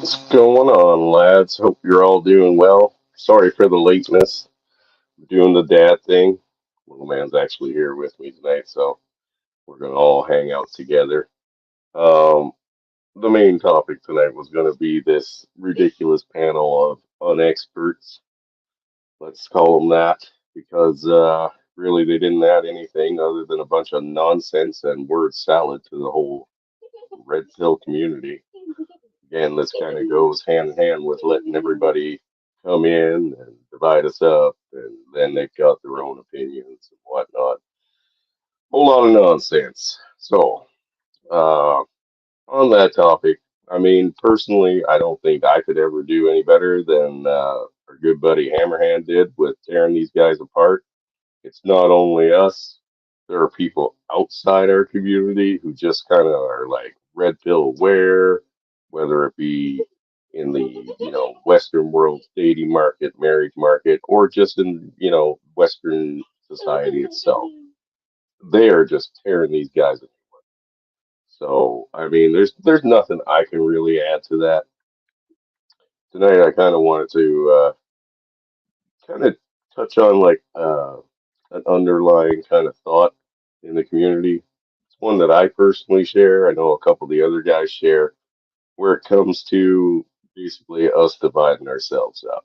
What's going on, lads? Hope you're all doing well. Sorry for the lateness. Doing the dad thing. Little man's actually here with me tonight, so we're gonna all hang out together. Um, the main topic tonight was gonna be this ridiculous panel of unexperts. Let's call them that, because really they didn't add anything other than a bunch of nonsense and word salad to the whole red pill community. Again, this kind of goes hand in hand with letting everybody come in and divide us up, and then they've got their own opinions and whatnot. Whole lot of nonsense. So, uh, on that topic, I mean, personally, I don't think I could ever do any better than our good buddy Hammerhand did with tearing these guys apart. It's not only us, there are people outside our community who just kind of are like red pill aware, whether it be in the, Western world dating market, marriage market, or just in, Western society itself. They are just tearing these guys apart. So, I mean, there's nothing I can really add to that. Tonight, I kind of wanted to kind of touch on like an underlying kind of thought in the community. It's one that I personally share. I know a couple of the other guys share, where it comes to basically us dividing ourselves up.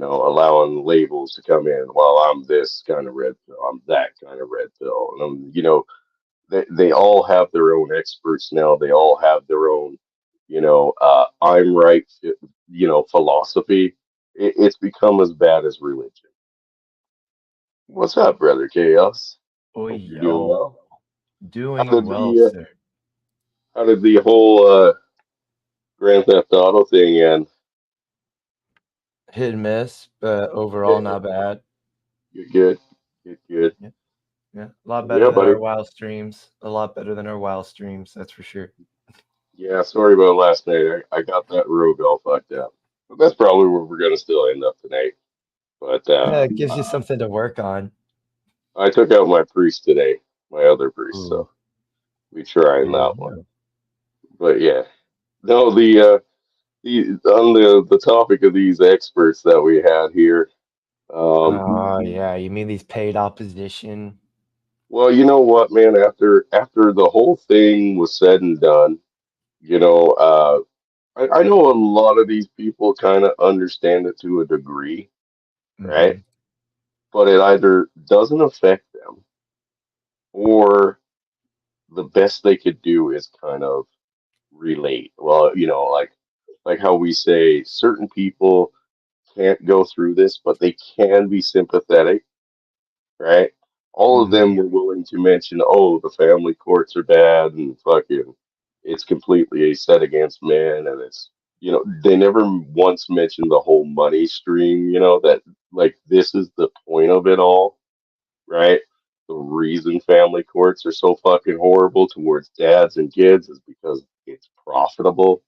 Allowing labels to come in. Well, I'm this kind of red pill. I'm that kind of red pill. And they all have their own experts now. They all have their own, I'm right, philosophy. It's become as bad as religion. What's up, brother Chaos? Oh, Hope you're doing yo, well. How doing did well, the sir. how did the whole Grand Theft Auto thing end? Hit and miss, but overall Yeah, not bad. you're good. Good, good. Yeah, yeah, a lot Yeah, better than buddy. our wild streams. A lot better than our wild streams, that's for sure. Yeah, sorry about last night. I got that rogue all fucked up. But that's probably where we're gonna still end up tonight. But Yeah, it gives you something to work on. I took out my priest today, my other priest, Ooh, so we trying there you that one. go. But yeah, no, the on the topic of these experts that we had here. Um, Oh, yeah, you mean these paid opposition? well, you know what, man? After the whole thing was said and done, you know, uh, I know a lot of these people kind of understand it to a degree, right? Mm-hmm. But it either doesn't affect them, or the best they could do is kind of relate. Well, like how we say certain people can't go through this, but they can be sympathetic, right? All of Mm-hmm. them were willing to mention, oh, the family courts are bad and fucking it's completely a set against men, and they never once mentioned the whole money stream, that like this is the point of it all, right? The reason family courts are so fucking horrible towards dads and kids is because it's profitable.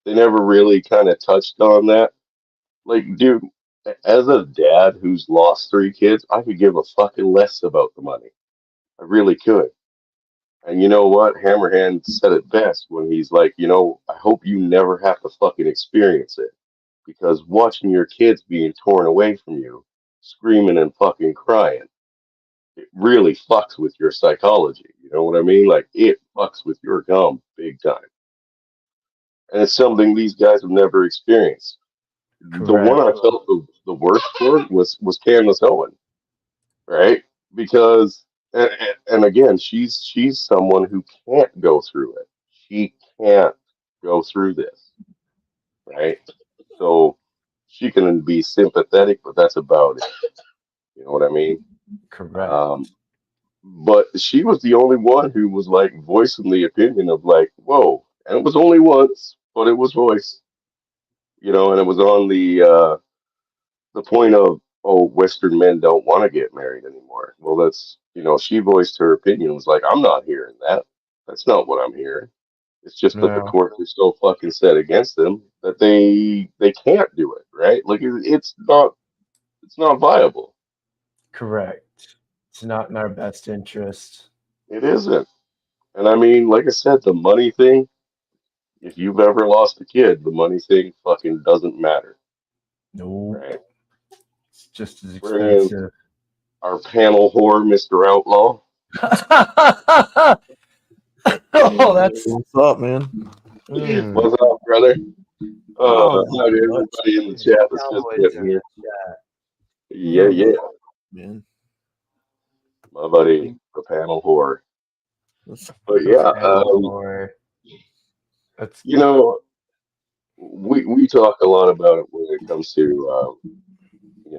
They never really kind of touched on that. Like, dude, as a dad who's lost three kids, I could give a fucking less about the money. I really could. And you know what? Hammerhand said it best when he's like, I hope you never have to fucking experience it. Because watching your kids being torn away from you, screaming and fucking crying, it really fucks with your psychology. You know what I mean? Like, it fucks with your gum big time. And it's something these guys have never experienced. The one Correct. I felt the worst for was Candace Owen, right? Because and again, she's someone who can't go through it. She can't go through this, right? So she can be sympathetic, but that's about it. You know what I mean? Correct. Um, but she was the only one who was like voicing the opinion of like, whoa, and it was only once, but it was voiced, and it was on the point of, oh, Western men don't want to get married anymore. Well, that's, she voiced her opinion, was like, I'm not hearing that. That's not what I'm hearing. It's just that the No, courts are so fucking set against them that they can't do it, right? Like it's not viable. correct. It's not in our best interest. It isn't. And I mean, like I said, the money thing. If you've ever lost a kid, the money thing fucking doesn't matter, Nope. right? It's just as Bring in expensive. our panel whore, Mr. Outlaw. Oh, that's What's up, man? mm, What's up, brother? Oh, How did nothing much, everybody in the dude, chat that's just Cowboys getting in the here? chat. Yeah, not yeah. much, man. My buddy, the panel whore. Let's, But The yeah, panel or that's you know, we talk a lot about it when it comes to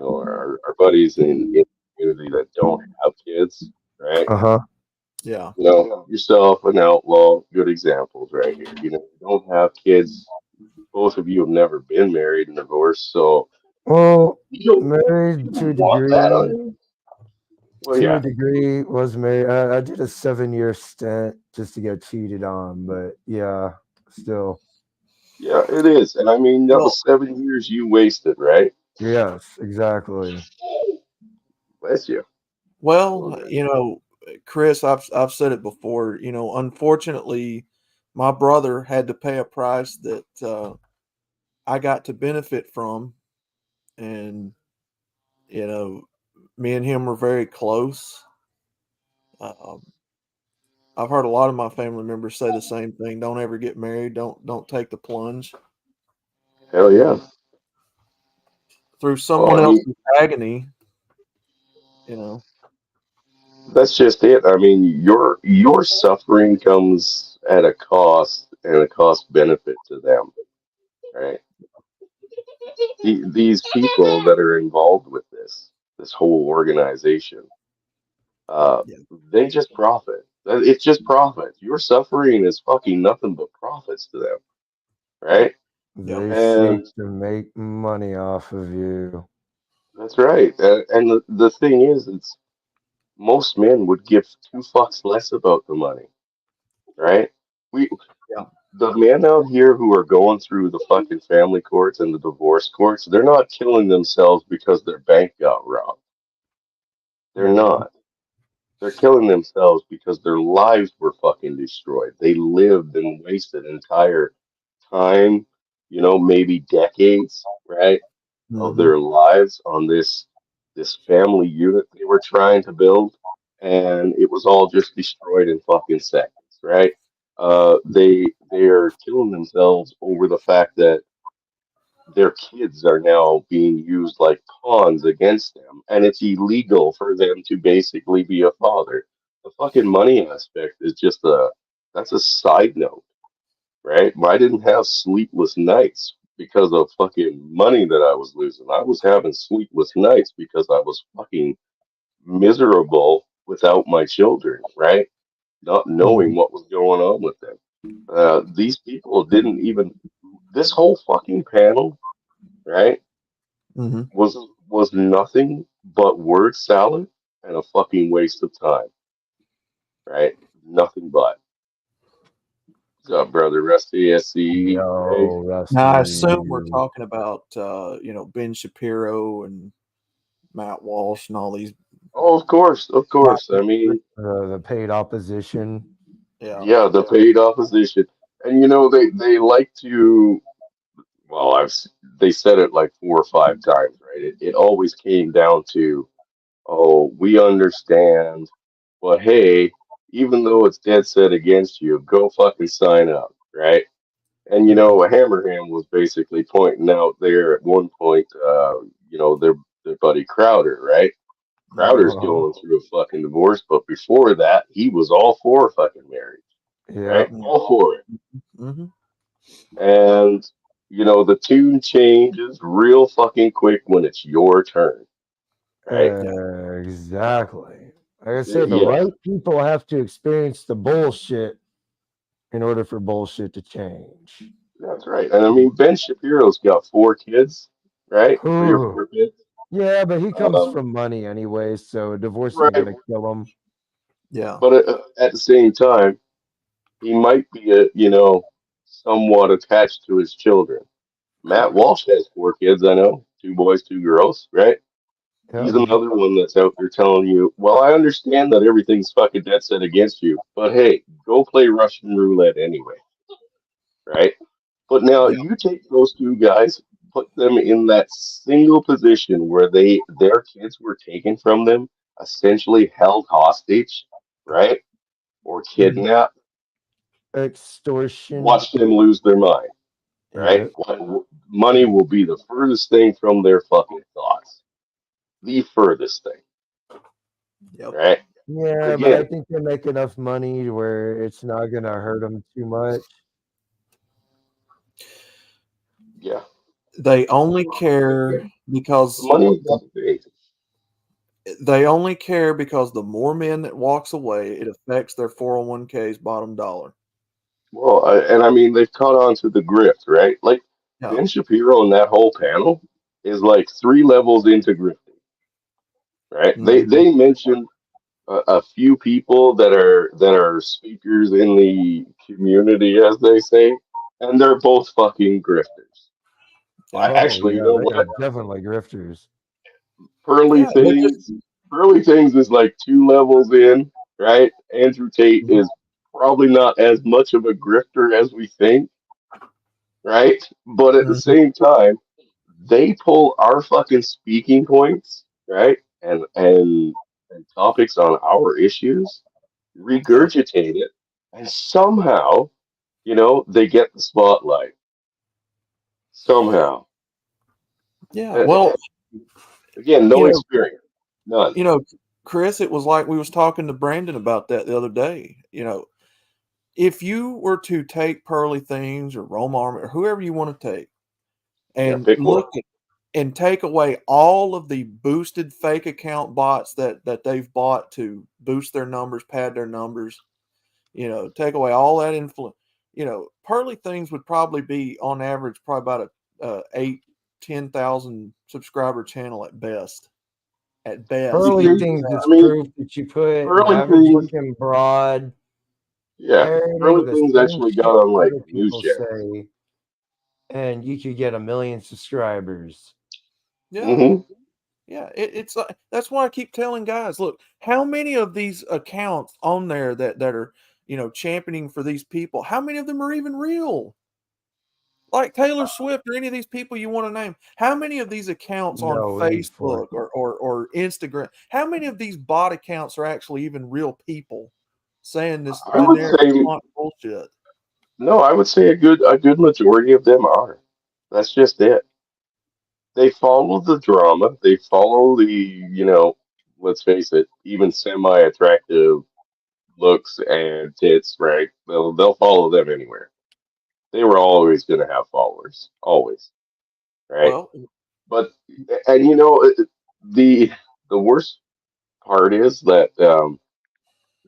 our buddies in the community that don't have kids, right? uh-huh. yeah. Yourself, an outlaw, good examples right here. You don't have kids. Both of you have never been married and divorced, so Well, you married to a don't want that on degree. you. Well, yeah, Was married. I did a 7-year stint just to get cheated on, but yeah, still. yeah, it is. And I mean, that Well, was 7 years you wasted, right? Yes, exactly. Bless you. well, Well, Chris, I've said it before. Unfortunately, my brother had to pay a price that I got to benefit from, and you know, me and him were very close. Um, I've heard a lot of my family members say the same thing. Don't ever get married. Don't take the plunge hell yeah. through Well, someone I mean, else's agony. You know. that's just it. I mean, your suffering comes at a cost and a cost benefit to them, right? These people that are involved with this whole organization, uh, Yeah. they just profit. It's just profit. Your suffering is fucking nothing but profits to them, right? Yep. They seek And to make money off of you. that's right. And the thing is, it's most men would give two fucks less about the money, right? We Yeah. the men out here who are going through the fucking family courts and the divorce courts, they're not killing themselves because their bank got robbed. They're Hmm. not. They're killing themselves because their lives were fucking destroyed. They lived and wasted entire time, maybe decades, right, of Hmm. their lives on this family unit they were trying to build, and it was all just destroyed in fucking seconds, right? They are killing themselves over the fact that their kids are now being used like pawns against them, and it's illegal for them to basically be a father. The fucking money aspect is just that's a side note, right? I didn't have sleepless nights because of fucking money that I was losing. I was having sleepless nights because I was fucking miserable without my children, right? Not Hmm. knowing what was going on with them. These people didn't even, this whole fucking panel, right, Hmm. was nothing but word salad and a fucking waste of time, right? Nothing but. What's up, brother Rusty, SC, Greg? Yo, Now I Rusty. assume we're talking about Ben Shapiro and Matt Walsh and all these. Oh, of course, of course. I mean, The paid opposition. Yeah. yeah, the paid opposition. And they like to, well, they said it like 4 or 5 times, right? It always came down to, oh, we understand, but hey, even though it's dead set against you, go fucking sign up, right? And Hmm. Hammerhand was basically pointing out there at one point, their buddy Crowder, right? Hmm. Crowder's Uh-huh. going through a fucking divorce, but before that, he was all for fucking marriage, right? Yep. All for it. Hmm. And the tune changes real fucking quick when it's your turn, right? Yeah. Exactly. Like I said, the Yeah, right people have to experience the bullshit in order for bullshit to change. that's right. And I mean, Ben Shapiro's got 4 kids, right? 3 or 4 kids. Yeah, but he comes Um, from money anyway, so divorce ain't right. gonna kill him. Yeah. But at the same time, he might be somewhat attached to his children. Matt Walsh has 4 kids, I know, 2 boys, 2 girls, right? He's Yep. Hmm. another one that's out there telling you, well, I understand that everything's fucking dead set against you, but hey, go play Russian roulette anyway. right? But now Yeah. you take those two guys, put them in that single position where their kids were taken from them, essentially held hostage, right? Or Mhm. kidnapped, Extortion. watch them lose their mind, right? Yeah. Money will be the furthest thing from their fucking thoughts. The furthest thing, Yep. right? But Yeah, but I again, think they make enough money where it's not gonna hurt them too much. yeah, They only care the because money is not the thing. the more men that walks away, it affects their 401k's bottom dollar. Well, and I mean, they've caught on to the grift, right? Like Yeah. Ben Shapiro and that whole panel is like three levels into grifting, right? Mhm. They mentioned a few people that are speakers in the community, as they say, and they're both fucking grifters. I Yeah. Oh actually, you yeah, know they are what? definitely grifters. Pearly Yeah. They just Things, Pearly Things is like two levels in, right? Andrew Tate Mhm. is probably not as much of a grifter as we think, right? But at the Mhm. same time, they pull our fucking speaking points, right? And topics on our issues, Yeah. regurgitate it, and somehow, they get the spotlight. Somehow. Yeah. And, Well, again, you no know, experience. None. you know, Chris, it was like we was talking to Brandon about that the other day. If you were to take Pearly Things or Rome Army or whoever you want to take Yeah, and pick one. look at and take away all of the boosted fake account bots that they've bought to boost their numbers, pad their numbers, take away all that influence. Pearly Things would probably be on average probably about a 8-10,000 subscriber channel at best. At best, Pearly if Things I is mean, proof that you put an Pearly average Things, looking broad yeah, parroting Pearly the Things same actually got shit on like other news people channels. say, and you could get 1 million subscribers. yeah, Hmm. yeah, it's like that's why I keep telling guys, look, how many of these accounts on there that are championing for these people? How many of them are even real? Like Taylor Swift or any of these people you want to name, how many of these accounts on No Facebook influence. or Instagram, how many of these bot accounts are actually even real people saying this I would generic say font bullshit? no. I would say a good majority of them are. That's just it. They follow the drama. They follow let's face it, even semi-attractive looks and tits, right? They'll follow them anywhere. They were always going to have followers, always, right? Well, But and the the worst part is that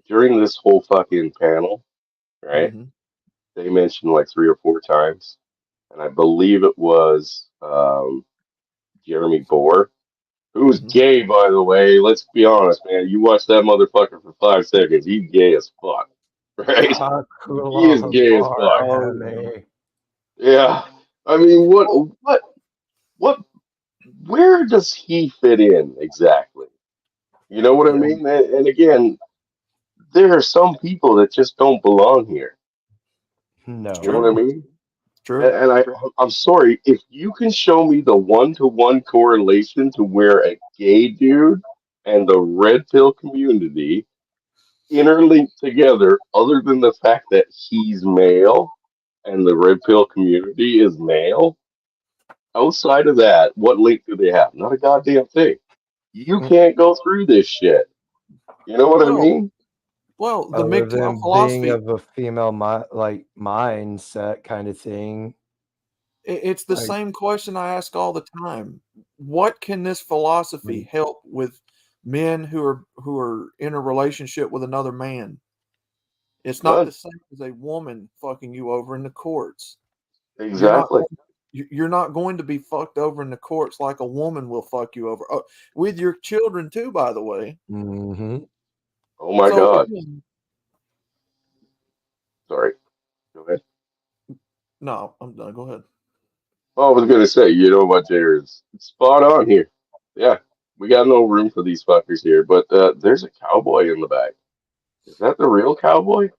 during this whole fucking panel, right? mhm, They mentioned like three or four times, and I believe it was Jeremy Bohr, who's mhm. gay, by the way. Let's be honest, man. You watch that motherfucker for 5 seconds, he's gay as fuck, right? He is Hakula gay as bar fuck. Oh, yeah. anime. Yeah. I mean, Well, what, where does he fit in exactly? You know what I yeah, mean? And again, there are some people that just don't belong here. it's You know No. what I true. mean? It's true. And I'm sorry, if you can show me the one-to-one correlation to where a gay dude and the red pill community interlinked together, other than the fact that he's male and the red pill community is male, outside of that, what link do they have? Not a goddamn thing. You Mm. can't go through this shit. You know what I Well, mean? the Other MGTOW than being philosophy, of a female mindset kind of thing. it's the Like, same question I ask all the time. What can this philosophy like help with men who are in a relationship with another man? It's not None. the same as a woman fucking you over in the courts. You're not Exactly. you're not going to be fucked over in the courts like a woman will fuck you over. With your children too, by the way. mm-hmm. Oh my So God. again, Sorry. Go ahead. no, I'm done. Go ahead. Oh, I was gonna say, you know what, Jared? It's spot on here. Yeah, we got no room for these fuckers here. But there's a cowboy in the back. Is that the real cowboy?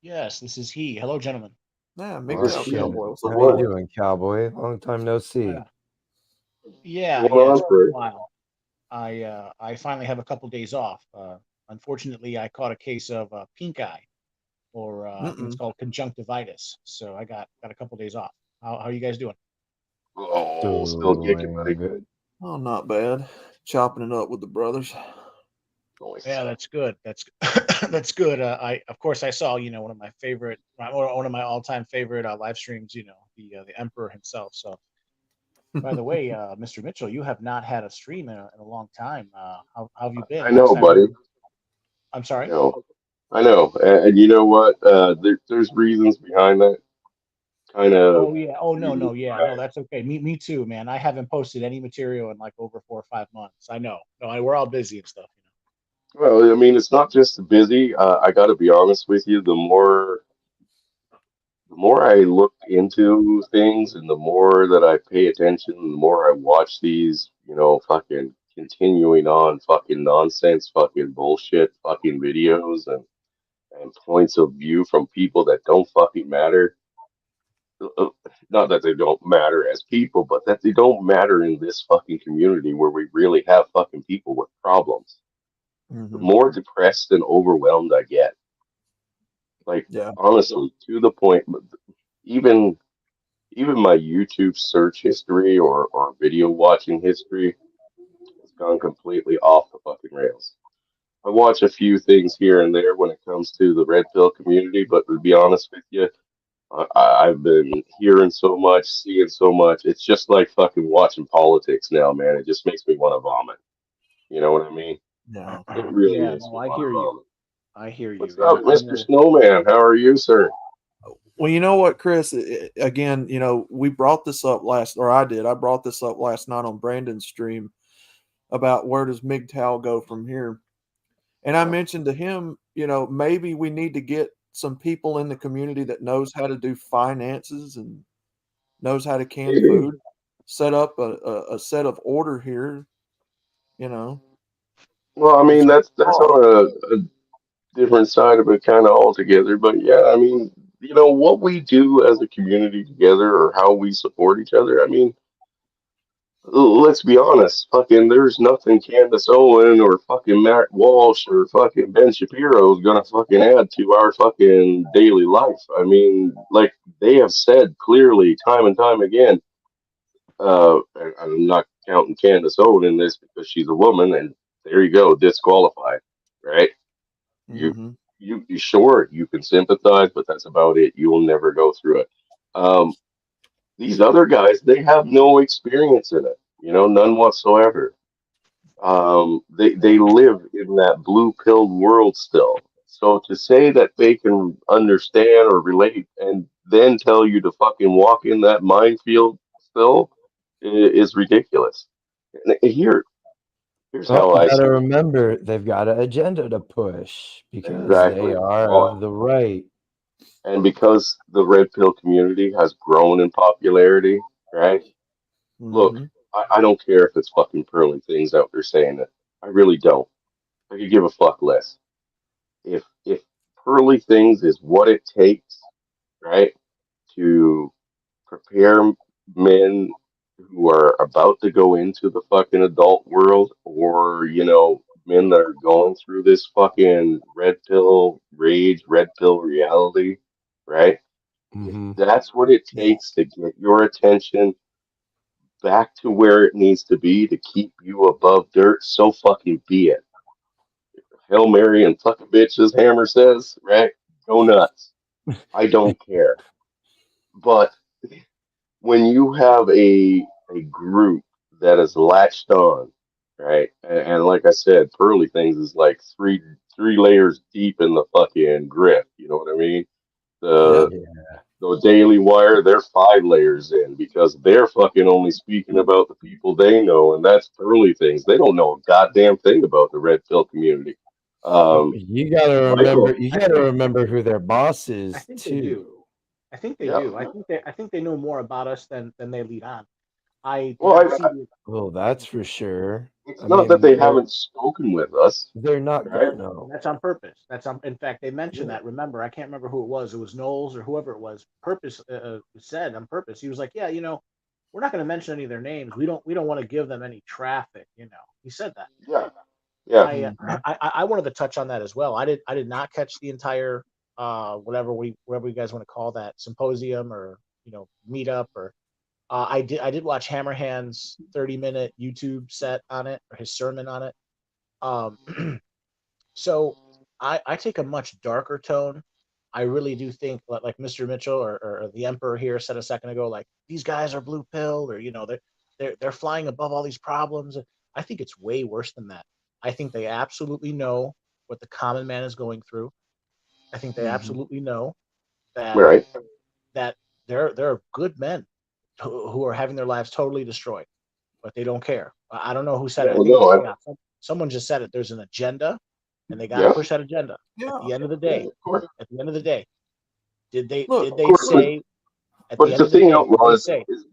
Yes, this is he. Hello, gentlemen. Yeah, Just MGTOW keep Shit. Cowboy. it What's up, How you bud? going. doing, cowboy? Long time no see. Yeah, Going yeah, it's on been a for while. I finally have a couple days off. Unfortunately, I caught a case of pink eye, or I think it's Mm-mm. called conjunctivitis. So I got a couple days off. How are you guys doing? still kicking, Doing buddy. good. Oh, not bad. Chopping it up with the brothers. Nice. Yeah, that's good. That's that's good. I of course I saw one of my favorite, one of my all time favorite live streams. The Emperor himself. So by the way, Mr. Mitchell, you have not had a stream in a long time. How have you been? I Last know, time buddy. I'm I sorry. know. I know. And you know what? There's reasons behind that. Kind of. Oh yeah. Oh no, no, yeah, Right. no, that's okay. Me too, man. I haven't posted any material in like over 4 or 5 months. I know. No, we're all busy and stuff. Well, I mean, it's not just busy. I got to be honest with you. The more I look into things, and the more that I pay attention, the more I watch these, fucking continuing on, fucking nonsense, fucking bullshit, fucking videos, and points of view from people that don't fucking matter. uh, Not that they don't matter as people, but that they don't matter in this fucking community where we really have fucking people with problems. The Mm-hmm. more depressed and overwhelmed I get, like Yeah. honestly, to the point, even even my YouTube search history or video watching history has gone completely off the fucking rails. I watch a few things here and there when it comes to the red pill community, but to be honest with you, I've been hearing so much, seeing so much. It's just like fucking watching politics now, man. It just makes me want to vomit. You know what I mean? Yeah. It really Yeah, makes no, me I want to hear you. vomit. I hear you. What's Yeah, up, I Mr. know. Snowman? How are you, sir? Well, you know what, Chris? Again, we brought this up last, or I did. I brought this up last night on Brandon's stream about where does MGTOW go from here. And I Yeah. mentioned to him, maybe we need to get some people in the community that knows how to do finances and knows how to can Maybe. food, set up a set of order here, you know, Well, I mean, because that's on a different side of it kind of altogether. But yeah, I mean, what we do as a community together or how we support each other. I mean, let's be honest, fucking there's nothing Candace Owen or fucking Matt Walsh or fucking Ben Shapiro is gonna fucking add to our fucking daily life. I mean, like they have said clearly time and time again, and I'm not counting Candace Owen in this because she's a woman, and there you go, disqualified, right? You hmm you sure you can sympathize, but that's about it. You will never go through it. Um, these other guys, they have no experience in it, none whatsoever. They live in that blue pilled world still. So to say that they can understand or relate and then tell you to fucking walk in that minefield still is ridiculous. And here's Well, how you I got to see it. remember they've got an agenda to push because they Exactly. are Oh, of the right. and because the red pill community has grown in popularity, right? Look, hmm I don't care if it's fucking pearly things out there saying it. I really don't. I could give a fuck less. If pearly things is what it takes, right, to prepare men who are about to go into the fucking adult world, or men that are going through this fucking red pill rage, red pill reality, right? If Hmm. that's what it Yeah. takes to get your attention back to where it needs to be to keep you above dirt, so fucking be it. Hail Mary and fuck a bitch, as Hammer says, right? Go nuts. I don't care. But when you have a group that is latched on, right? And like I said, Pearly Things is like three layers deep in the fucking grip. You know what I mean? Yeah. The Yeah. the Daily Wire, they're 5 layers in because they're fucking only speaking about the people they know, and that's Pearly Things. They don't know a goddamn thing about the red pill community. Well, Um, you got to remember. Michael, You I got to think remember who their boss I is think they do. too. I think they yeah, do. I think they know more about us than they lead on. I did Well, not see the. Well, that's for sure. it's I not that mean, they haven't spoken with us, they're not right? gonna know. That's on purpose. That's on. In fact, they mentioned Yeah. that. Remember, I can't remember who it was. It was Knowles or whoever it was. Purpose said on purpose. He was like, "Yeah, we're not going to mention any of their names. We don't want to give them any traffic." He said that. Yeah, yeah. I wanted to touch on that as well. I did not catch the entire whatever you guys want to call that symposium or meetup or I did watch Hammerhand's 30-minute YouTube set on it or his sermon on it. Um, so I take a much darker tone. I really do think like Mr. Mitchell or the Emperor here said a second ago, like these guys are blue pill or they're flying above all these problems. I think it's way worse than that. I think they absolutely know what the common man is going through. I think they absolutely know that Right. that there are good men who are having their lives totally destroyed, but they don't care. I don't know who said it. I Well, think it no, was I, Chaos. Someone just said it. There's an agenda, and they got to yeah, push that agenda. At Yeah. the end of the yeah, day, of course, at the end of the day, did they Look, did of they course. say at the But end the of the thing, day, did Outlaw, they say is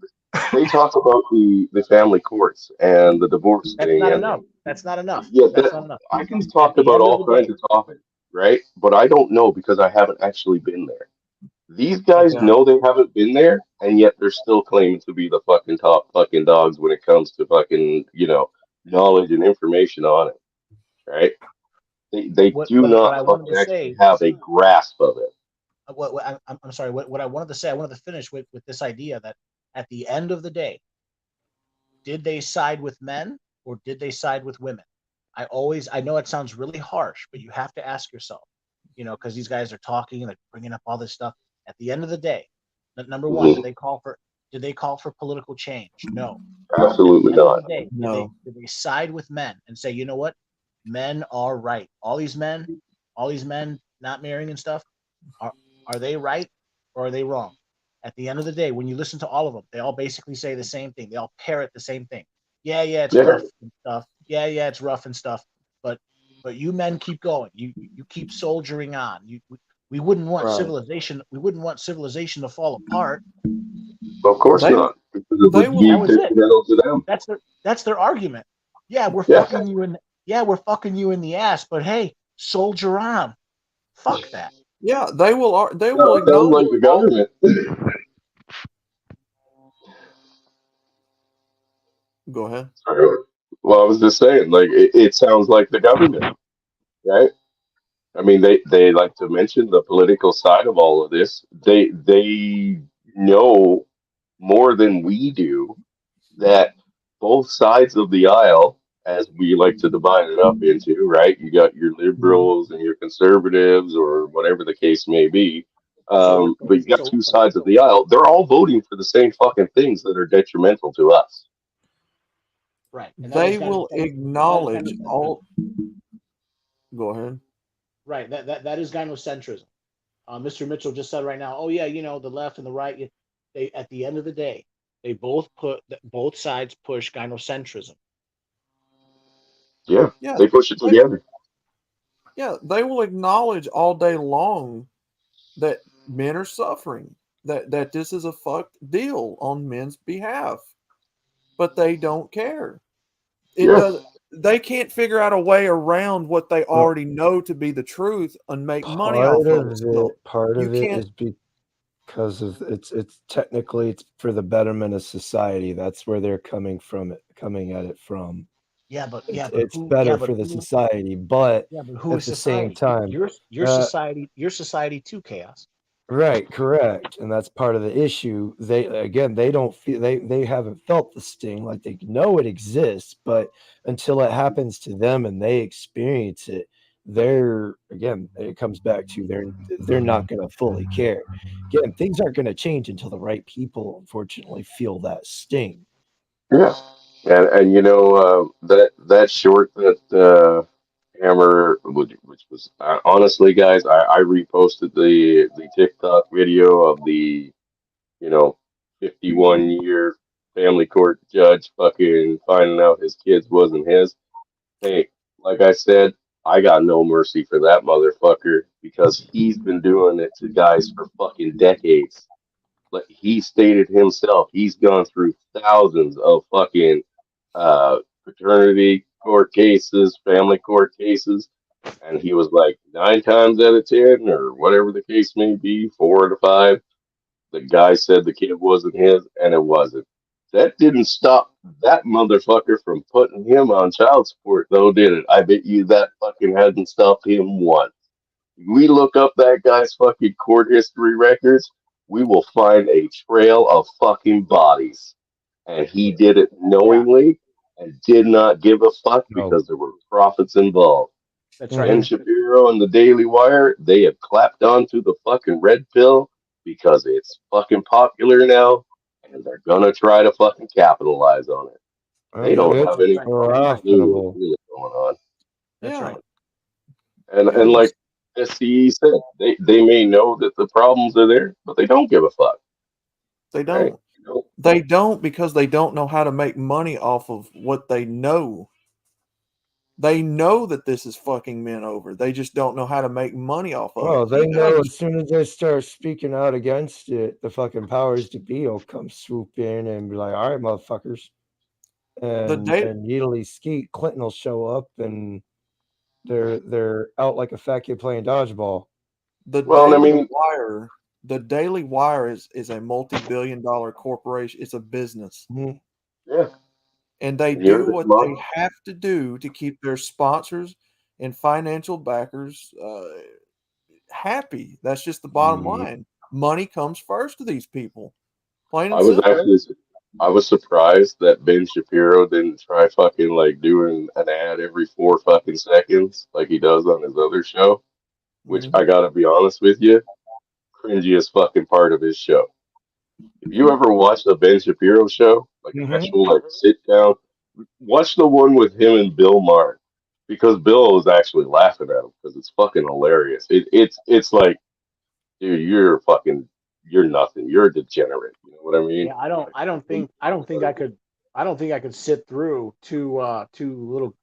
they talk about the family courts and the divorce that's thing, not and enough? That's not enough. yeah, That's that not enough. I can At talk the about end of all the kinds day, of topics, right? But I don't know because I haven't actually been there. These guys yeah, know they haven't been there, and yet they're still claiming to be the fucking top fucking dogs when it comes to fucking, knowledge and information on it, right? They do what I not wanted fucking to actually say, have a grasp of it. I'm sorry. What I wanted to say, I wanted to finish with this idea that at the end of the day, did they side with men or did they side with women? I know it sounds really harsh, but you have to ask yourself, because these guys are talking and they're bringing up all this stuff. At the end of the day, number one, Mhm. did they call for political change? No. At the Absolutely end of the not. day, no. did they side with men and say, you know what, men are right? All these men not marrying and stuff, are are they right or are they wrong? At the end of the day, when you listen to all of them, they all basically say the same thing. They all parrot the same thing. Yeah, yeah, it's Yeah, rough and stuff. Yeah, yeah, it's rough and stuff. But you men keep going. You keep soldiering on. We wouldn't want Right. civilization. We wouldn't want civilization to fall apart. of course They not. Because it they would will That be was it. detrimental to them. That's their argument. Yeah, we're Yeah, fucking you in. Yeah, we're fucking you in the ass. But hey, soldier on. Fuck that. yeah, they will no, sounds acknowledge like the all government. go ahead. Sorry. Well, I was just saying, like it sounds like the government, right? I mean, they like to mention the political side of all of this. They know more than we do that both sides of the aisle, as we like to divide it up into, right? You got your Mhm. liberals and your conservatives, or whatever the case may be. So But you got so two sides of the aisle. They're all voting for the same fucking things that are detrimental to us. right, and that is They will gynocentrism. That is acknowledge gynocentrism. all go ahead. Right. That is gynocentrism. Mr. Mitchell just said right now, oh yeah, the left and the right, they at the end of the day, they both sides push gynocentrism. Yeah, Yeah, they push it they together. yeah, they will acknowledge all day long that men are suffering, that this is a fucked deal on men's behalf, but they don't care. It Yeah, does. They can't figure out a way around what they Uh, already know to be the truth and make money off of it. Still, part you of it can't. is because of it's technically it's for the betterment of society. That's where they're coming at it from. Yeah, but It's yeah, but it's who? better for the society, but Yeah, but who at is the same society? time, Your uh, society. Your society too. Chaos. right, correct, and that's part of the issue. They don't feel they haven't felt the sting, like they know it exists, but until it happens to them and they experience it, it comes back to they're not going to fully care. Again, things aren't going to change until the right people, unfortunately, feel that sting. yeah, and that short that Hammer, which was honestly, guys, I reposted the TikTok video of the you know 51-year family court judge fucking finding out his kids wasn't his. Hey, like I said, I got no mercy for that motherfucker because he's been doing it to guys for fucking decades. Like he stated himself, he's gone through thousands of fucking paternity court cases, family court cases, and he was like 9 times out of 10, or whatever the case may be, 4 to 5. The guy said the kid wasn't his, and it wasn't. That didn't stop that motherfucker from putting him on child support, though, did it? I bet you that fucking hadn't stopped him once. We look up that guy's fucking court history records, we will find a trail of fucking bodies. And he did it Yeah, knowingly and did not give a fuck No. because there were profits involved. that's Mhm. right. Ben Shapiro and the Daily Wire, they have clapped onto the fucking red pill because it's fucking popular now, and they're gonna try to fucking capitalize on it. They don't It's have any Right. fucking clue what's profitable. really going on. That's Yeah, right. yeah. And like SCE said, they may know that the problems are there, but they don't give a fuck, They right? don't. They don't because they don't know how to make money off of what they know. They know that this is fucking men over. They just don't know how to make money off of Oh, it. they You know guys, as soon as they start speaking out against it, the fucking powers to be will come swoop in and be like, "All right, motherfuckers," the and data, Needly Skeet Clinton will show up and they're out like a fat kid playing dodgeball. the Well, I Daily mean, Wire, the Daily Wire is a multi-billion-dollar corporation. It's a business, Mhm. yeah. and they And you're do this what they month. have to do to keep their sponsors and financial backers happy. That's just the bottom Mhm. line. Money comes first to these people, plain I and was simple. actually, I was surprised that Ben Shapiro didn't try fucking like doing an ad every 4 fucking seconds like he does on his other show. Which I Hmm. gotta be honest with you, cringiest fucking part of his show. If you ever watched a Ben Shapiro show, like an Mhm. actual like sit down, watch the one with him and Bill Maher, because Bill was actually laughing at him because it's fucking hilarious. It's like, dude, you're nothing. You're a degenerate. You know what I mean? Yeah, I don't think I could sit through two little,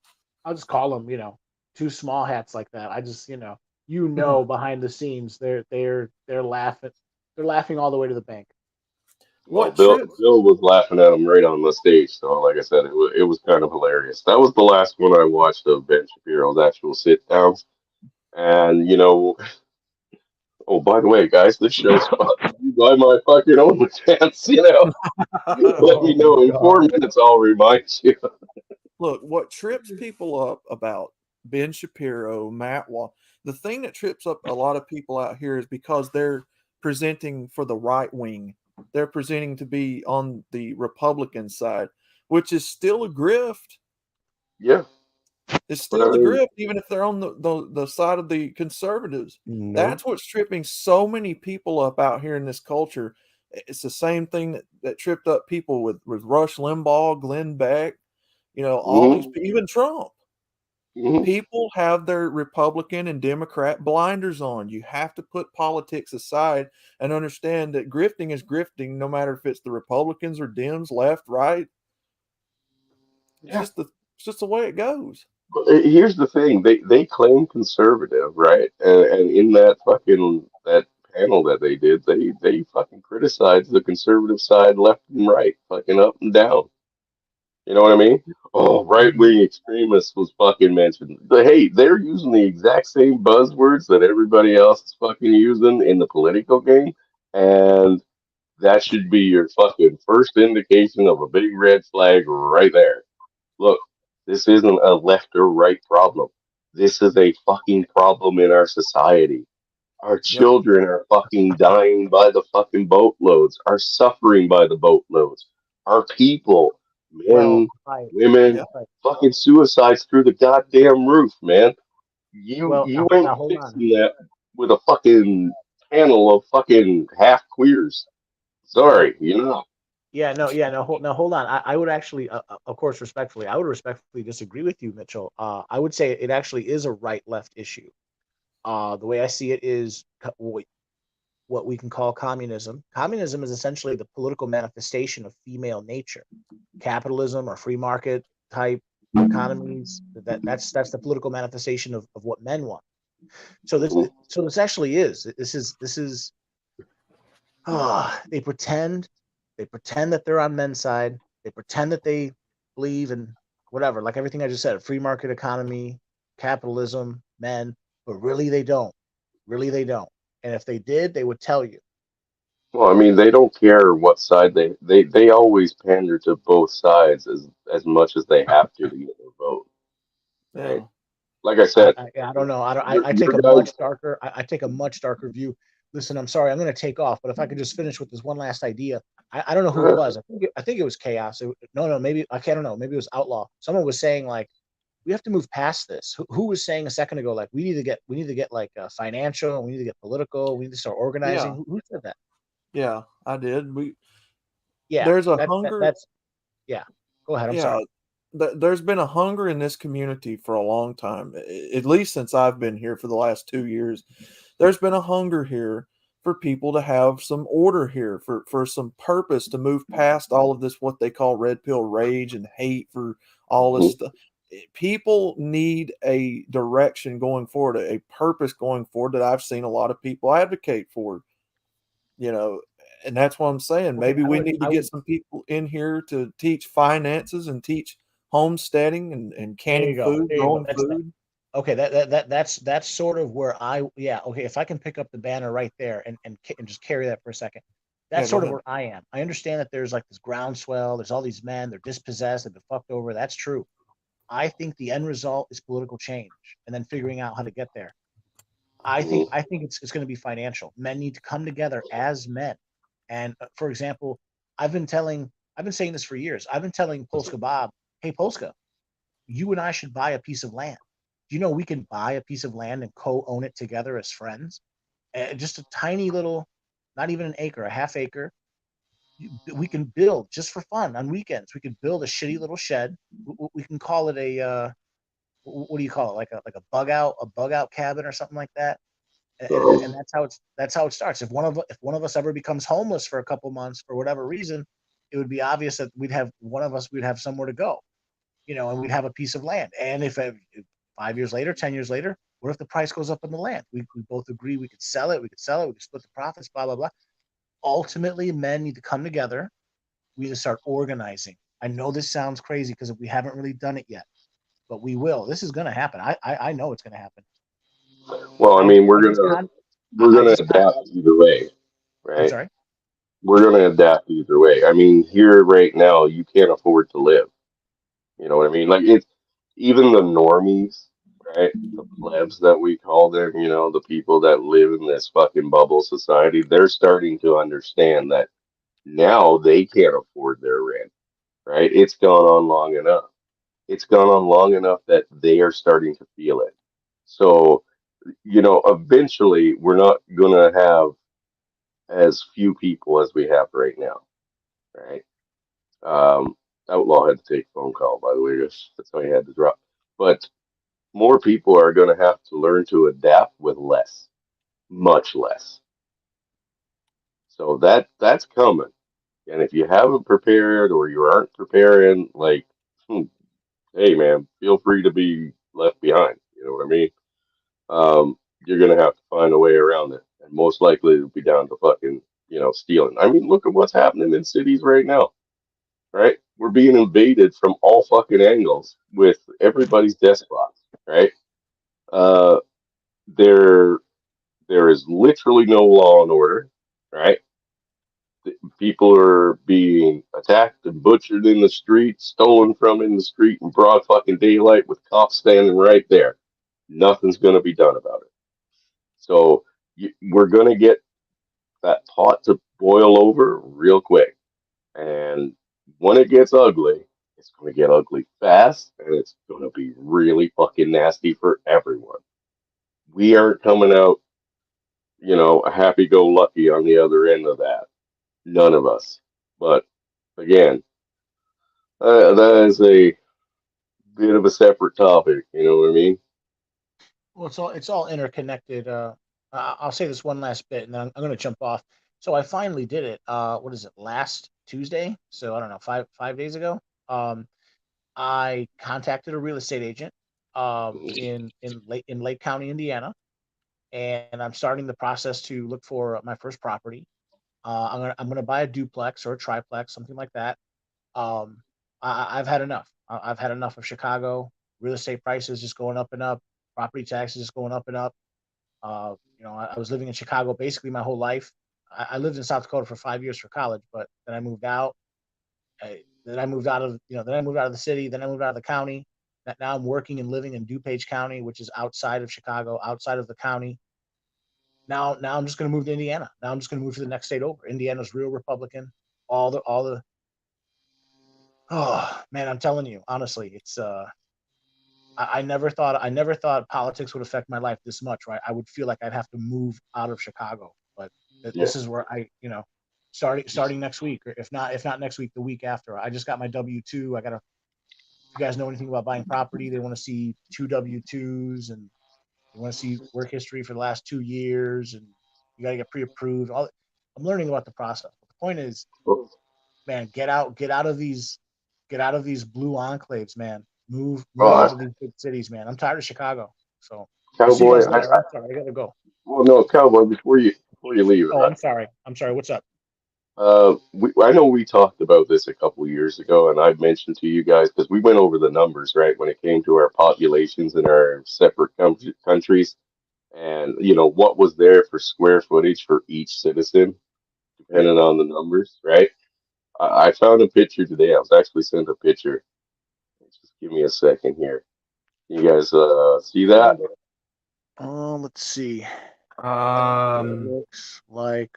I'll just call them, two small hats like that. I just, behind the scenes they're laughing all the way to the bank. Well, What trips? Bill was laughing at him right on the stage. So, like I said, it was kind of hilarious. That was the last one I watched of Ben Shapiro's actual sit downs. And oh, by the way, guys, this show's sponsored by my fucking OnlyFans. Let me Oh know in four God. minutes. I'll remind you. Look, what trips people up about Ben Shapiro, Matt Wall, the thing that trips up a lot of people out here is because they're presenting for the right wing. They're presenting to be on the Republican side, which is still a grift. Yeah, It's but I still a mean, grift, even if they're on the side of the conservatives. Nope. That's what's tripping so many people up out here in this culture. It's the same thing that tripped up people with Rush Limbaugh, Glenn Beck, all these, hmm even Trump. hmm People have their Republican and Democrat blinders on. You have to put politics aside and understand that grifting is grifting, no matter if it's the Republicans or Dems, left, right. It's yeah. just the way it goes. Here's the thing: they claim conservative, right? And in that panel that they did, they fucking criticized the conservative side, left and right, fucking up and down. You know what I mean? Oh, right Mhm. wing extremists was fucking mentioned. But hey, they're using the exact same buzzwords that everybody else is fucking using in the political game, and that should be your fucking first indication of a big red flag right there. Look, this isn't a left or right problem. This is a fucking problem in our society. Our Yep. children are fucking dying by the fucking boatloads, are suffering by the boatloads. Our people, Well, men, I women, Yeah. right. fucking suicides through the goddamn roof, man. You Well, you now ain't hold on. fixing that with a fucking panel of fucking half queers. Yeah. Sorry, you know. Hold on. I would actually, of course, respectfully, I would respectfully disagree with you, Mitchell. I would say it actually is a right-left issue. The way I see it is what we can call communism. Communism is essentially the political manifestation of female nature. Capitalism or free market type economies. That's the political manifestation of what men want. So this Mhm. so this actually is this is they pretend that they're on men's side. They pretend that they believe in whatever, like everything I just said, free market economy, capitalism, men, but really they don't. Really they don't. And if they did, they would tell you. Well, I mean, they don't care what side they always pander to both sides as much as they have to get their vote, right? Yeah. Like I said, I don't know. I your take a guys. much darker. I take a much darker view. Listen, I'm sorry. I'm going to take off, but if I could just finish with this one last idea. I don't know who it was. I think it was Chaos. No, maybe I can't. I don't know. Maybe it was Outlaw. Someone was saying like we have to move past this. Who was saying a second ago like we need to get like financial. We need to get political. We need to start organizing. Yeah. Who said that? Yeah, I did. Yeah, There's a hunger. that's yeah. Go ahead. I'm Yeah, sorry. there's been a hunger in this community for a long time, at least since I've been here for the last 2 years. There's been a hunger here for people to have some order here, for some purpose to move past all of this, what they call red pill rage and hate for all this stuff. People need a direction going forward, a purpose going forward that I've seen a lot of people advocate for, you know, and that's what I'm saying. Okay, Maybe we need to I get would. some people in here to teach finances and teach homesteading and There canning you go. food, There you go. growing food. Okay, that's sort of where yeah, okay, if I can pick up the banner right there and just carry that for a second. Yeah, That's go sort of ahead. where I am. I understand that there's like this groundswell, there's all these men, they're dispossessed, they've been fucked over. That's true. I think the end result is political change and then figuring out how to get there. I think it's going to be financial. Men need to come together as men. And for example, I've been saying this for years. I've been telling Polska Bob, "Hey Polska, you and I should buy a piece of land. Do you know we can buy a piece of land and co-own it together as friends? Just a tiny little, not even an acre, a half acre. We can build just for fun on weekends. We can build a shitty little shed. We can call it a what do you call it? Like a bug out cabin or something like that. And that's how it starts. If one of us ever becomes homeless for a couple months for whatever reason, it would be obvious that we'd have somewhere to go, and we'd have a piece of land. And if 5 years later, 10 years later, what if the price goes up on the land? We both agree we could sell it. We could sell it. We could split the profits. Blah blah blah. Ultimately, men need to come together. We need to start organizing. I know this sounds crazy because we haven't really done it yet, but we will. This is going to happen. I know it's going to happen. Well, I I mean, I just con we're I gonna just con. adapt either way, I'm right? sorry. We're gonna adapt either way. I mean, here right now, you can't afford to live. You know what I mean? Like it's even the normies, right? The plebs that we call them, the people that live in this fucking bubble society, they're starting to understand that now they can't afford their rent, right? It's gone on long enough. It's gone on long enough that they are starting to feel it. So, eventually we're not gonna have as few people as we have right now, right? Um, Outlaw had to take a phone call, by the way. That's why he had to drop. But more people are going to have to learn to adapt with less, much less. So that's coming. And if you haven't prepared or you aren't preparing, like, hey man, feel free to be left behind. You know what I mean? You're gonna have to find a way around it, and most likely it'll be down to fucking, stealing. I mean, look at what's happening in cities right now, right? We're being invaded from all fucking angles with everybody's despots, right? Uh, there there is literally no law and order, right? People are being attacked and butchered in the street, stolen from in the street in broad fucking daylight with cops standing right there. Nothing's going to be done about it. So we're going to get that pot to boil over real quick. And when it gets ugly, it's going to get ugly fast and it's going to be really fucking nasty for everyone. We aren't coming out, happy go lucky on the other end of that. None of us. But again, that is a bit of a separate topic. You know what I mean? Well, it's all interconnected. I'll say this one last bit, and then I'm going to jump off. So I finally did it. What is it? Last Tuesday. So I don't know, five days ago. I contacted a real estate agent in Lake County, Indiana, and I'm starting the process to look for my first property. I'm gonna buy a duplex or a triplex, something like that. I've had enough. I've had enough of Chicago. Real estate prices just going up and up. Property taxes just going up and up. I was living in Chicago basically my whole life. I lived in South Dakota for 5 years for college, but then I moved out. Then I moved out of then I moved out of the city. Then I moved out of the county. Now I'm working and living in DuPage County, which is outside of Chicago, outside of the county. Now I'm just going to move to Indiana. Now I'm just going to move to the next state over. Indiana's real Republican. All the oh man, I'm telling you honestly, it's I never thought politics would affect my life this much. Right, I would feel like I'd have to move out of Chicago, but Yeah. this is where starting next week, or if not next week, the week after. I just got my W-2. I got to. If you guys know anything about buying property, they want to see 2 W-2s, and they want to see work history for the last 2 years, and you got to get pre-approved. I'm learning about the process. But the point is, man, get out of these blue enclaves, man. Move Oh, out of these big cities, man. I'm tired of Chicago. So I'll see you Cowboy, guys later. I'm sorry, I gotta go. well, no, Cowboy, before you leave, Oh, I'm sorry. I'm sorry. What's up? I know we talked about this a couple years ago, and I've mentioned to you guys because we went over the numbers, right, when it came to our populations in our separate countries, and what was there for square footage for each citizen, Right. depending on the numbers, right? I found a picture today. I was actually sent a picture. Just give me a second here. You guys see that? Let's see. It Um, looks like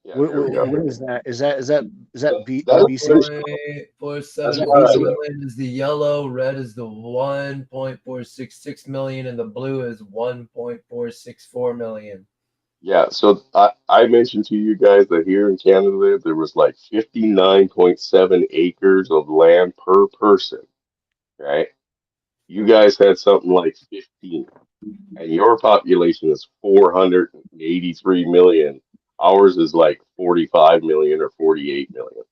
Yeah, what, there we what, go. what is that? Is that the That's BC? British. Is That's 1.47 that where I BC? live. million is the yellow, red is the 1.466 million, and the blue is 1.464 million. Yeah, so I mentioned to you guys that here in Canada there was like 59.7 acres of land per person, right? You guys had something like 15, and your population is 483 million. Ours is like 45 million or 48 million.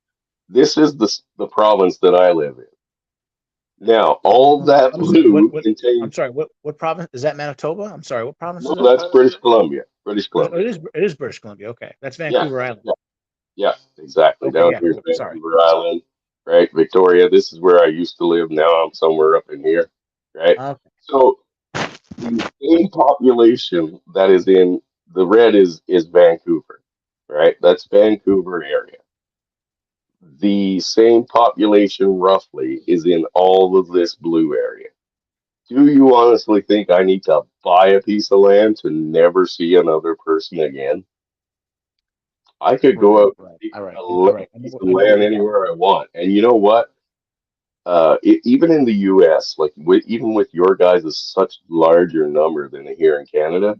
This is the province that I live in. Now, all that I'm sorry. What? blue What? I'm contains, sorry. What province is that? Manitoba? I'm sorry. What province no, is that? that's British Columbia. British Oh, Columbia. it is British Columbia. Okay, that's Yeah, Vancouver Island. yeah. Yeah, exactly. Okay, Down yeah, here is cool. Sorry. Vancouver Island, right? Victoria, this is where I used to live. Now I'm somewhere up in here, right? Okay. So the same population that is in the red is Vancouver, right? That's Vancouver area. The same population roughly is in all of this blue area. Do you honestly think I need to buy a piece of land to never see another person again? I could Right. go out and Right. pick All right. All a right. piece of I know what land you're talking anywhere I want. And you know what? Even in the U.S., like even with your guys' is such larger number than here in Canada,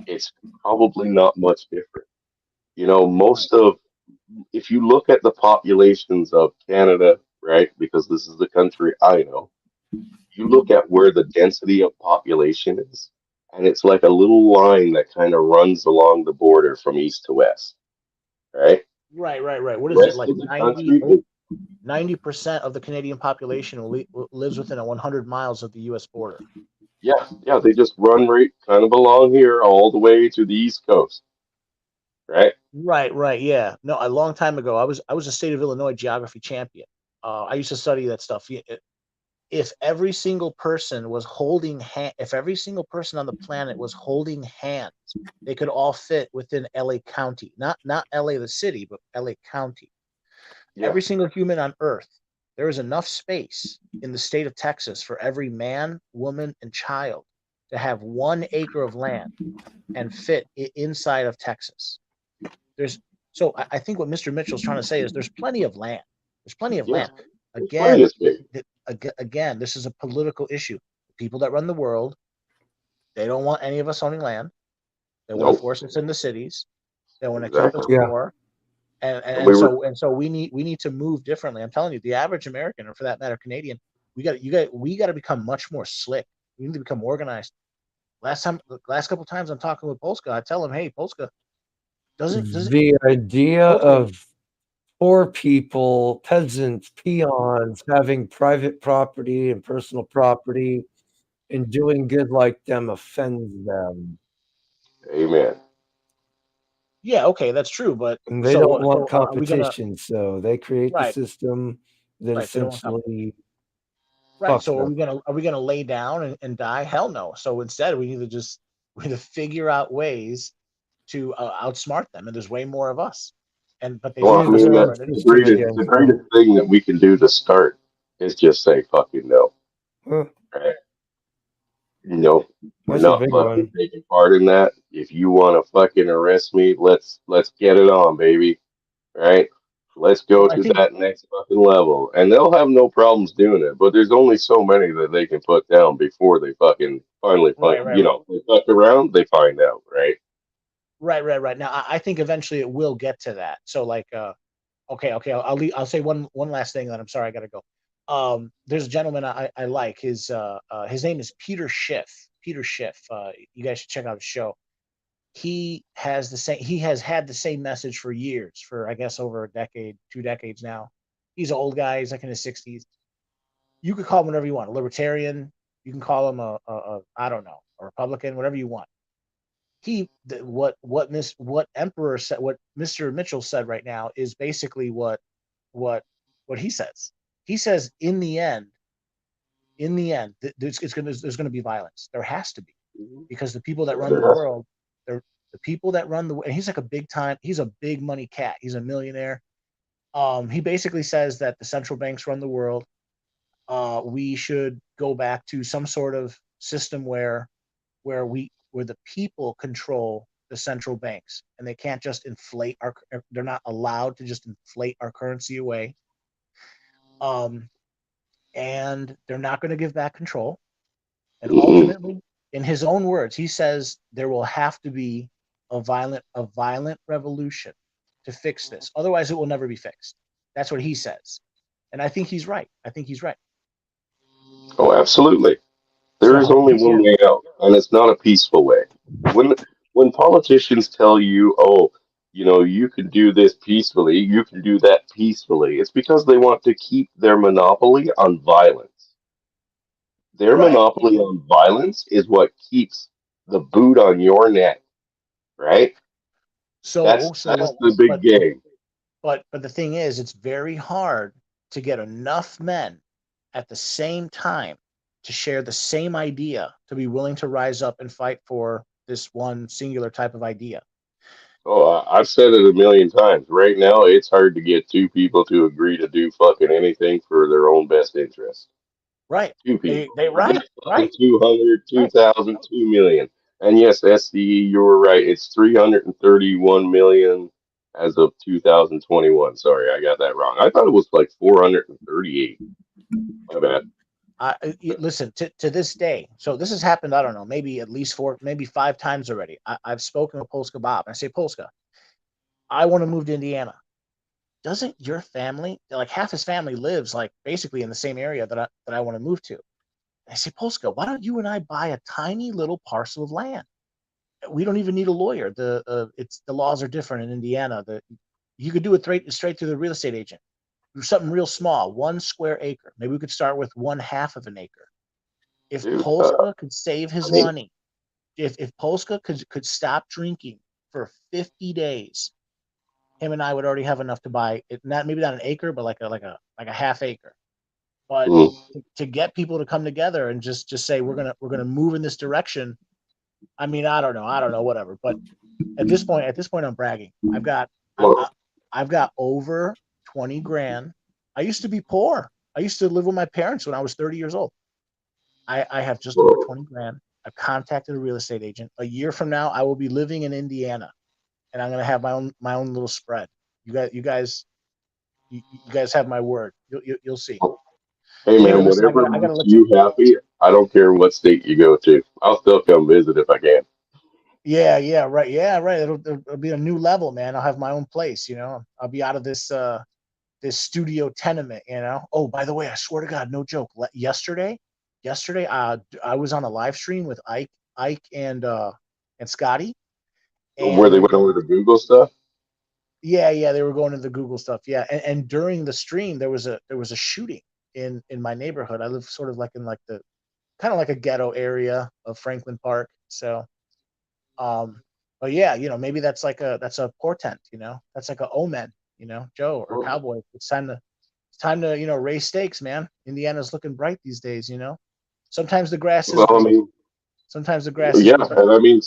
it's probably not much different. about. Most of, if you look at the populations of Canada, right, because this is the country I know, you look at where the density of population is, and it's like a little line that kind of runs along the border from east to west, right? Right. Right. Right. What The is it rest like? of the country, 90% of the Canadian population lives within 100 miles of the U.S. border. yeah, yeah, they just run right kind of along here all the way to the east coast, right? Right. Right. Yeah. No, a long time ago, I was a state of Illinois geography champion. I used to study that stuff. If every single person was if every single person on the planet was holding hands, they could all fit within LA County, not LA the city, but LA County. Yeah, Every single human on Earth, there is enough space in the state of Texas for every man, woman, and child to have 1 acre of land and fit inside of Texas. There's so I think what Mr. Mitchell's trying to say is there's plenty of land. There's plenty of yeah, land. there's plenty Again, of space. again, this is a political issue. The people that run the world, they don't want any of us owning land. They want to Nope, force us in the cities. They want to keep us exactly. Yeah. poor. And, And and we were, so and so we need to move differently. I'm telling you, the average American, or for that matter, Canadian, we got to become much more slick. We need to become organized. Last couple times I'm talking with Polska, I tell him, hey, Polska, doesn't The idea Polska, of poor people, peasants, peons having private property and personal property and doing good like them offends them. amen. Yeah, okay, that's true. But And they so don't what? want So are we gonna competition, so they create the right? system that Right. They don't want competition. essentially Right. fucks So them. are we gonna lay down and die? Hell no. So instead, we need to figure out ways to outsmart them. And there's way more of us. And but they Well, don't I Kids mean, are our understand that's that. sister again, the so greatest thing that we can do to start is just say fucking no. huh, Right? No, we're that's a not big fucking one. taking part in that. If you want to fucking arrest me, let's get it on, baby. Right? Let's go Well, I to think that next fucking level, and they'll have no problems doing it. But there's only so many that they can put down before they fucking finally find. right, right, You right. know, they fuck around, they find out, right? Right, right, right. Now, I think eventually it will get to that. So, like, okay, okay, I'll say one last thing, then I'm sorry, I gotta go. There's a gentleman I like. His name is Peter Schiff. Peter Schiff. You guys should check out his show. He has had the same message for years, for I guess over a decade, 2 decades now. He's an old guy. He's like in his 60s. You could call him whatever you want. A libertarian. You can call him a I don't know, a Republican, whatever you want. What Emperor said, what Mr. Mitchell said right now is basically what what he says. He says in the end, there's gonna be violence. There has to be, Mhm. because the people that Yeah, run the there has to world, they're the people that run the, and he's like a big time, he's a big money cat. He's a millionaire. He basically says that the central banks run the world. We should go back to some sort of system where the people control the central banks, and they can't just inflate our, they're not allowed to just inflate our currency away. Um, and they're not going to give back control. And be. ultimately, in his own words, he says there will have to be a violent revolution to fix this. Otherwise, it will never be fixed. That's what he says. And I think he's right. I think he's right. Oh, absolutely. There is So only one yeah, way out, and it's not a peaceful way. When when politicians tell you, "Oh, you know, you can do this peacefully, you can do that peacefully," it's because they want to keep their monopoly on violence. Their right. monopoly on violence is what keeps the boot on your neck, right? So That's so the big but game. but the thing is, it's very hard to get enough men at the same time to share the same idea, to be willing to rise up and fight for this one singular type of idea. Oh, I've said it a million times. Right now, it's hard to get two people to agree to do fucking anything for their own best interest. Right. Two They people. Forget right, fucking right, 200, right. 2,000, 2 million. And yes, SDE, you were right. It's 331 million as of 2021. Sorry, I got that wrong. I thought it was like 438. My bad. Listen, to this day. So this has happened. I don't know, maybe at least four, maybe five times already. I've spoken with Polska Bob. I say, Polska, I want to move to Indiana. Doesn't your family, like half his family, lives like basically in the same area that I want to move to? I say, Polska, why don't you and I buy a tiny little parcel of land? We don't even need a lawyer. The laws are different in Indiana. You could do it straight through the real estate agent. Do something real small, 1 square acre. Maybe we could start with 1/2 of an acre. If Dude, Polska could save I his mean, money, if Polska could stop drinking for 50 days, him and I would already have enough to buy it. Not maybe not an acre, but like a half acre. But mm, to get people to come together and just say we're gonna move in this direction. I mean, I don't know, whatever. But at this point, I'm bragging. well, I've got over 20 grand. I used to be poor. I used to live with my parents when I was 30 years old. I have just over well, 20 grand. I've contacted a real estate agent. A year from now, I will be living in Indiana, and I'm gonna have my own little spread. You guys have my word. You'll see. hey David, man, listen, I whatever gotta I gotta makes let you. you happy, I don't care what state you go to. I'll still come visit if I can. Yeah, yeah, right. It'll be a new level, man. I'll have my own place. I'll be out of this studio tenement. Oh, by the way, I swear to God, no joke. Yesterday, I was on a live stream with Ike and Scotty, Where and they they were went over going. the Google stuff. Yeah, they were going to the Google stuff. Yeah, and during the stream, there was a shooting in my neighborhood. I live sort of like in like the kind of like a ghetto area of Franklin Park. So, um, But yeah, maybe that's a portent, that's like a omen, Joe or Well, Cowboy. It's time to raise stakes, man. Indiana's looking bright these days. Sometimes the grass is well, I green. mean, Sometimes the grass is yeah, green. and I mean,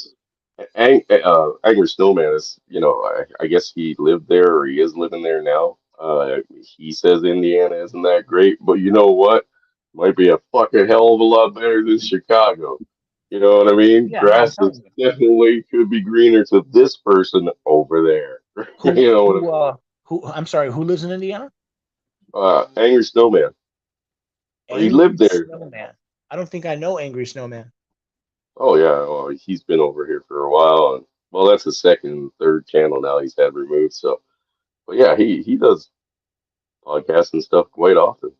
Angry Snowman is, I guess he lived there or he is living there now. He says Indiana isn't that great, but you know what? Might be a fucking hell of a lot better than Chicago. You know what I mean? Yeah, no, I'm Grass telling is you. definitely could be greener to this person over there. Who You know what I who mean? who I'm sorry, who lives in Indiana? Angry Snowman. Or he lived Angry there. Snowman. I don't think I know Angry Snowman. Oh yeah, well, he's been over here for a while, and well, that's the second, third channel now he's had removed. So, but yeah, he does podcasts and stuff quite often.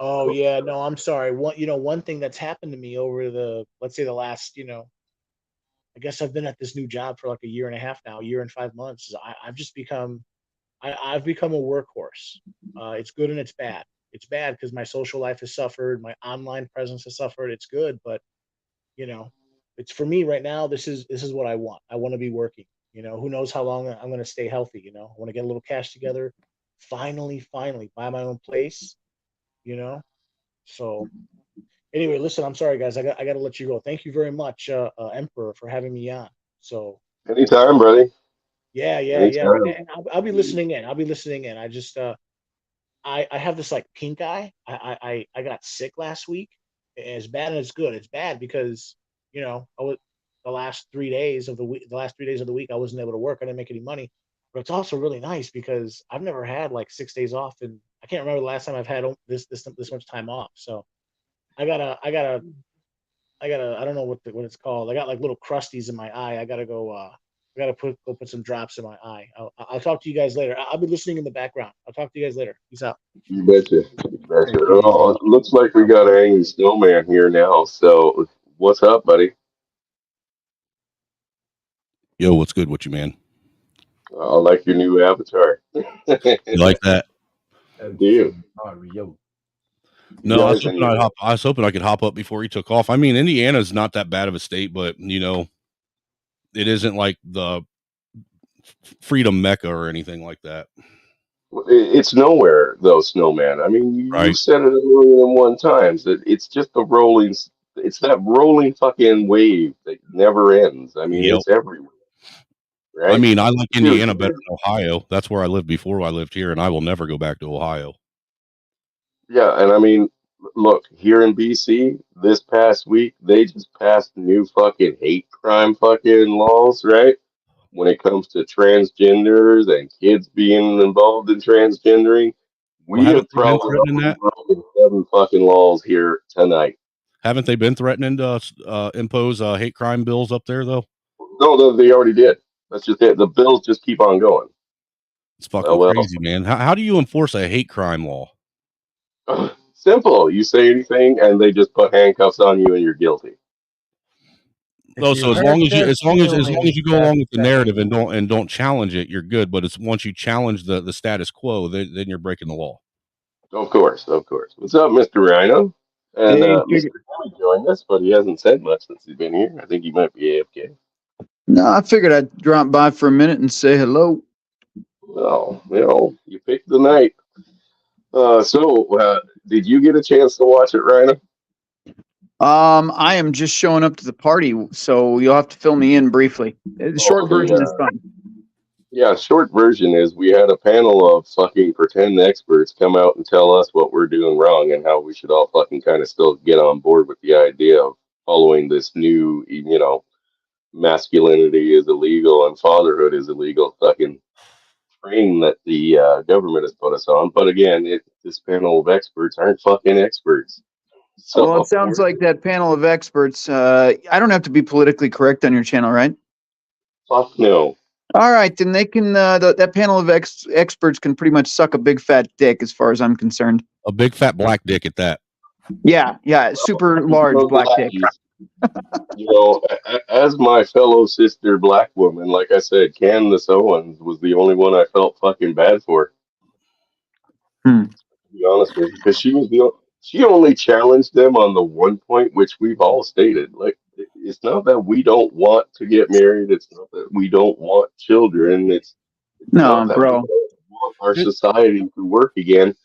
Oh So, yeah, no, I'm sorry. One thing that's happened to me over let's say the last, I guess I've been at this new job for like a year and a half now, a year and 5 months. I've just become I've become a workhorse. It's good and it's bad. It's bad because my social life has suffered, my online presence has suffered. It's good, but you know, it's for me right now. This is what I want. I want to be working. Who knows how long I'm going to stay healthy. I want to get a little cash together. Finally, buy my own place. You know. So anyway, listen. I'm sorry, guys. I got to let you go. Thank you very much, Emperor, for having me on. So anytime, buddy. yeah. Anytime. I'll be listening in. I'll be listening in. I just I have this like pink eye. I got sick last week. As bad as good. It's bad because I was the last 3 days of the week. The last 3 days of the week, I wasn't able to work. I didn't make any money. But it's also really nice because I've never had like 6 days off, and I can't remember the last time I've had this much time off. So I gotta I don't know what it's called. I got like little crusties in my eye. I gotta go. I gotta go put some drops in my eye. I'll talk to you guys later. I'll be listening in the background. I'll talk to you guys later. Peace out. You betcha. You betcha. Take it Oh, easy. it looks like we got an angry snowman here now. So, what's up, buddy? Yo, what's good with you, man? I like your new avatar. You like that? Do you? Mario. You No, guys, any? I was hoping I could hop up before he took off. I mean, Indiana's not that bad of a state, but it isn't like the freedom mecca or anything like that, It's nowhere though, snowman. I mean, you've right? said it a million and one times that it's just a rolling. It's that rolling fucking wave that never ends. I mean, Yep. it's everywhere, I right? mean, I like Dude, Indiana better than Ohio. That's where I lived before I lived here, and I will never go back to Ohio. yeah, and I mean, look, here in BC, this past week, they just passed new fucking hate crime fucking laws, right? When it comes to transgenders and kids being involved in transgendering, Well, we have probably already broken 7 fucking laws here tonight. haven't they been threatening to impose hate crime bills up there though? No, they already did. That's just it. The bills just keep on going. It's fucking Well, crazy, man. How do you enforce a hate crime law? simple. You say anything, and they just put handcuffs on you, and you're guilty. If No, you so hurt their as long as feelings, you go that's along with the that. narrative and don't challenge it, you're good. But it's once you challenge the status quo, then you're breaking the law. Of course, of course. What's up, Mr. Rhino? And Hey, Mr. Kelly joined us, but he hasn't said much since he's been here. I think he might be AFK. no, I figured I'd drop by for a minute and say hello. Well, you picked the night. Did you get a chance to watch it, Rhino? I am just showing up to the party, so you'll have to fill me in briefly. The Oh, short okay. version is fine. Yeah, short version is we had a panel of fucking pretend experts come out and tell us what we're doing wrong and how we should all fucking kind of still get on board with the idea of following this new, masculinity is illegal and fatherhood is illegal fucking train that the government has put us on. But again, this panel of experts aren't fucking experts. Well, it So sounds like that panel of experts. I don't have to be politically correct on your channel, right? fuck no. All right, then they can. That panel of experts can pretty much suck a big fat dick, as far as I'm concerned. A big fat black dick at that. Yeah, super large black dick. As my fellow sister black woman, like I said, Candace Owens was the only one I felt fucking bad for. Hmm. To be honest with you, because she only challenged them on the one point which we've all stated. Like It's not that we don't want to get married. It's not that we don't want children. It's not No, that we bro. don't want our society to work again,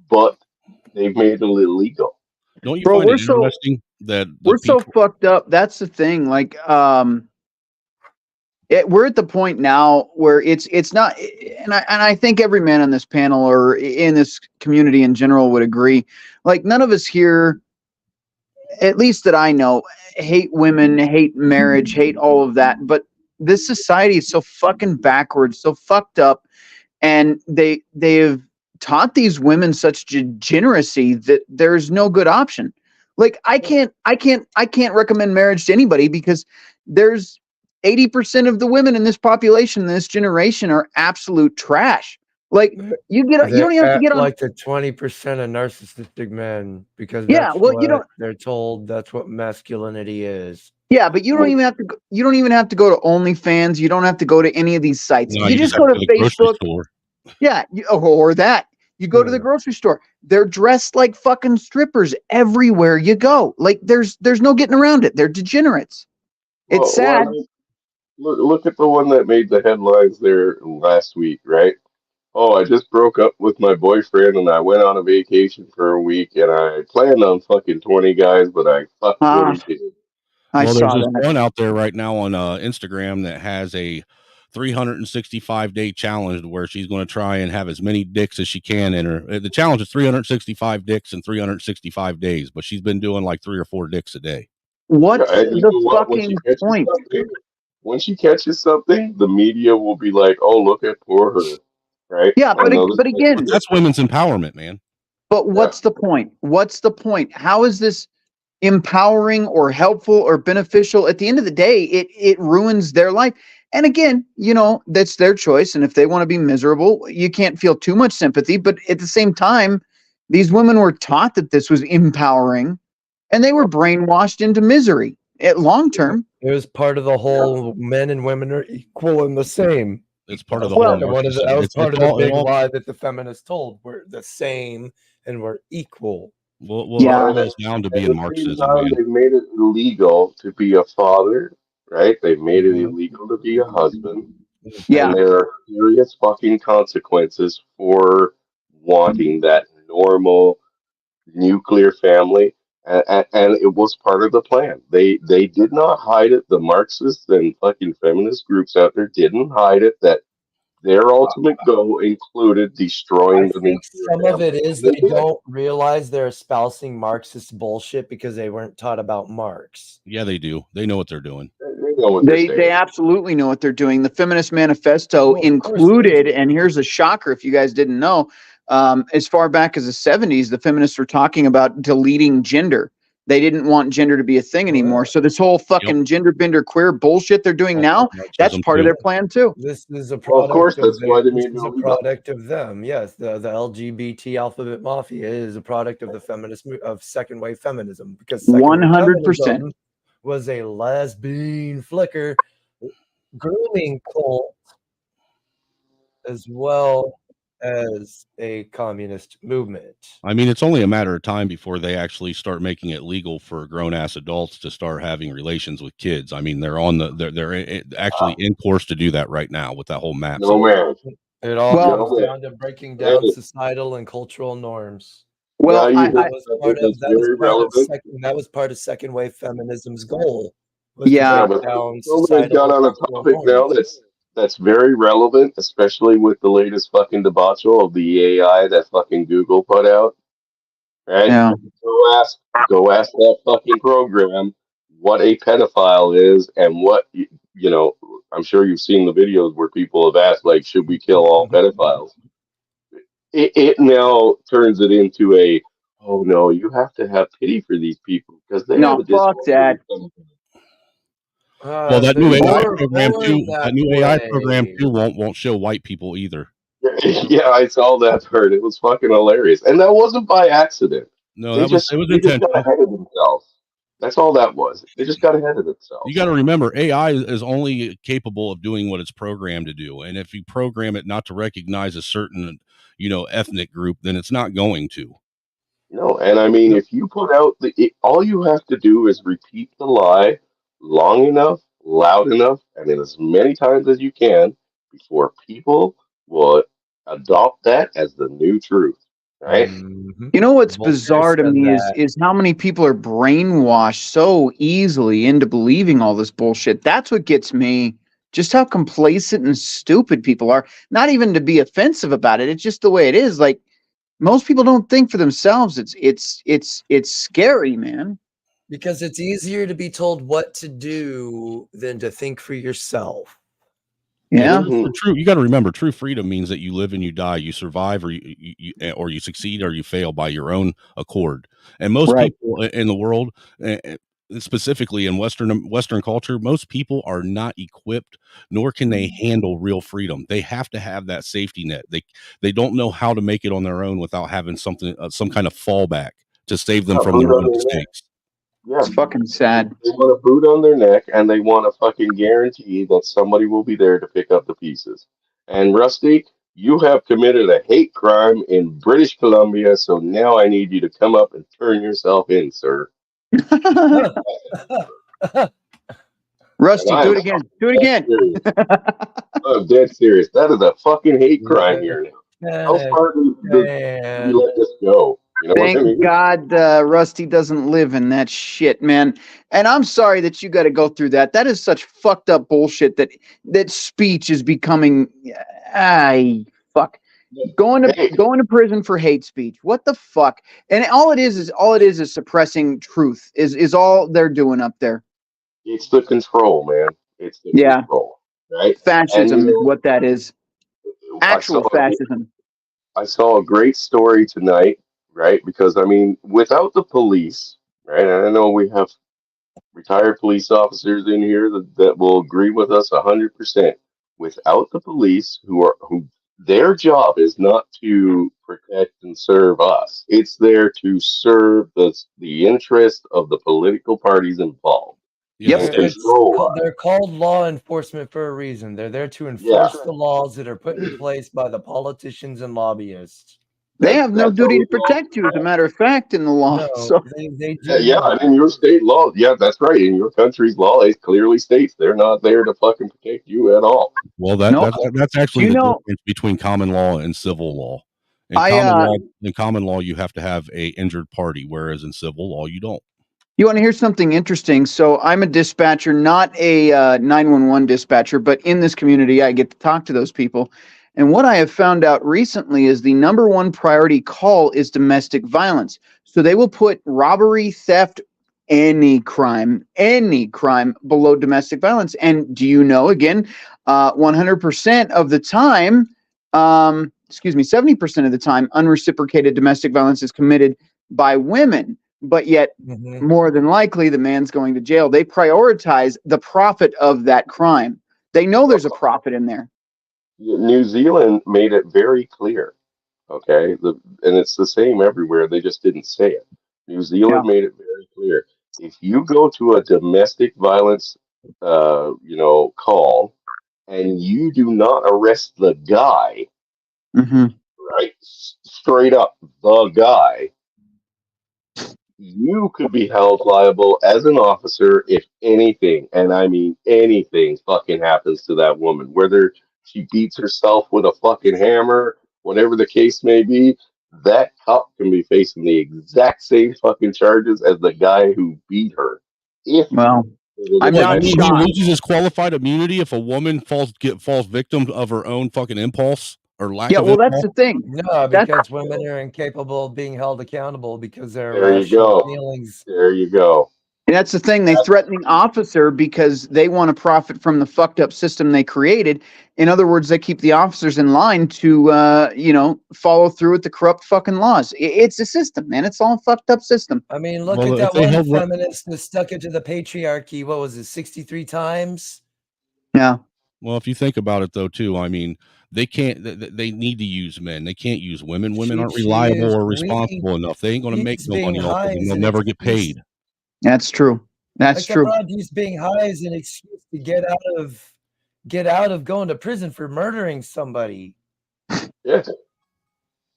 but they've made it illegal. Don't you Bro, find we're it so interesting that the we're so people? fucked up. That's the thing. Like, we're at the point now where it's not, and I think every man on this panel or in this community in general would agree. Like, none of us here, at least that I know, hate women, hate marriage, hate all of that. But this society is so fucking backwards, so fucked up, and they've taught these women such degeneracy that there's no good option. Like, I can't recommend marriage to anybody because there's 80% of the women in this population in this generation are absolute trash. Like, you don't They even have to act get on. like the 20% of narcissistic men because Yeah, that's well, you what don't. they're told. That's what masculinity is. Yeah, but you don't even have to. You don't even have to go to OnlyFans. You don't have to go to any of these sites. No, You you just just have go to to go to the grocery Facebook. store. Yeah, or that. You go to the grocery store. They're dressed like fucking strippers everywhere you go. Like, there's no getting around it. They're degenerates. It's Well, I sad. mean, look at the one that made the headlines there last week, right? Oh, I just broke up with my boyfriend and I went on a vacation for a week and I planned on fucking 20 guys, but I fucked Ah, 42. I Well, there's saw this that. one out there right now on Instagram that has a 365-day challenge where she's going to try and have as many dicks as she can in her. The challenge is 365 dicks in 365 days, but she's been doing like 3 or 4 dicks a day. Yeah, What's and you the know what? fucking point? When she catches something, the media will be like, "Oh, look at poor her," right? Yeah, And they'll just but make But again, that's women's empowerment, man. but yeah. what's the point? What's the point? How is this empowering or helpful or beneficial? At the end of the day, it ruins their life. And again, that's their choice, and if they want to be miserable, you can't feel too much sympathy. But at the same time, these women were taught that this was empowering, and they were brainwashed into misery at long term. It was part of the whole men and women are equal and the same. It's part of That's the whole Well, Marxist. that was It's part of the all, big lie that the feminists told. We're the same and we're equal. well, it Yeah. all goes down to At being the same Marxism, time, man. they've made it illegal to be a father, right? They've made it Mhm. illegal to be a husband, Yeah. and there are serious fucking consequences for wanting that normal nuclear family, and it was part of the plan. They did not hide it. The Marxists and fucking feminist groups out there didn't hide it. That their ultimate goal included I destroying the think nuclear some of family. it is And they they did. don't realize they're espousing Marxist bullshit because they weren't taught about Marx. Yeah, they do. They know what they're doing. They know what they're They saying. absolutely know what they're doing. The Feminist Manifesto Well, of course included, and here's a shocker if you guys didn't know, as far back as the 70s, the feminists were talking about deleting gender. They didn't want gender to be a thing anymore. So this whole fucking gender bender queer bullshit they're doing now, that's Marxism part of too. their plan too. This is a Well, of course, product of that's why they this made it is a illegal. product of them. Yes, the LGBT alphabet mafia is a product of the of second wave feminism because second wave 100%. feminism was a lesbian flicker grooming cult as well as a communist movement. I mean, it's only a matter of time before they actually start making it legal for grown-ass adults to start having relations with kids. I mean, they're actually in course to do that right now with that whole map. No man. It all Well, comes down to breaking down societal and cultural norms. Now Well, you hit I That was something part of that's very relevant. that was part of second wave feminism's goal was Yeah. to Yeah, break but down somebody's societal got and on a cultural topic now norms. that's very relevant, especially with the latest fucking debacle of the AI that fucking Google put out. Right? yeah. Go ask that fucking program what a pedophile is and what you know. I'm sure you've seen the videos where people have asked, like, should we kill all pedophiles? It now turns it into a, oh no, you have to have pity for these people because they have No, a fuck that. disability. Well, that They're new AI born program too. that That new AI program way. too won't show white people either. Yeah, I saw that part. It was fucking hilarious, and that wasn't by accident. No, They it was just got intentional. ahead of themselves. That's all that was. They just got ahead of You themselves. got to remember, AI is only capable of doing what it's programmed to do, and if you program it not to recognize a certain, ethnic group, then it's not going to. No, and I mean, if you put out all you have to do is repeat the lie long enough, loud enough, and as many times as you can before people will adopt that as the new truth. Right? Mhm. You know what's Voltaire bizarre to said me that. is how many people are brainwashed so easily into believing all this bullshit. That's what gets me. Just how complacent and stupid people are. Not even to be offensive about it. It's just the way it is. Like most people don't think for themselves. It's scary, man. Because it's easier to be told what to do than to think for yourself. Yeah. True. You got to remember, true freedom means that you live and you die, you survive, or you succeed or you fail by your own accord. And most Right. people in the world, specifically in Western culture, most people are not equipped, nor can they handle real freedom. They have to have that safety net. They don't know how to make it on their own without having something, some kind of fallback to save them from their own mistakes. Yeah, It's fucking sad. they want a boot on their neck, and they want a fucking guarantee that somebody will be there to pick up the pieces. And Rusty, you have committed a hate crime in British Columbia, so now I need you to come up and turn yourself in, sir. And Rusty, I do am it again. Do it dead again. serious. I'm dead serious. That is a fucking hate crime here now. How far do we let this go? You know what I Thank mean? God Rusty doesn't live in that shit, man. And I'm sorry that you got to go through that. That is such fucked up bullshit that speech is becoming. Ay, fuck. Going Hey, to prison for hate speech. What the fuck? And all it is suppressing truth. Is all they're doing up there. it's the control, man. It's the Yeah, control, right? And fascism is what that is. I saw Actual fascism. I saw a great story tonight, right? Because I mean, without the police, right? And I know we have retired police officers in here that will agree with us 100%. Without the police, who their job is not to protect and serve us; it's there to serve the interest of the political parties involved Yeah, Yep. the and state. control us. They're called law enforcement for a reason. They're there to Yeah, enforce the laws that are put in place by the politicians and lobbyists. They have no that's duty to all. protect you, as a matter of fact, in the law. No, So they Yeah, do yeah, not. and in your state law, yeah, that's right. In your country's law, it clearly states they're not there to fucking protect you at all. Well, no, that's do actually you the know? difference between common law and civil law. I In common law, you have to have a injured party, whereas in civil law, you don't. You want to hear something interesting? So I'm a dispatcher, not a 911 dispatcher, but in this community, I get to talk to those people. And what I have found out recently is the number one priority call is domestic violence. So they will put robbery, theft, any crime below domestic violence. And do you know, again, 100% of the time, 70% of the time, unreciprocated domestic violence is committed by women. But yet, more than likely, the man's going to jail. They prioritize the profit of that crime. They know there's a profit in there. New Zealand made it very clear, okay? And it's the same everywhere. They just didn't say it. New Yeah. Zealand made it very clear. If you go to a domestic violence, call, and you do not arrest the guy, Mm-hmm. right? Straight up, the guy, you could be held liable as an officer if anything, and I mean anything, fucking happens to that woman. Whether she beats herself with a fucking hammer, whatever the case may be, that cop can be facing the exact same fucking charges as the guy who beat her. If Well, I'm What, not you mean he shocked. loses his qualified immunity if a woman falls victim of her own fucking impulse or lack Yeah, of well, that's impulse? the thing. No, That's because women are incapable of being held accountable because their there you irrational go, feelings. there you go. that's the thing. They threaten the officer because they want to profit from the fucked up system they created. In other words, they keep the officers in line to, follow through with the corrupt fucking laws. It's a system, man. It's all a fucked up system. I mean, look Well, at if that they one held feminist that stuck it to the patriarchy. What was it, 63 times? Yeah. Well, if you think about it, though, too, I mean, they can't. They need to use men. They can't use women. Women aren't She reliable is or weak. responsible enough. They ain't going to make She's no being money off of high them. as They'll an never get excuse. paid. That's true. That's Like true. the broad use being high as an excuse to get out of going to prison for murdering somebody. Yeah,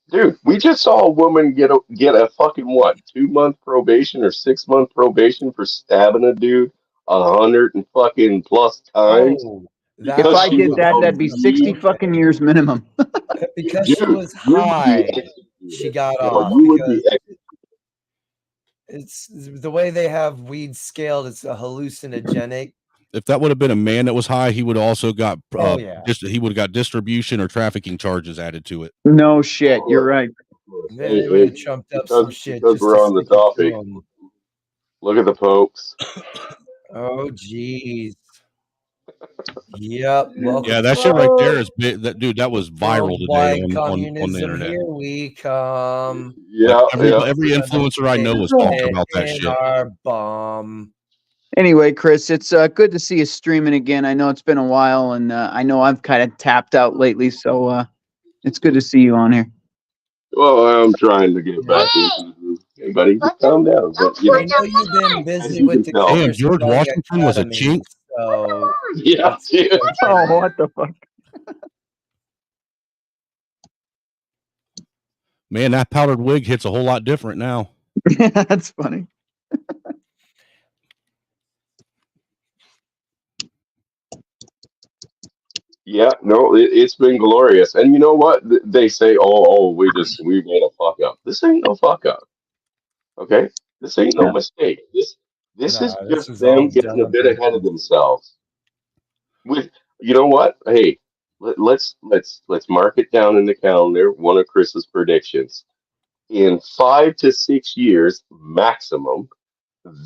dude, we just saw a woman get a fucking what, 2 month probation or 6 month probation for stabbing a dude 100 and fucking plus times Oh, If because I she did was that, out that'd be 60 weed, fucking years minimum. because she dude, was you would be high. She executed. got No, off you would be because it's the way they have weed scaled. It's a hallucinogenic. If that would have been a man that was high, he would also got Oh yeah, he would have got distribution or trafficking charges added to it. No shit. You're right. they would have trumped up some shit because just we're to on the stick it to topic, them. look at the Pokes. Oh jeez. Yep. Welcome Yeah, to that shit right there our is that dude. That was viral today worldwide on the communism. internet. Here we come. Like Yeah, yeah. every influencer I know was talking Stick about that in shit. our bum. Anyway, Chris, it's good to see you streaming again. I know it's been a while, and I know I've kind of tapped out lately, so it's good to see you on here. Well, I'm trying to get back into Hey, buddy, just calm down. But, you I know, know you've been as busy you with can the tell. Killer Damn, George Spelling Washington was a Academy, chink. so Yeah, that's dude. Oh, unfortunate. what the fuck? Man, that powdered wig hits a whole lot different now. That's funny. Yeah, no, it's been glorious. And you know what? They say, we made a fuck up. This ain't no fuck up. Okay? This ain't no Yeah. mistake. This Nah, is this just is all them done getting a on bit ahead of purpose. themselves. With you know what? Hey, let's mark it down in the calendar. One of Chris's predictions. In 5 to 6 years maximum,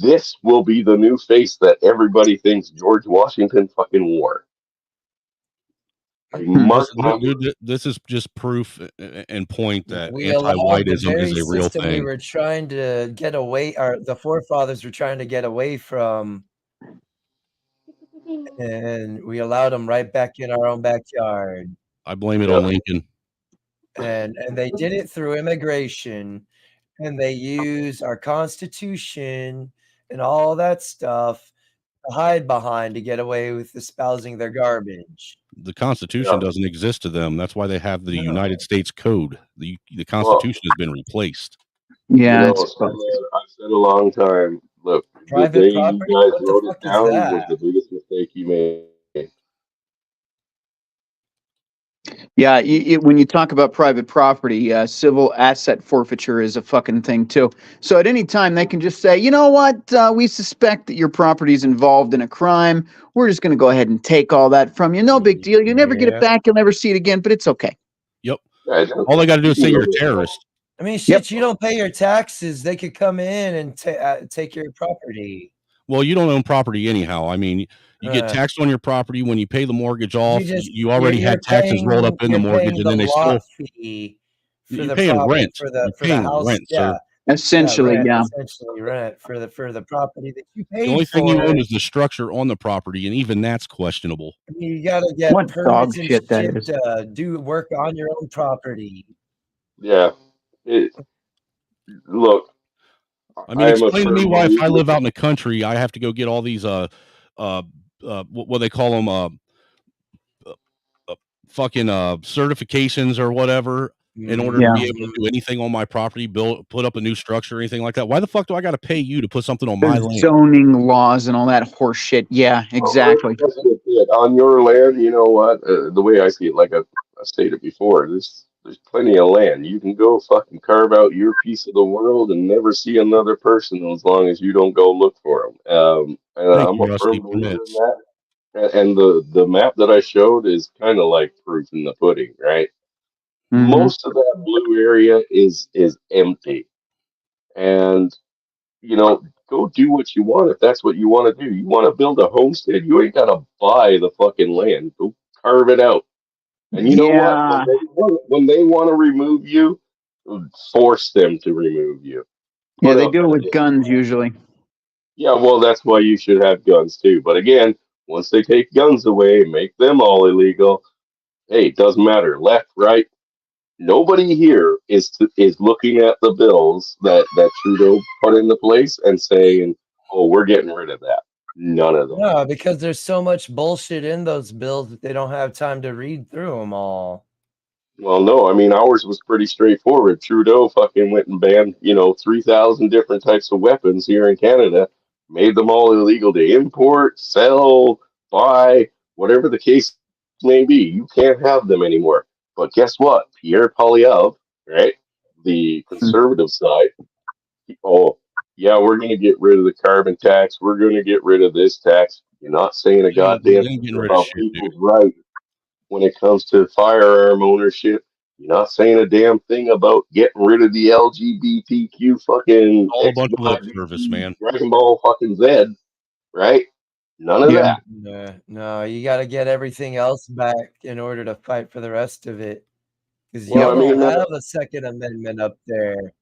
this will be the new face that everybody thinks George Washington fucking wore. I mark my words. Dude, this is just proof and point that We allowed the anti-whiteism very is a real system we thing. were trying to get away, or the forefathers were trying to get away from, and we allowed them right back in our own backyard. I blame it Yeah. on Lincoln. And they did it through immigration, and they use our Constitution and all that stuff to hide behind to get away with espousing their garbage. The Constitution Yeah. doesn't exist to them. That's why they have the No. United States Code. The Well, Constitution has been replaced. you Yeah, know, it's so, I've said a long time. Look, the Private day you property? guys What the wrote it fuck is down was that? the biggest mistake you made. Yeah, when you talk about private property, civil asset forfeiture is a fucking thing too. So at any time they can just say, you know what, we suspect that your property is involved in a crime. We're just going to go ahead and take all that from you. No big deal. You never get it Yeah. back. You'll never see it again. But it's okay. Yep. Yeah, All they got to do you is can say go you're a to terrorist. I mean, shit, Yep. you don't pay your taxes, they could come in and take your property. Well, you don't own property anyhow. I mean, you get Uh, taxed on your property when you pay the mortgage You off. just You already had taxes rolled up in the mortgage, and the then they lot still fee for you're the paying property rent. for You're the paying house. rent, Yeah, sir. Essentially, rent, yeah. essentially rent for the property that you The paid only thing you for. own is the structure on the property, and even that's questionable. You gotta get What dog permits and shit that shit is. to do work on your own property. Yeah. Look, I mean, I am a explain to me firm why if I believer. live out in the country, I have to go get all these what they call them fucking certifications or whatever in order to be able to do anything on my property, put up a new structure or anything like that. Why the fuck do I got to pay you to put something on my There's land? zoning laws and all that horse shit. Yeah, exactly. That's just it. On your land, you know what? The way I see it, like I stated before, there's plenty of land. You can go fucking carve out your piece of the world and never see another person as long as you don't go look for them. And Thank I'm you, a Rusty. firm believer in Permits. that. And the map that I showed is kind of like proof in the pudding, right? Mhm. Most of that blue area is empty, and you know, go do what you want if that's what you want to do. You want to build a homestead, you ain't gotta buy the fucking land. Go carve it out. And you know what? Yeah. When they want to remove you, force them to remove you. Yeah, Put they up do it with guns usually. yeah, well, that's why you should have guns too. But again, once they take guns away, make them all illegal. Hey, it doesn't matter, left, right. Nobody here is looking at the bills that Trudeau put into place and saying, "Oh, we're getting rid of that." None of them. No, because there's so much bullshit in those bills that they don't have time to read through them all. Well, no, I mean ours was pretty straightforward. Trudeau fucking went and banned, 3,000 different types of weapons here in Canada, made them all illegal to import, sell, buy, whatever the case may be. You can't have them anymore. But guess what? Pierre Poilievre, right? The conservative side, oh, yeah, we're going to get rid of the carbon tax. We're going to get rid of this tax. You're not saying a They ain't goddamn getting thing rid of about shit, dude. people's rights when it comes to firearm ownership. You're not saying a damn thing about getting rid of the LGBTQ fucking All a bunch of lip service, XYZ man. Dragon Ball fucking Z, right? None of Yeah. that. No, you got to get everything else back in order to fight for the rest of it. Because Well, y'all I mean, don't have a Second Amendment up there.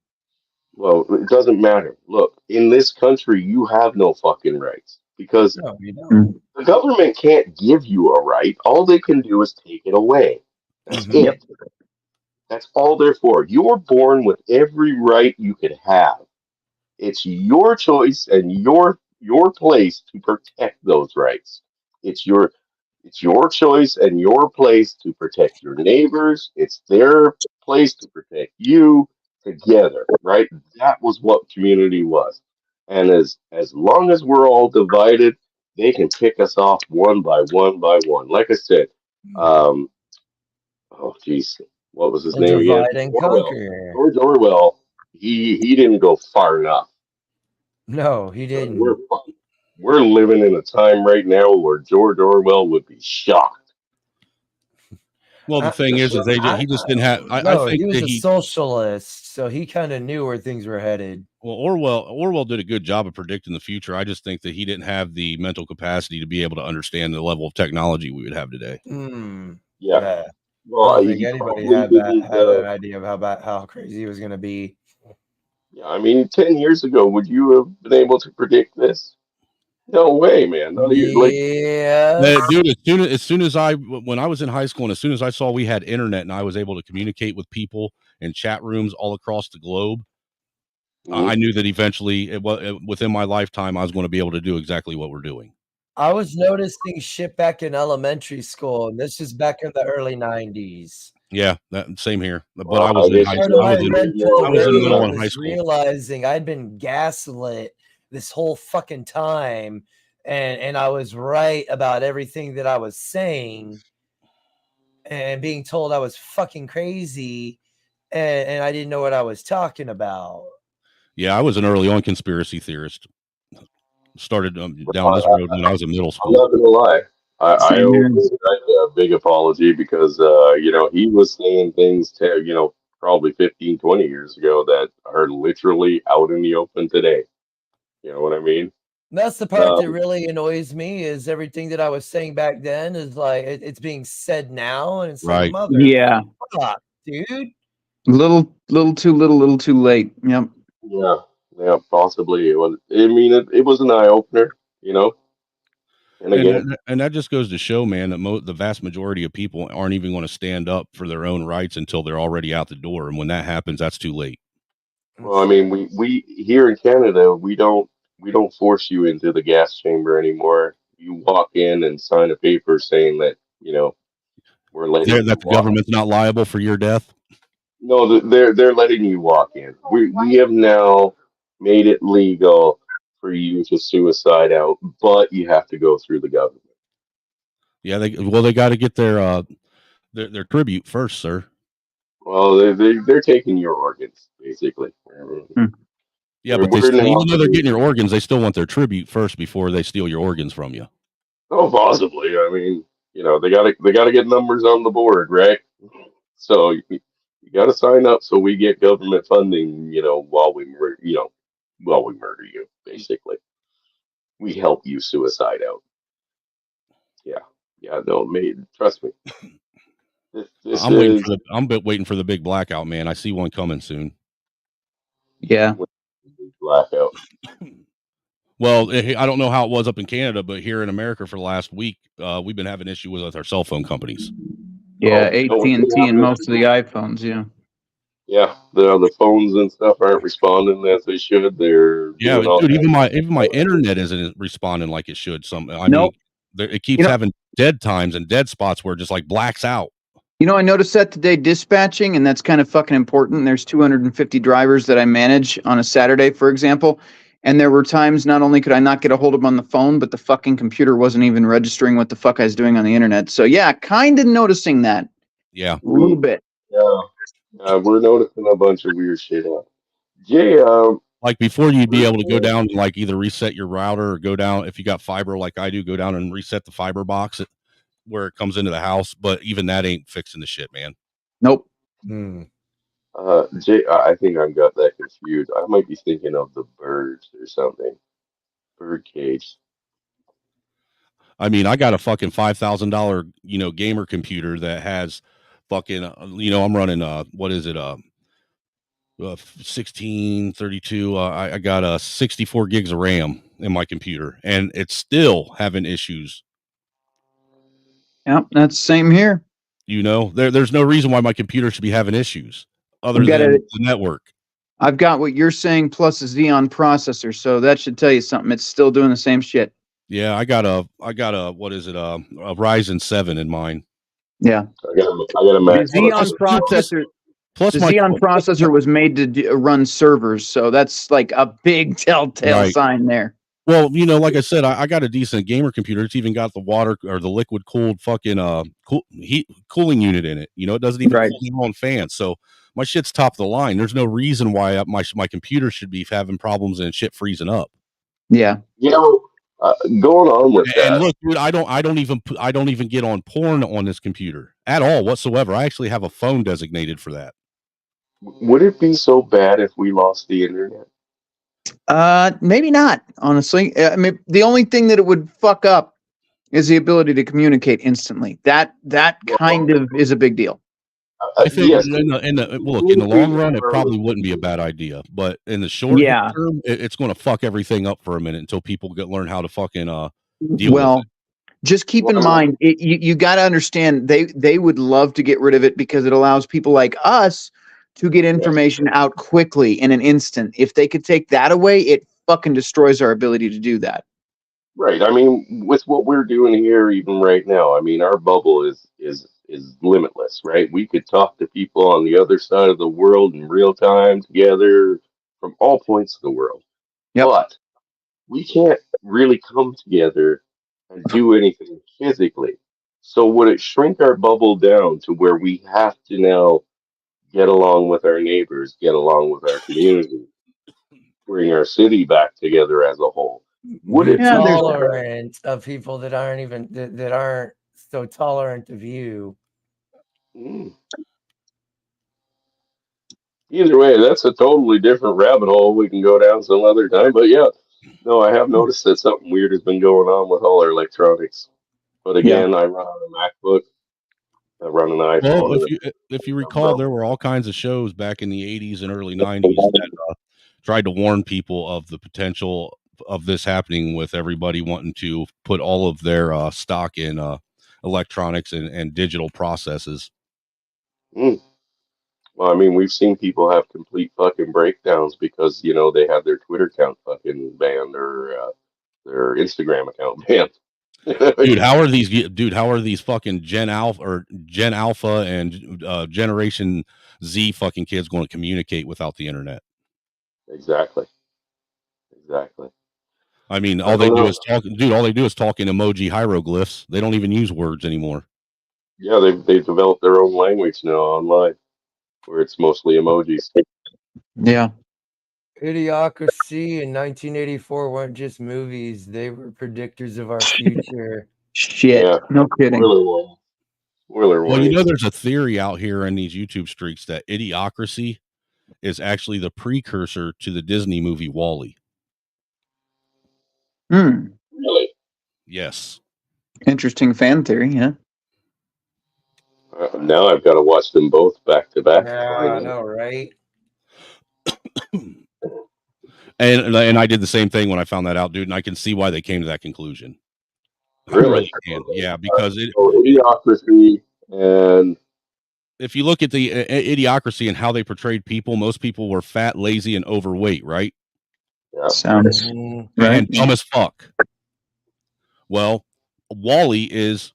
well, it doesn't matter. Look, in this country, you have no fucking rights because No, you don't. the government can't give you a right. All they can do is take it away. That's Mhm. it. That's all they're for. You're born with every right you could have. It's your choice and your place to protect those rights. It's your choice and your place to protect your neighbors. It's their place to protect you together, right? That was what community was. And as long as we're all divided, they can pick us off one by one by one. Like I said, um, oh geez, what was his We'll name again? divide and Orwell. conquer. George Orwell. He didn't go far enough. No, he So didn't. we're living in a time right now where George Orwell would be shocked. Well, the I, thing is he just didn't have. I no, think he was that a socialist, so he kind of knew where things were headed. well, Orwell did a good job of predicting the future. I just think that he didn't have the mental capacity to be able to understand the level of technology we would have today. Mm, Yeah. yeah. I Well, don't think he anybody probably didn't. had an idea of how crazy it was going to be. Yeah, I mean, 10 years ago, would you have been able to predict this? No way, man. None of you like. Yes. Dude, as soon as when I was in high school and as soon as I saw we had internet and I was able to communicate with people in chat rooms all across the globe, I knew that eventually within my lifetime I was going to be able to do exactly what we're doing. I was noticing shit back in elementary school, and this is back in the early 90s. Yeah, that same here. But Well, I was in high Part school. of my red pill I was in middle wave and high was school. realizing I'd been gaslit this whole fucking time, and I was right about everything that I was saying, and being told I was fucking crazy, and I didn't know what I was talking about. Yeah, I was an early on conspiracy theorist. Started down this I, road when I was in middle I'm school. not gonna lie. I Same owe here. this guy a big apology because he was saying things to probably 15, 20 years ago that are literally out in the open today. You know what I mean? That's the part that Um, really annoys me is everything that I was saying back then is like it's being said now, and it's like Right. Yeah. motherfuck, dude. Little too little, little too late. Yep. yeah, yeah, possibly. It was. I mean, it was an eye opener. And again, And that just goes to show, man, that the vast majority of people aren't even going to stand up for their own rights until they're already out the door. And when that happens, that's too late. well, I mean, we here in Canada, we don't force you into the gas chamber anymore. You walk in and sign a paper saying that we're letting you That the walk. government's not liable for your death. No, they're letting you walk in. We have now made it legal for you to suicide out, but you have to go through the government. Yeah, they got to get their tribute first, sir. Well, they're taking your organs basically. Yeah, but We're now even though they're getting your organs, they still want their tribute first before they steal your organs from you. oh, possibly. I mean, they gotta get numbers on the board, right? So you got to sign up so we get government funding. While we murder you, basically, we help you suicide out. Yeah, yeah. No, mate, trust me. This is I'm waiting for the big blackout, man. I see one coming soon. Yeah. blackout. Well, I don't know how it was up in Canada, but here in America for the last week, we've been having issues with our cell phone companies. Yeah. Oh, we AT&T have and this most of the iPhones. Yeah. Yeah, the phones and stuff aren't responding as they should. They're Yeah, doing all dude, even kinds my of internet isn't responding like it should. I mean, Nope. it keeps You know, having dead times and dead spots where it just like blacks out. I noticed that today dispatching, and that's kind of fucking important. There's 250 drivers that I manage on a Saturday, for example. And there were times not only could I not get a hold of him on the phone, but the fucking computer wasn't even registering what the fuck I was doing on the internet. So yeah, kind of noticing that Yeah. a little bit. Yeah, we're noticing a bunch of weird shit. Jay, Like before, you'd be able to go down and like either reset your router or go down, if you got fiber like I do, go down and reset the fiber box where it comes into the house. But even that ain't fixing the shit, man. Nope. Jay, I think I've got that confused. I might be thinking of the birds or something. Bird cage. I mean, I got a fucking $5,000, gamer computer that has fucking, I'm running, what is it? 1632. I got 64 gigs of RAM in my computer and it's still having issues. Yep, that's the same here. There's no reason why my computer should be having issues other I've got than a- the network. I've got what you're saying plus a Xeon processor, so that should tell you something. It's still doing the same shit. Yeah, I got a what is it? A Ryzen 7 in mine. Yeah. I got a The Mac. Xeon processor. Plus The my Xeon processor was made to run servers, so that's like a big telltale Right. sign there. Well, like I said, I got a decent gamer computer. It's even got the water or the liquid cooled fucking cooling unit in it. It doesn't even Right. cool your own fan. So my shit's top of the line. There's no reason why my computer should be having problems and shit freezing up. Yeah. Going on with that. And look, dude, I don't even get on porn on this computer at all whatsoever. I actually have a phone designated for that. Would it be so bad if we lost the internet? Maybe not, honestly. I mean, the only thing that it would fuck up is the ability to communicate instantly. That kind of is a big deal. I think yes. in the long run, it probably wouldn't be a bad idea, but in the short term, it's going to fuck everything up for a minute until people learn how to fucking deal with it. Just keep in mind, you got to understand they would love to get rid of it because it allows people like us to get information out quickly in an instant. If they could take that away, it fucking destroys our ability to do that. Right. I mean, with what we're doing here, even right now, I mean, our bubble is limitless, right? We could talk to people on the other side of the world in real time together from all points of the world. Yep. But we can't really come together and do anything physically. So would it shrink our bubble down to where we have to now get along with our neighbors, get along with our community, bring our city back together as a whole? Would it be tolerant of people that aren't even that aren't so tolerant of you? Either way, that's a totally different rabbit hole we can go down some other time. But yeah, no, I have noticed that something weird has been going on with all our electronics. But again, I run on a MacBook. I run an iPhone. Well, if you recall, there were all kinds of shows back in the 80s and early 90s that tried to warn people of the potential of this happening, with everybody wanting to put all of their stock in electronics and digital processes. Well, I mean, we've seen people have complete fucking breakdowns because, they have their Twitter account fucking banned or their Instagram account banned. Dude, how are these fucking Gen Alpha and Generation Z fucking kids going to communicate without the internet? Exactly. I mean, all they do is talk in emoji hieroglyphs. They don't even use words anymore. Yeah, they've developed their own language now online, where it's mostly emojis. Yeah. Idiocracy in 1984 weren't just movies; they were predictors of our future. Shit, Yeah. No kidding. Spoiler Well, warning. there's a theory out here in these YouTube streaks that Idiocracy is actually the precursor to the Disney movie WALL-E. Really? Yes. Interesting fan theory, yeah. Now I've got to watch them both back to back. Yeah, I know, right? And I did the same thing when I found that out, dude, and I can see why they came to that conclusion. Really? Yeah, because Idiocracy, and if you look at the Idiocracy and how they portrayed people, most people were fat, lazy, and overweight, right? Yeah. Sounds right. And dumb as fuck. Well, WALL-E is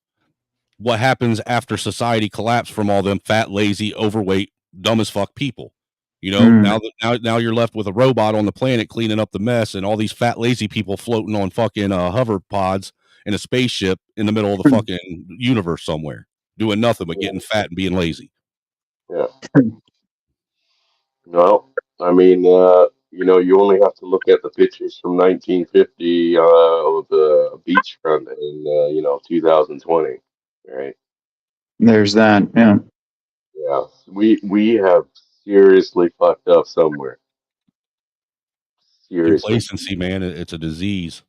what happens after society collapsed from all them fat, lazy, overweight, dumb as fuck people. You know, now you're left with a robot on the planet cleaning up the mess, and all these fat lazy people floating on fucking hover pods in a spaceship in the middle of the fucking universe somewhere, doing nothing but getting fat and being lazy. Yeah. No, I mean, you only have to look at the pictures from 1950 of the beachfront in 2020, right? There's that. Yeah. Yeah, we have seriously fucked up somewhere. Seriously, Complacency, man, it's a disease.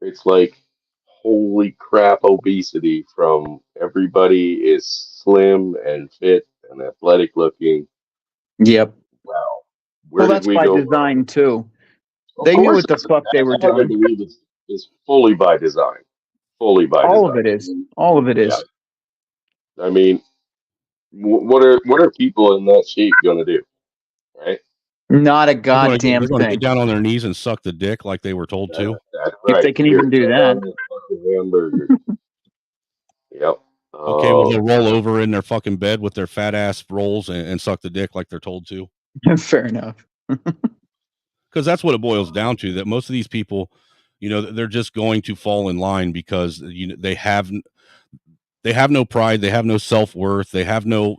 it's like holy crap, obesity from everybody is slim and fit and athletic looking. Yep. Wow, Well, where did that's we by go wrong? design too. Of They knew course, what the fuck they were that I doing. believe is fully by design. Fully by All of design. it is. All of it Yeah, is. I mean, what are people in that shape gonna do, right? Not a They're goddamn gonna get thing. down on their knees and suck the dick like they were told to. That's If they right. can Here, even do get that. on this fucking hamburger. Yep. Okay, well they'll roll over in their fucking bed with their fat ass rolls and suck the dick like they're told to. Fair enough. Because that's what it boils down to. That most of these people, they're just going to fall in line because they have no pride, they have no self-worth, they have no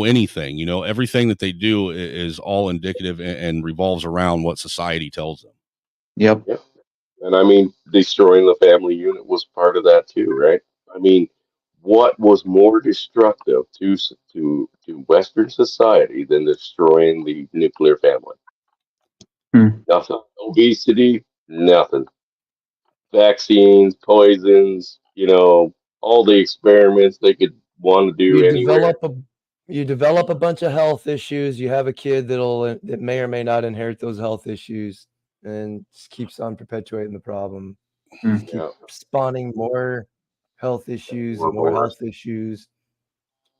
anything. Everything that they do is all indicative and revolves around what society tells them. Yep. Yep. And I mean, destroying the family unit was part of that too, right? I mean, what was more destructive to Western society than destroying the nuclear family? Nothing. Obesity, nothing. Vaccines, poisons, all the experiments they could want to do You anywhere. develop a bunch of health issues. You have a kid that may or may not inherit those health issues, and just keeps on perpetuating the problem. Just keep Yeah, spawning more health issues more and more wars. health issues.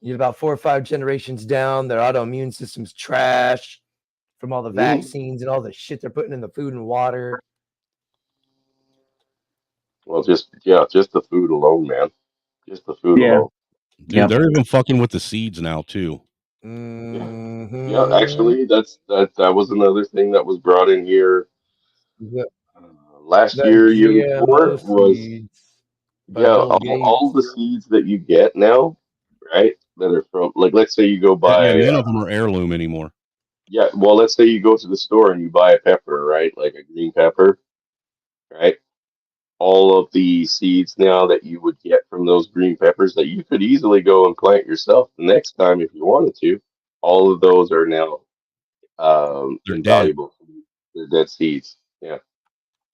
You get about 4 or 5 generations down, their autoimmune system's trash from all the vaccines and all the shit they're putting in the food and water. Well, just the food alone, man. Just the food Yeah. alone. Dude, Yep. they're even fucking with the seeds now too. Yeah, Mm-hmm. actually, that was another thing that was brought in here The, last the year GMO before was seeds by Bill all Gates. the seeds that you get now, right? That are from, like, let's say you go Yeah, buy none of them are heirloom anymore. well, let's say you go to the store and you buy a pepper, right? Like a green pepper, right? All of the seeds now that you would get from those green peppers that you could easily go and plant yourself the next time if you wanted to, all of those are now They're dead. invaluable. They're dead seeds. Yeah.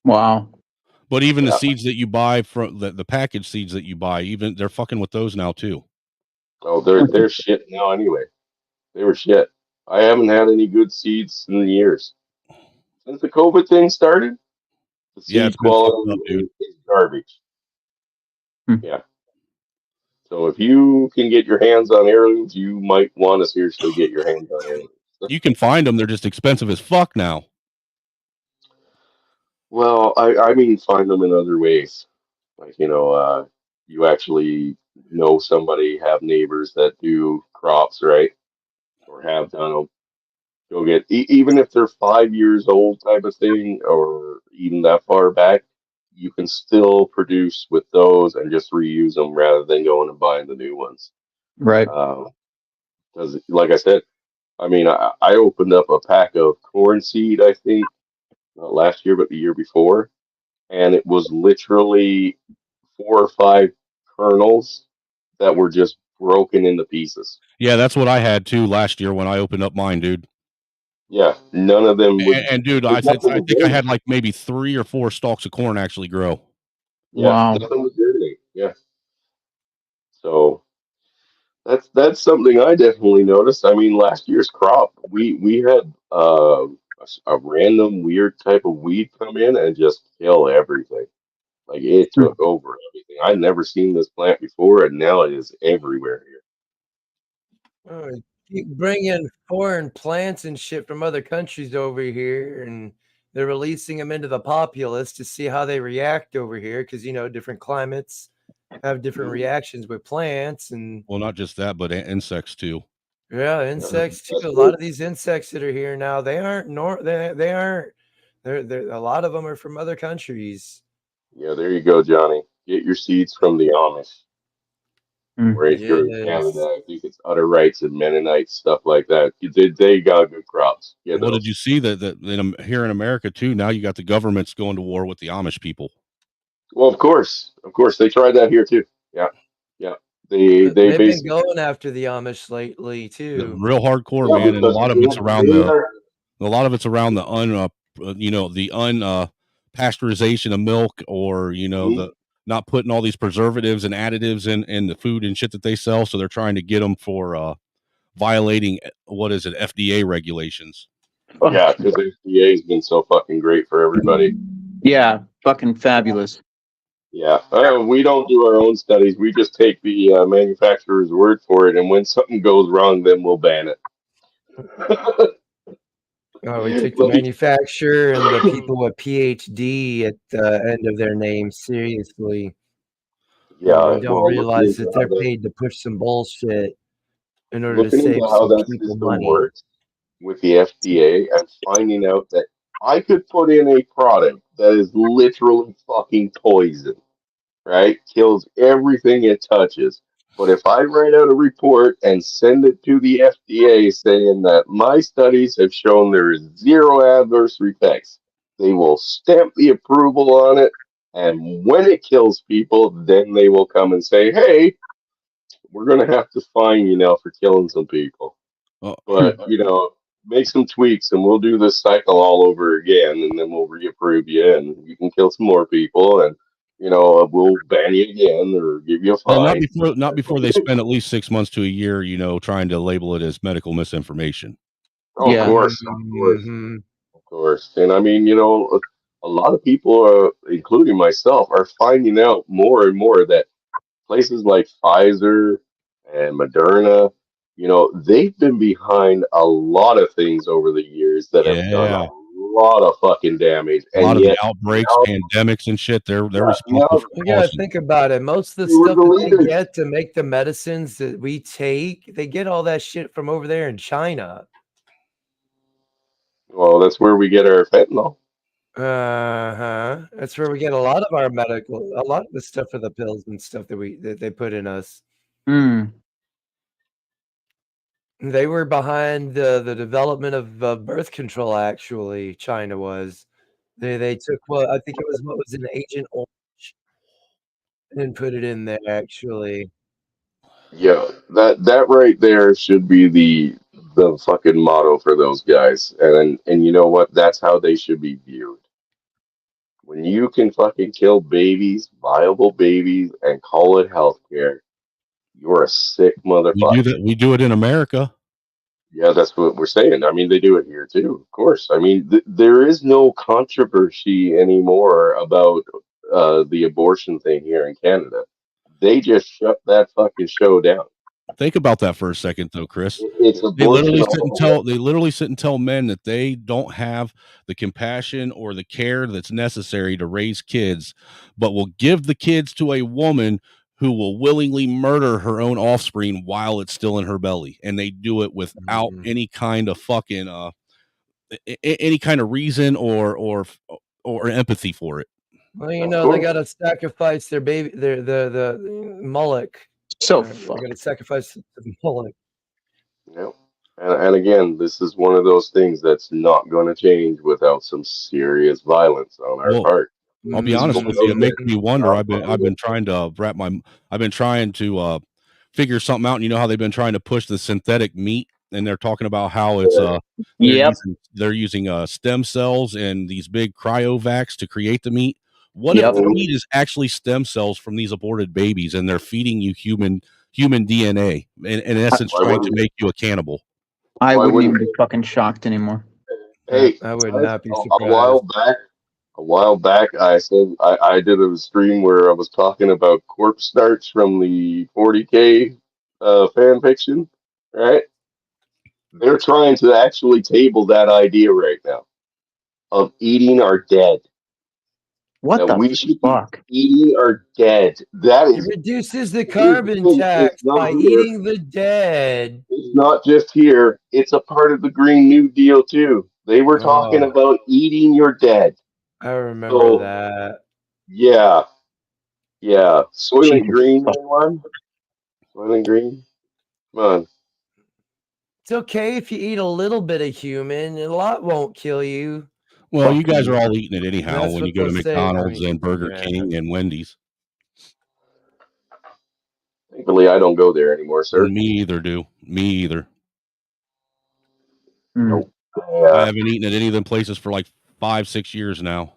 Wow. But even the Yeah. seeds that you buy from the packaged seeds that you buy, even they're fucking with those now too. Oh, they're shit now anyway. They were shit. I haven't had any good seeds in years. Since the COVID thing started, the Yeah, seed it's been fucked quality up, dude. is garbage. Hmm. Yeah. So if you can get your hands on heirlooms, you might want to seriously get your hands on heirlooms. You can find them; they're just expensive as fuck now. Well, I mean, find them in other ways. Like, you actually know somebody, have neighbors that do crops, right? Or have done them. Go get, even if they're 5 years old type of thing, or even that far back, you can still produce with those and just reuse them rather than going and buying the new ones. Right. Because, like I said, I mean, I opened up a pack of corn seed, I think, not last year, but the year before, and it was literally 4 or 5 kernels that were just broken into pieces. Yeah, that's what I had too last year when I opened up mine, dude. Yeah, none of them would. And dude, I There's nothing to think I germinate. had like maybe 3 or 4 stalks of corn actually grow. Yeah, Wow. nothing to germinate. Yeah, so that's something I definitely noticed. I mean, last year's crop, we had a random weird type of weed come in and just kill everything. Like, it took over everything. I'd never seen this plant before, and now it is everywhere here. Keep bringing foreign plants and shit from other countries over here, and they're releasing them into the populace to see how they react over here, because different climates have different reactions with plants. And Well, not just that, but insects too. Yeah, insects too. A lot of these insects that are here now, they aren't they aren't. They're a lot of them are from other countries. Yeah, there you go, Johnny. Get your seeds from the Amish. Mm. Or if you're in Yes. Canada, I think it's Utterites and Mennonites, stuff like that. They got good crops. Get Well, did you those. see that here in America too? Now you got the government's going to war with the Amish people. Well, of course, they tried that here too. Yeah, yeah. They They've been basically, going after the Amish lately too. Real hardcore, yeah, man, and a because lot of it's around they are. the pasteurization of milk, or Mhm. the not putting all these preservatives and additives in the food and shit that they sell. So they're trying to get them for violating what is it, FDA regulations. Yeah, because FDA has been so fucking great for everybody. Yeah, fucking fabulous. Yeah, we don't do our own studies. We just take the manufacturer's word for it, and when something goes wrong, then we'll ban it. Oh, we take the manufacturer and the people with PhD at the end of their name seriously. Yeah, We don't well, looking realize into that how they're paid to push some bullshit in order to looking into save how some that people system money. works with the FDA and finding out that I could put in a product that is literally fucking poison, right? Kills everything it touches. But if I write out a report and send it to the FDA saying that my studies have shown there is zero adverse effects, they will stamp the approval on it. And when it kills people, then they will come and say, hey, we're going to have to fine you now for killing some people. Oh, But, make some tweaks and we'll do this cycle all over again and then we'll reapprove you and you can kill some more people and, we'll ban you again or give you a well, not fine. before they spend at least 6 months to a year, trying to label it as medical misinformation. Oh, of Yeah. course, of course, Mhm. of course. And I mean, a lot of people, including myself, are finding out more and more that places like Pfizer and Moderna, they've been behind a lot of things over the years that have done Yeah, a lot of fucking damage, a lot and of the yet outbreaks, now, pandemics, and shit. They're yeah, responsible now for You gotta causing. think about it. Most of the they were stuff the that they leaders. get to make the medicines that we take, they get all that shit from over there in China. Well, that's where we get our fentanyl. Uh-huh. That's where we get a lot of our a lot of the stuff for the pills and stuff that they put in us. Mm. They were behind the development of birth control, actually, China was. They took I think it was what was in Agent Orange and put it in there, actually. Yeah, that right there should be the fucking motto for those guys. And you know what? That's how they should be viewed. When you can fucking kill babies, viable babies, and call it healthcare, you're a sick We do motherfucker. that. We do it in America. Yeah, that's what we're saying. I mean, they do it here too, of course. I mean, there is no controversy anymore about the abortion thing here in Canada. They just shut that fucking show down. Think about that for a second, though, Chris. It's abortion all the way. They literally sit and tell men that they don't have the compassion or the care that's necessary to raise kids, but will give the kids to a woman who will willingly murder her own offspring while it's still in her belly, and they do it without Mhm. any kind of fucking any kind of reason or empathy for it. Well, Of they course. gotta sacrifice their baby, the Moloch. So They fucked. gotta sacrifice the Moloch. Yeah. And again, this is one of those things that's not going to change without some serious violence on our Well, part. I'll be This honest going with you. It makes Mhm. me wonder. to I've been trying to figure something out. And you know how they've been trying to push the synthetic meat, and they're talking about how it's Yep. they're using stem cells and these big cryovacs to create the meat. What if Yep. the meat is actually stem cells from these aborted babies, and they're feeding you human DNA, in essence, Why trying to wouldn't make you a cannibal? I why wouldn't wouldn't even be fucking shocked anymore. Hey, I would guys, not be a surprised. while back, I said I did a stream where I was talking about corpse starch from the 40K fan fiction, right? They're trying to actually table that idea right now of eating our dead. What that the we should be fuck? eating are dead. That It is, reduces the here's the carbon thing, tax it's not by here. eating the dead. It's not just here. It's a part of the Green New Deal too. They were talking Oh, about eating your dead. I remember So that. yeah, yeah. Soylent Jesus Green, fuck. anyone? Soylent Green? Come on. It's okay if you eat a little bit of human. A lot won't kill you. Well, you Fuck guys are you. all eating it anyhow That's when you what go they'll to say. McDonald's and Burger Yeah. King and Wendy's. Thankfully, I don't go there anymore, sir. Me either, do. Me either. Mm. Nope. I haven't eaten at any of them places for like 5-6 years now.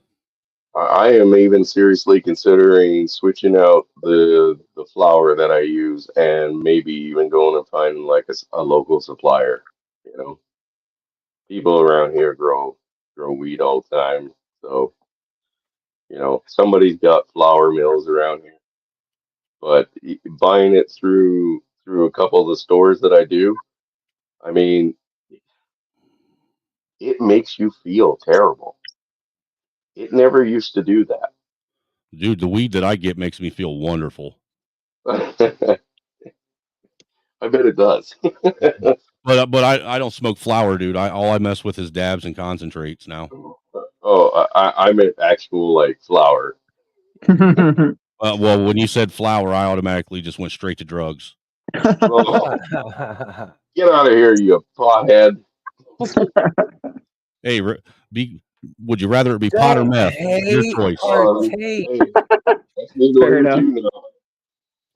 I am even seriously considering switching out the flour that I use and maybe even going and finding like a local supplier. You know, people around here grow wheat all the time, so somebody's got flour mills around here. But buying it through a couple of the stores that I do, I mean, it makes you feel terrible. It never used to do Dude, the weed that I get makes me feel wonderful. that. I bet it does. But I don't smoke flour, dude. All I mess with is dabs and concentrates now. Oh, I meant actual like flour. Well, when you said flour, I automatically just went straight to drugs. Oh, get out of here, you pothead. Hey, would you rather it be pot or Don't meth? Your hate, choice. partake. Hey, that's legal Fair here enough. too now.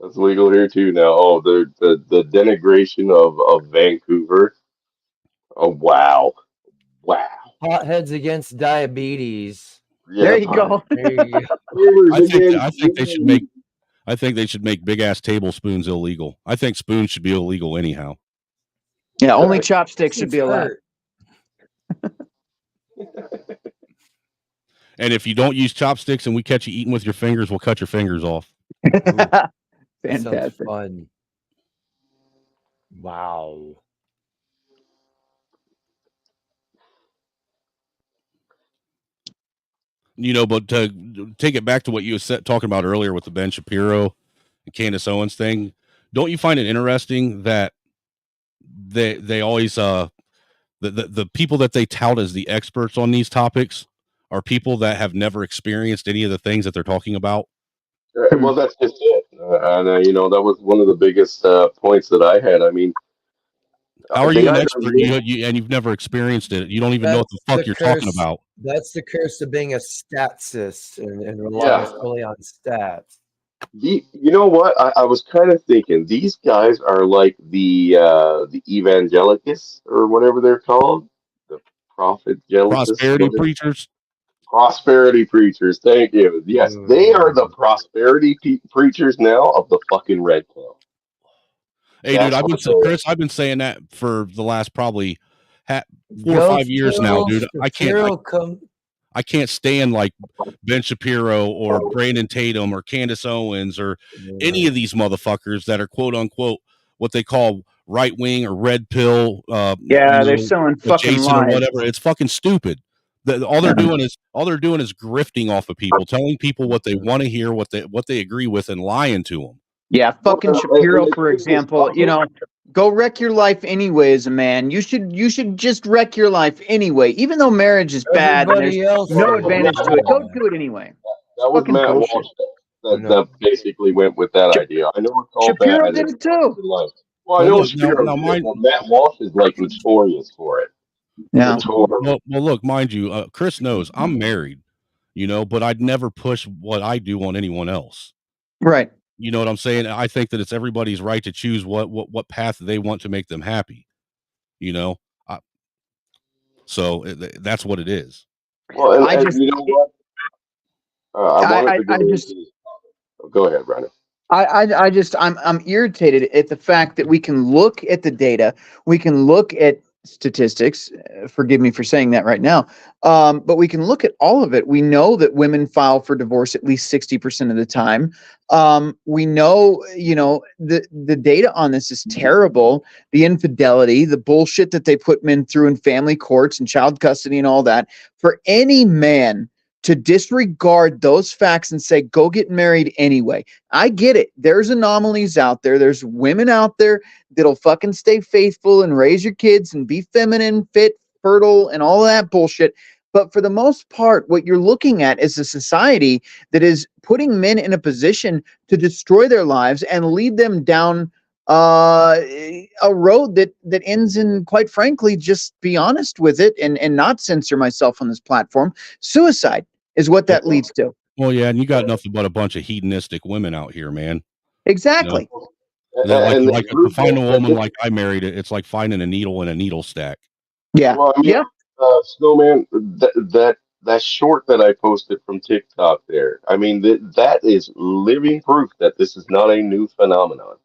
That's legal here too now. Oh, the denigration of Vancouver. Oh wow, wow. Potheads against diabetes. Yeah, There you go. There you go. I think they should make big ass tablespoons illegal. I think spoons should be illegal anyhow. Yeah, only chopsticks should It's be allowed. hurt. And if you don't use chopsticks and we catch you eating with your fingers, we'll cut your fingers off. That sounds Fantastic. fun. Wow. But to take it back to what you were talking about earlier with the Ben Shapiro and Candace Owens thing, don't you find it interesting that they always the people that they tout as the experts on these topics are people that have never experienced any of the things that they're talking about? Well, that's just it. And that was one of the biggest points that I had. I mean, How are they you an either expert and you've never experienced it? You don't even know what the That's fuck the you're talking curse. about. That's the curse of being a statsist and relying solely on stats. You know what? I was kind of thinking these guys are like the evangelicus or whatever they're called, the prophet-gelicus, Prosperity whatever. preachers. Prosperity preachers. Thank you. Yes, they are the prosperity preachers now of the fucking Red Pill. Hey, That's dude, what they are. I've been saying that for the last probably 4 or 5 years now, dude. I can't stand like Ben Shapiro or Brandon Tatum or Candace Owens or any of these motherfuckers that are quote unquote what they call right wing or red pill. Yeah, they're selling fucking Jason or lies. whatever. It's fucking stupid. All they're doing is grifting off of people, telling people what they want to hear, what they agree with, and lying to them. Yeah, fucking Shapiro, for example, go wreck your life anyway as a man. You should just wreck your life anyway, even though marriage is bad and there's no advantage to it. Go do it anyway. That was Fucking Matt bullshit. Walsh that basically went with that idea. I know it's all Shapiro bad. did it too. Well, I know Shapiro did it, but Matt Walsh is like notorious for it. Yeah. Well, look, mind you, Chris knows I'm married, but I'd never push what I do on anyone else. Right. You know what I'm saying? I think that it's everybody's right to choose what path they want to make them happy. So that's what it is. Well, and you know what? I wanted to go. Go ahead, Brandon. I'm irritated at the fact that we can look at the data, we can look at statistics. Forgive me for saying that right now, but we can look at all of it. We know that women file for divorce at least 60% of the time. We know, the data on this is terrible. The infidelity, the bullshit that they put men through in family courts and child custody and all that. For any man to disregard those facts and say, go get married anyway. I get it. There's anomalies out there. There's women out there that'll fucking stay faithful and raise your kids and be feminine, fit, fertile, and all that bullshit. But for the most part, what you're looking at is a society that is putting men in a position to destroy their lives and lead them down a road that ends in, quite frankly, just be honest with it and not censor myself on this platform. Suicide is what that leads to. Well, yeah, and you got nothing but a bunch of hedonistic women out here, man. Exactly. Like to find a woman like I married, it's like finding a needle in a needle stack. Yeah. Well, I mean, Yeah. Snowman, that short that I posted from TikTok there, I mean, that is living proof that this is not a new phenomenon.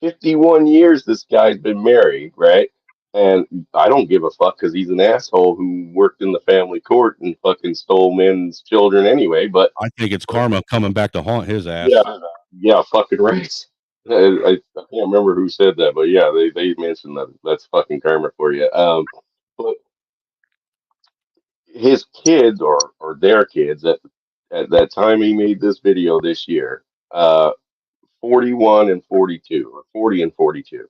51 years this guy's been married, right? And I don't give a fuck because he's an asshole who worked in the family court and fucking stole men's children anyway. But I think it's karma coming back to haunt his ass. yeah, fucking right. I can't remember who said that, but yeah, they mentioned that. That's fucking karma for you. But his kids or their kids at that time he made this video this year, 41 and 42 or 40 and 42.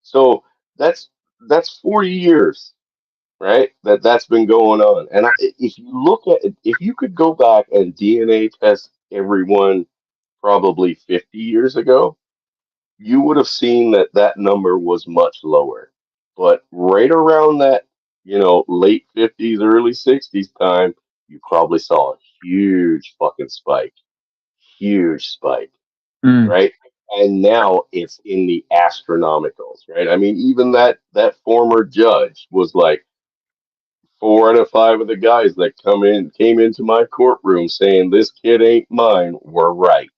So that's 40 years, right? That's been going on. And if you look at it, if you could go back and DNA test everyone probably 50 years ago, you would have seen that number was much lower. But right around that, late 50s, early 60s time, you probably saw a huge fucking spike. Huge spike, right? And now it's in the astronomicals, right? I mean, even that former judge was like, 4 out of 5 of the guys that came into my courtroom saying this kid ain't mine were right.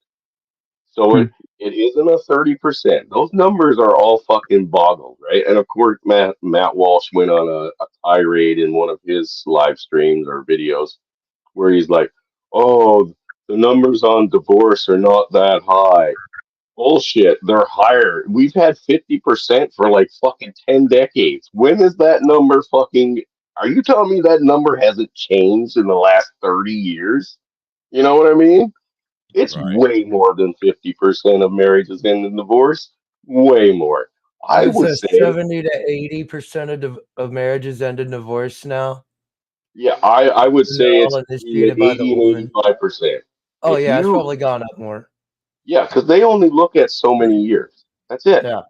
So it isn't a 30%. Those numbers are all fucking boggled, right? And of course, Matt Walsh went on a tirade in one of his live streams or videos where he's like, "Oh, the numbers on divorce are not that high." Bullshit, they're higher. We've had 50% for like fucking 10 decades. When is that number fucking? Are you telling me that number hasn't changed in the last 30 years? You know what I mean? It's Right. way more than 50% of marriages end in divorce. Way more. I It's would a say, 70 to 80% of marriages end in divorce now. yeah, I would And they're say it's all between the initiated by the 80 and woman. 85%. Oh If yeah, it's you, probably gone up more. yeah, because they only look at so many years. That's it. Yeah.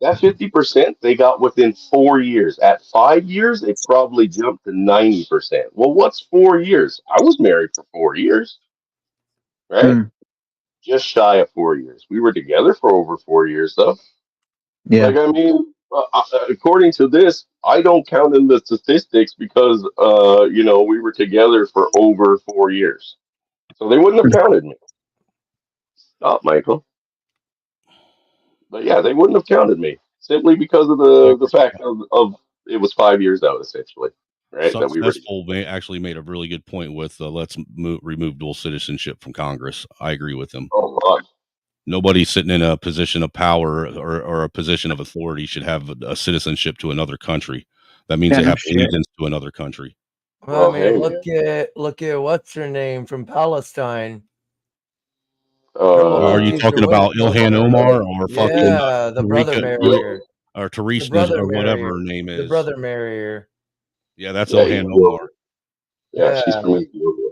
That 50% they got within 4 years. At 5 years, it probably jumped to 90%. Well, what's 4 years? I was married for 4 years, right? Just shy of 4 years. We were together for over 4 years, though. Yeah. Like, I mean, according to this, I don't count in the statistics because, we were together for over 4 years. So they wouldn't have counted me. Stop, Michael. But yeah, they wouldn't have counted me simply because of the fact of it was 5 years out, essentially, right? That we were together. Successful actually made a really good point with let's remove dual citizenship from Congress. I agree with him. Oh, fuck. Nobody sitting in a position of power or a position of authority should have a citizenship to another country. That means they have allegiance to another country. Well, I mean, hey, look at what's her name from Palestine. Are you talking about Ilhan Omar or fucking Yeah, the brother Tarika married her. or The Teresa brother or whatever married her name is? The brother married her. Yeah, that's Yeah, Ilhan Omar. Yeah, she's from Ethiopia.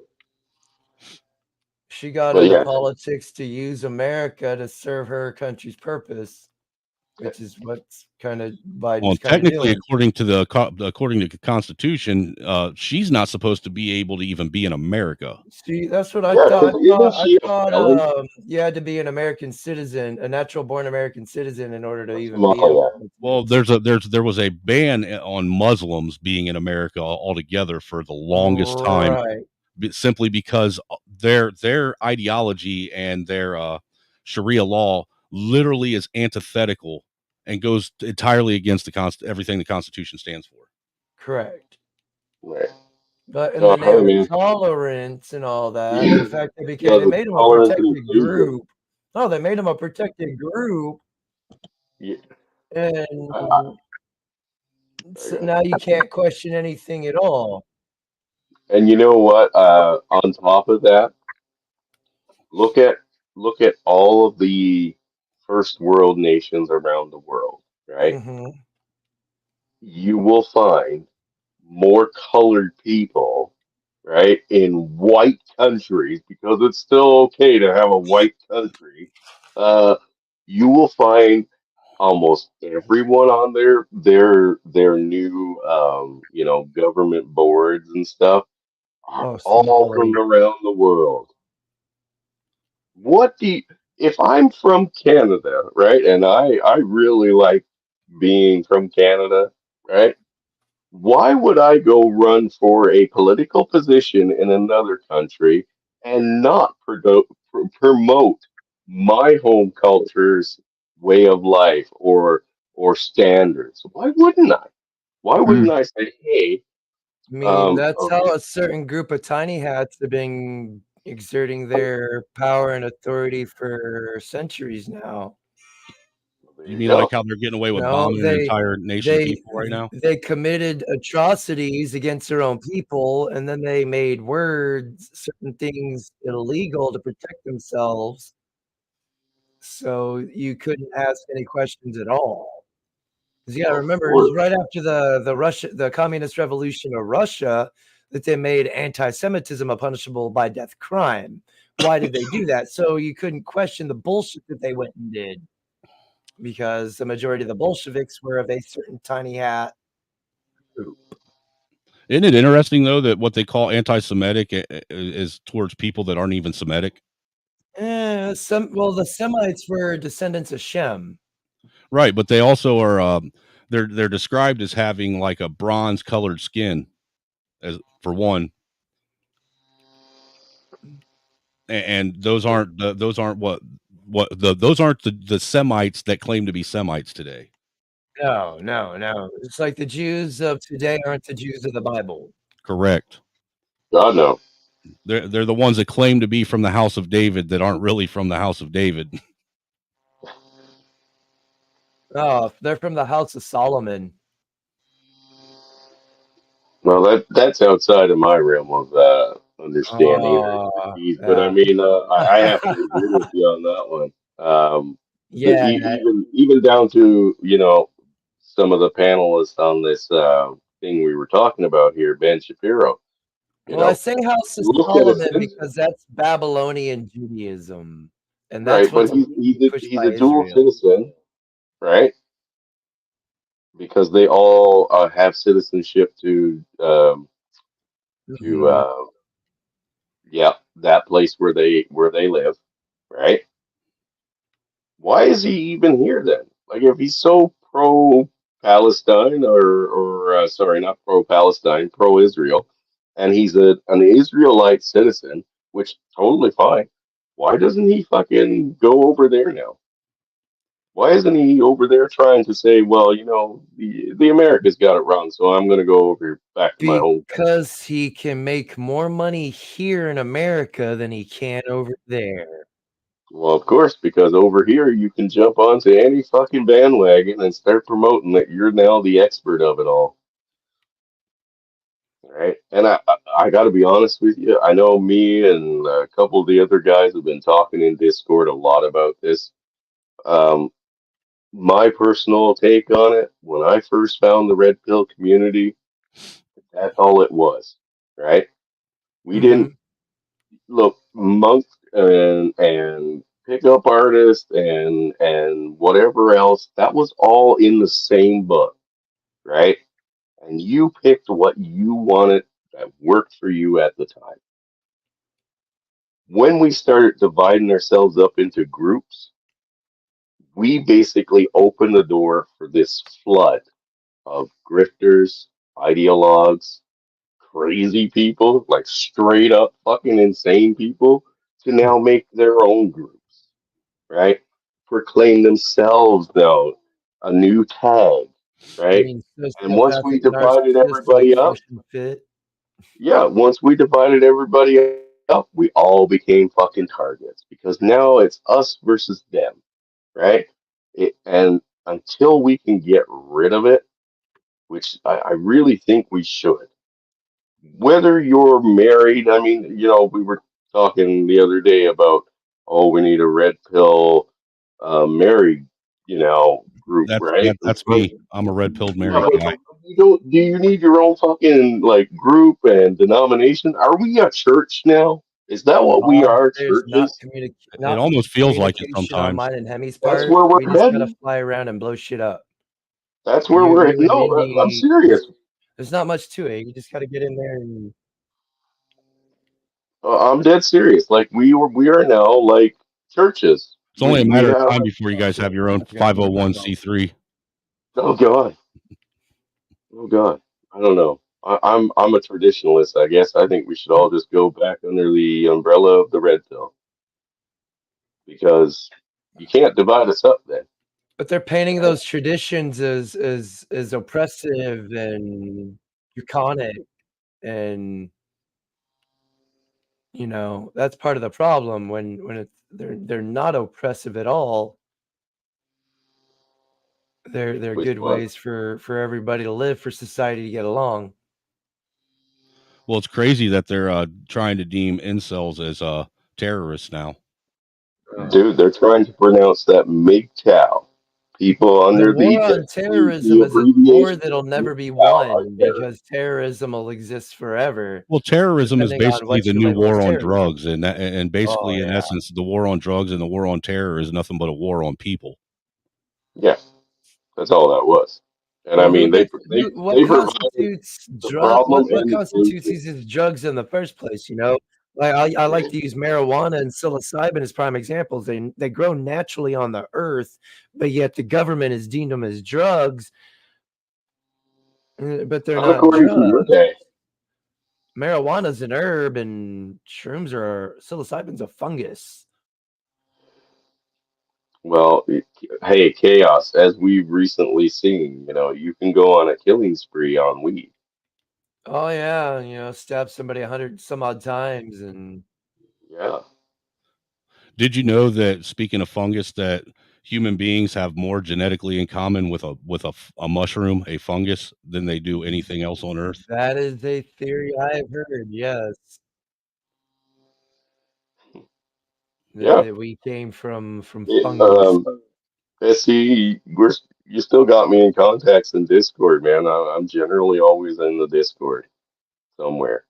She got But into yeah, politics to use America to serve her country's purpose, which is what's kind of Biden's Well, kind of technically, doing. according to the Constitution, she's not supposed to be able to even be in America. See, that's what I yeah, thought. isn't she a felon? You had to be an American citizen, a natural born American citizen, in order to even be. Well, there was a ban on Muslims being in America altogether for the longest time, simply because their ideology and their Sharia law literally is antithetical and goes entirely against everything the Constitution stands for. Correct. Right. But in the name of tolerance and all that, the fact they made them a protected group. No, they made them a protected group. Yeah. And so now you can't question anything at all. And you know what? On top of that, look at look at all of the first world nations around the world, right? Mm-hmm. You will find more colored people, right, in white countries because it's still okay to have a white country. Uh, you will find almost everyone on their new government boards and stuff are Oh, all from Somali. around the world. What do you, if I'm from Canada, right, and I really like being from Canada, right? Why would I go run for a political position in another country and not promote my home culture's way of life or standards? Why wouldn't I? Why wouldn't Mm. I say, hey, I mean, that's okay, how a certain group of tiny hats have been exerting their power and authority for centuries now. there You you mean like go. how they're getting away with No, bombing an entire nation of they people right now? they committed atrocities against their own people, and then they made words certain things illegal to protect themselves, so you couldn't ask any questions at all. 'Cause you gotta Of remember, it was course. right after the communist revolution of Russia that they made anti-Semitism a punishable by death crime. Why did they do that? So you couldn't question the bullshit that they went and did, because the majority of the Bolsheviks were of a certain tiny hat group. Isn't it interesting though that what they call anti-Semitic is towards people that aren't even Semitic? The Semites were descendants of Shem. Right, but they also are they're described as having like a bronze colored skin as for one, and those aren't those aren't the Semites that claim to be Semites today. No, no, no. It's like the Jews of today aren't the Jews of the Bible. Correct. God no. They're the ones that claim to be from the house of David that aren't really from the house of David. Oh, they're from the house of Solomon. Well, that's outside of my realm of understanding or Oh, expertise. But I yeah. mean, I have to agree with you on that one. Yeah, Even down to some of the panelists on this thing we were talking about here, Ben Shapiro. You well, I know, say House of look at a Solomon citizen, because that's Babylonian Judaism, and that's right? But what's being pushed he's by a dual Israel. citizen, right? Because they all have citizenship to Mhm. yeah, that place where they live, right? Why is he even here then? Like, if he's so pro Palestine or sorry, not pro Palestine, pro Israel, and he's an Israelite citizen, which totally fine. Why doesn't he fucking go over there now? Why isn't he over there trying to say, well, the Americas got it wrong, so I'm going to go over back to my home country? Because he can make more money here in America than he can over there. Well, of course, because over here you can jump onto any fucking bandwagon and start promoting that you're now the expert of it all. Right. And I got to be honest with you. I know me and a couple of the other guys have been talking in Discord a lot about this. Um, my personal take on it, when I first found the Red Pill community, that's all it was. Right. We didn't Mhm. look monk and pickup artist and whatever else. That was all in the same book. Right. And you picked what you wanted that worked for you at the time. When we started dividing ourselves up into groups, we basically opened the door for this flood of grifters, ideologues, crazy people, like straight up fucking insane people, to now make their own groups, right? Proclaim themselves now a new tag, You right? mean And once sociopathic we divided narcissists like everybody up, Fresh and Fit? yeah, once we divided everybody up, we all became fucking targets because now it's us versus them, right? And until we can get rid of it, which I really think we should, whether you're married, I mean, we were talking the other day about, oh, we need a red pill married, group, right? That's But me. I'm a red pilled yeah, married but guy. do you need your own fucking like group and denomination? Are we a church now? Is that what we are, There's not churches? It not almost feels like it communication on sometimes. mine and Hemi's That's part. where We we're just gotta heading. fly around and blow shit up. That's where we're You heading. and No, I'm Mindy, serious. there's not much to it. You just gotta get in there and I'm dead serious. Like we are now like churches. It's only a We matter of have. time before you guys have your own I forgot what it was 501c3. Oh God. Oh God. I don't know. I'm a traditionalist, I guess. I think we should all just go back under the umbrella of the red pill because you can't divide us up then, But they're painting right? those traditions as oppressive and draconic, and that's part of the problem when they're not oppressive at all. They're Which good one? ways for everybody to live, for society to get along. Well, it's crazy that they're trying to deem incels as terrorists now. Dude, they're trying to pronounce that MGTOW. People The under war the on terrorism is a war abbreviation that'll never be MGTOW are won terrorists. because terrorism will exist forever, Well, terrorism is depending on basically what the you new label as war on terrorism. drugs, and Oh basically, in yeah. essence, the war on drugs and the war on terror is nothing but a war on people. Yeah, that's all that was. And I Well, mean, what they provided constitutes the drug? problem What and the constitutes solution. these as drugs in the first place? Like I like to use marijuana and psilocybin as prime examples. They grow naturally on the earth, but yet the government has deemed them as drugs, but they're Not not according to your drugs. day. Marijuana's an herb, and psilocybin's a fungus. Well, hey, chaos, as we've recently seen, you can go on a killing spree on weed. Oh yeah, stab somebody 100 some odd times, and Yeah. Did you know that, speaking of fungus, that human beings have more genetically in common with a mushroom, a fungus, than they do anything else on Earth? that is a theory I've heard. Yes, Yeah. that we came from It, fungus. SC, you still got me in contacts in Discord, man. I'm generally always in the Discord somewhere.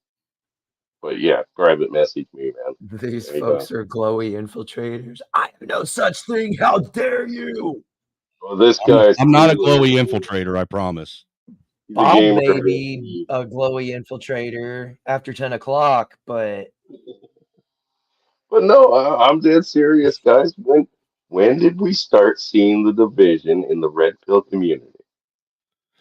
But yeah, private message me, man. These Anytime. folks are glowy infiltrators. I have no such thing. How dare you? Well, this I'm, guy's I'm not a glowy infiltrator, I promise. he's a Bob gamer. may be a glowy infiltrator after 10 o'clock, but But no, I'm dead serious, guys. When did we start seeing the division in the red pill community?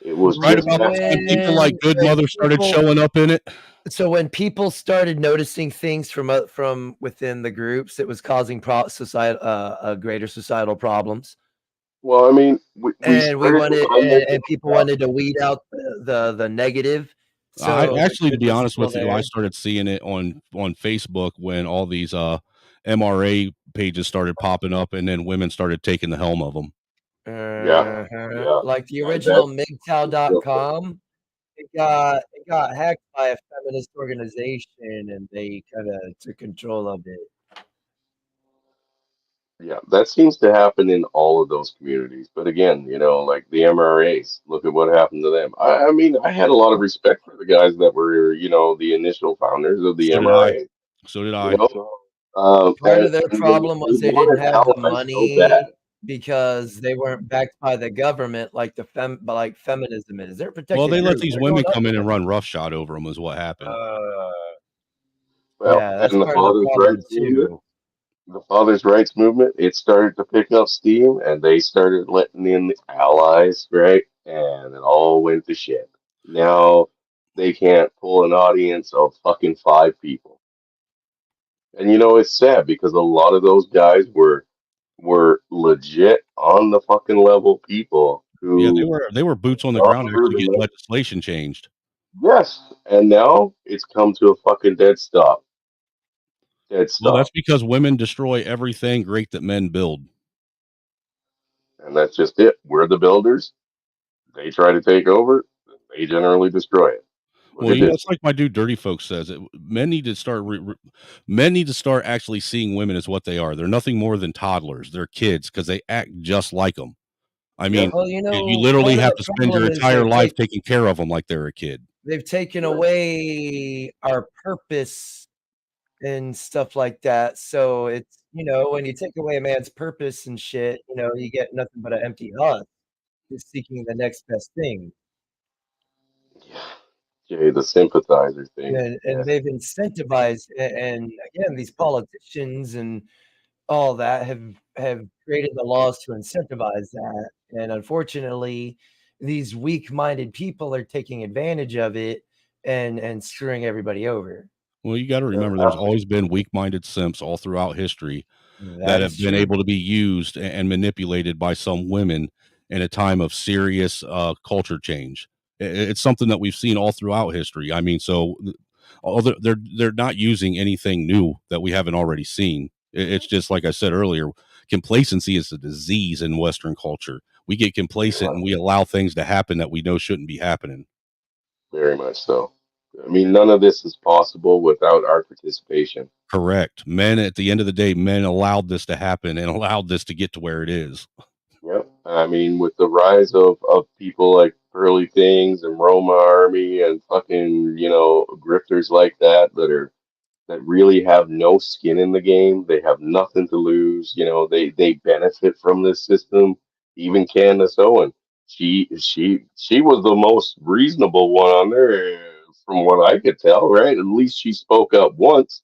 It was Right just about the that. time people like Good when Mother started people showing up in it. so when people started noticing things from within the groups, it was causing greater societal problems. Well, I mean, we And we started to wanted highlight the and people crap. wanted to weed out the negative, I so the actually, to be goodness is honest still with you, I there. started seeing it on Facebook when all these MRA pages started popping up, and then women started taking the helm of them. Yeah, yeah. Like the And original that's real quick. MGTOW.com, it got hacked by a feminist organization, and they kinda took control of it. Yeah, that seems to happen in all of those communities. But again, like the MRAs, look at what happened to them. I mean, I had a lot of respect for the guys that were, the initial founders of the So did I. MRA. So did You I. know, Part of their and problem they was they didn't wanted have the allies so bad. money because they weren't backed by the government like like feminism is. They're a Well, protected they let group. these They're going women up come in and against run roughshod over them, is what happened. Well, yeah, that's and the part of the fathers' problem rights movement. too. The fathers' rights movement, it started to pick up steam, and they started letting in the allies, right? And it all went to shit. Now they can't pull an audience of fucking 5 people. And it's sad because a lot of those guys were legit on the fucking level people Yeah, who they were boots on the got ground through actually the getting legislation changed. yes, and now it's come to a fucking dead stop. Dead Well, that's stop. because women destroy everything great that men build. And that's just it. We're the builders. They try to take over, they generally destroy it. But Well, it you know, is. it's like my dude Dirty Folks says. Men need to start. Men need to start actually seeing women as what they are. They're nothing more than toddlers. They're kids because they act just like them. I Yep. mean, Well, you you know, literally part of have the to spend your problem is entire life taking care of them like they're a kid. they've taken Right. away our purpose and stuff like that. So it's, you know, when you take away a man's purpose and shit, you know, you get nothing but an empty husk, just seeking the next best thing. Yeah. Jay, the sympathizer thing. And Yeah. they've incentivized, and again, these politicians and all that have created the laws to incentivize that. And unfortunately, these weak-minded people are taking advantage of it and screwing everybody over. Well, you got to Yeah. remember, there's always been weak-minded simps all throughout history that That have is been true. able to be used and manipulated by some women in a time of serious culture change. It's something that we've seen all throughout history. I mean, so although they're not using anything new that we haven't already seen. It's just like I said earlier, complacency is a disease in Western culture. We get complacent and we allow things to happen that we know shouldn't be happening. Very much so. I mean, none of this is possible without our participation. Correct. Men, at the end of the day, men allowed this to happen and allowed this to get to where it is. Yep. I mean, with the rise of people like Pearly Things and Roma Army and fucking, grifters like that really have no skin in the game. They have nothing to lose. They benefit from this system. Even Candace Owen, she was the most reasonable one on there, from what I could tell. Right? At least she spoke up once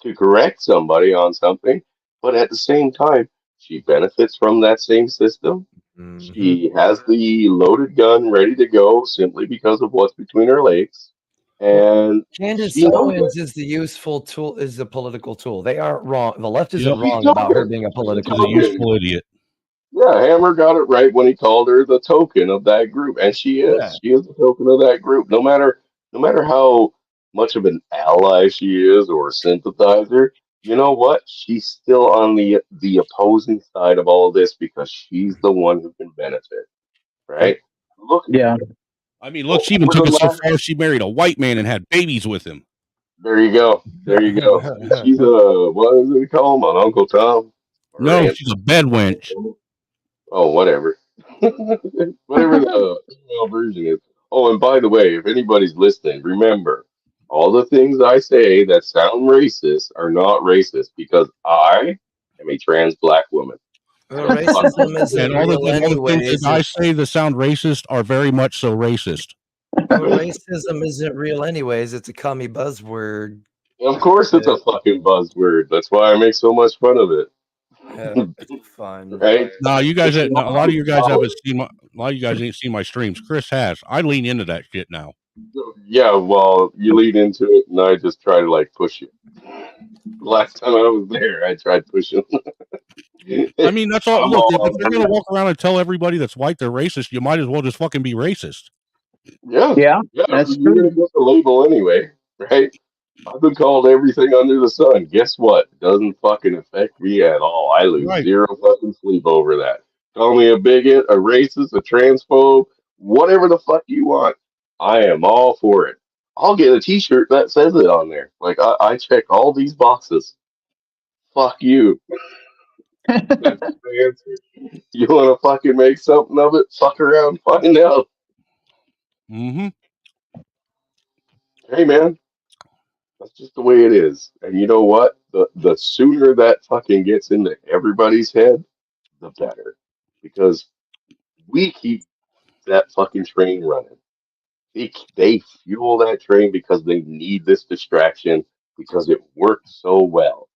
to correct somebody on something, but at the same time, she benefits from that same system. Mhm. She has the loaded gun ready to go simply because of what's between her legs. Well, And Candace she knows Owens is the useful tool, is the political tool. They aren't wrong. The left isn't Yep. she's wrong about her token. being a She's political She's a tool. token. useful idiot. Yeah, Hammer got it right when he called her the token of that group, and she Yeah. is. She is the token of that group. No matter how much of an ally she is or a sympathizer, you know what? She's still on the opposing side of all this because she's the one who can benefit, right? Look, Yeah. I mean, look, she even over the took it so last. far she married a white man and had babies with him. There you go. There you go. She's a what is it called? An Uncle Tom or No, Aunt? she's a bed wench. Oh, whatever. Whatever the female version is. Oh, and by the way, if anybody's listening, remember all the things I say that sound racist are not racist because I am a trans black woman. Well, So fuck racism you. isn't And all real the things that anyways. I say that sound racist are very much so racist. Well, racism isn't real anyways. It's a commie buzzword. Of course, it's a fucking buzzword. That's why I make so much fun of it. It's fun. Right? No, you guys, It's a not lot of you guys solid. haven't seen a lot of you guys ain't seen my streams. Chris has. I lean into that shit now. Yeah, well, you lead into it, and I just try to like push you. Last time I was there, I tried pushing. I mean, that's all. I'm Look, all if on they're gonna board. walk around and tell everybody that's white they're racist, you might as well just fucking be racist. Yeah, Yeah, yeah. that's You're gonna true. get the label anyway, right? I've been called everything under the sun. Guess what? Doesn't fucking affect me at all. I lose Right. zero fucking sleep over that. Call me a bigot, a racist, a transphobe, whatever the fuck you want. I am all for it. I'll get a T-shirt that says it on there. Like I check all these boxes. Fuck you. That's the answer. You want to fucking make something of it? Fuck around, find out. Mm-hmm. Hey man, that's just the way it is. And you know what? The sooner that fucking gets into everybody's head, the better. Because we keep that fucking train running. They fuel that train because they need this distraction because it worked so well,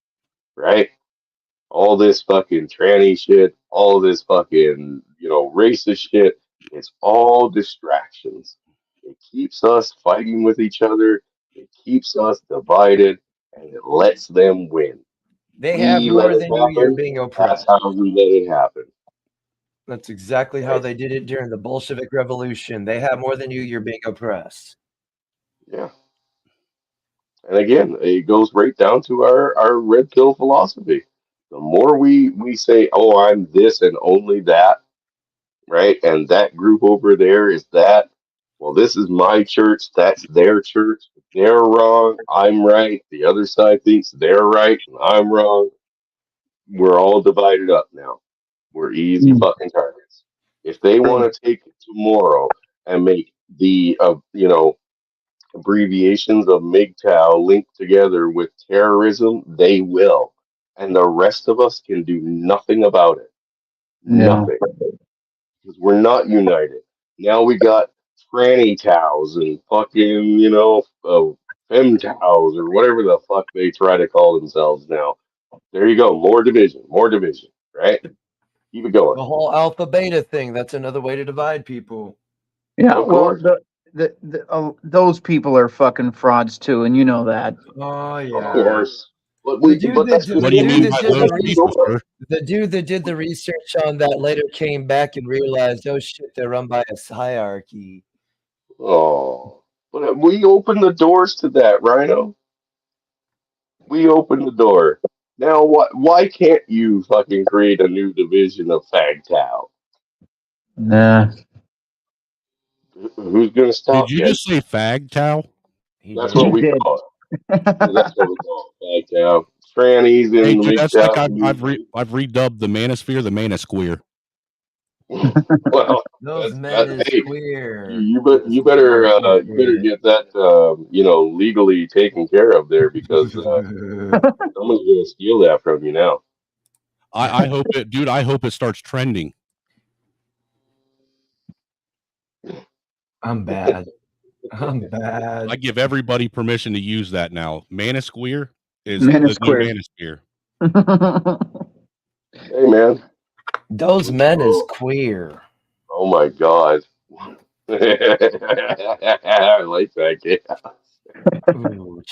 right? All this fucking tranny shit, all this fucking, racist shit, it's all distractions. It keeps us fighting with each other, it keeps us divided, and it lets them win. They have We let more it than you. You're happen. being That's oppressed. how we let it happen. That's exactly how Right? they did it during the Bolshevik Revolution. They have more than you. You're being oppressed. Yeah. And again, it goes right down to our red pill philosophy. The more we say, oh, I'm this and only that, right? And that group over there is that. well, this is my church, that's their church. They're wrong, I'm right. The other side thinks they're right and I'm wrong. We're all divided up now. We're easy fucking targets. If they want to take it tomorrow and make the abbreviations of MGTOW linked together with terrorism, they will. And the rest of us can do nothing about it. Nothing. Because we're not united. Now we got tranny towels and fucking, fem towels or whatever the fuck they try to call themselves now. There you go. More division, right? Keep it going. The whole alpha beta thing, that's another way to divide people. Yeah, Of well, course. those people are fucking frauds too, and you know that. Oh yeah. Of course. But The dude that's that What do you mean did by the those research, people, sir? the dude that did the research on that later came back and realized, oh shit, they're run by a hierarchy. Oh, but we opened the doors to that, Rhino. We opened the door. Now, why can't you fucking create a new division of Fagtow? Nah. Who's gonna Did stop you you? just say fag towel? He That's did. what He we did. call it. That's what we call it. Fagtow. Trannies Hey, in the dude, that's like I've MGTOW. redubbed the manosphere the manosphere. Well, Those men that's is hey, queer. you better get that legally taken care of there because someone's gonna steal that from you now. I hope it, dude. I hope it starts trending. I'm bad. I'm bad. I give everybody permission to use that now. Manosphere is Men the is new queer. manosphere. Hey man. Those men is Oh, queer. oh my God. I like that game. Ooh,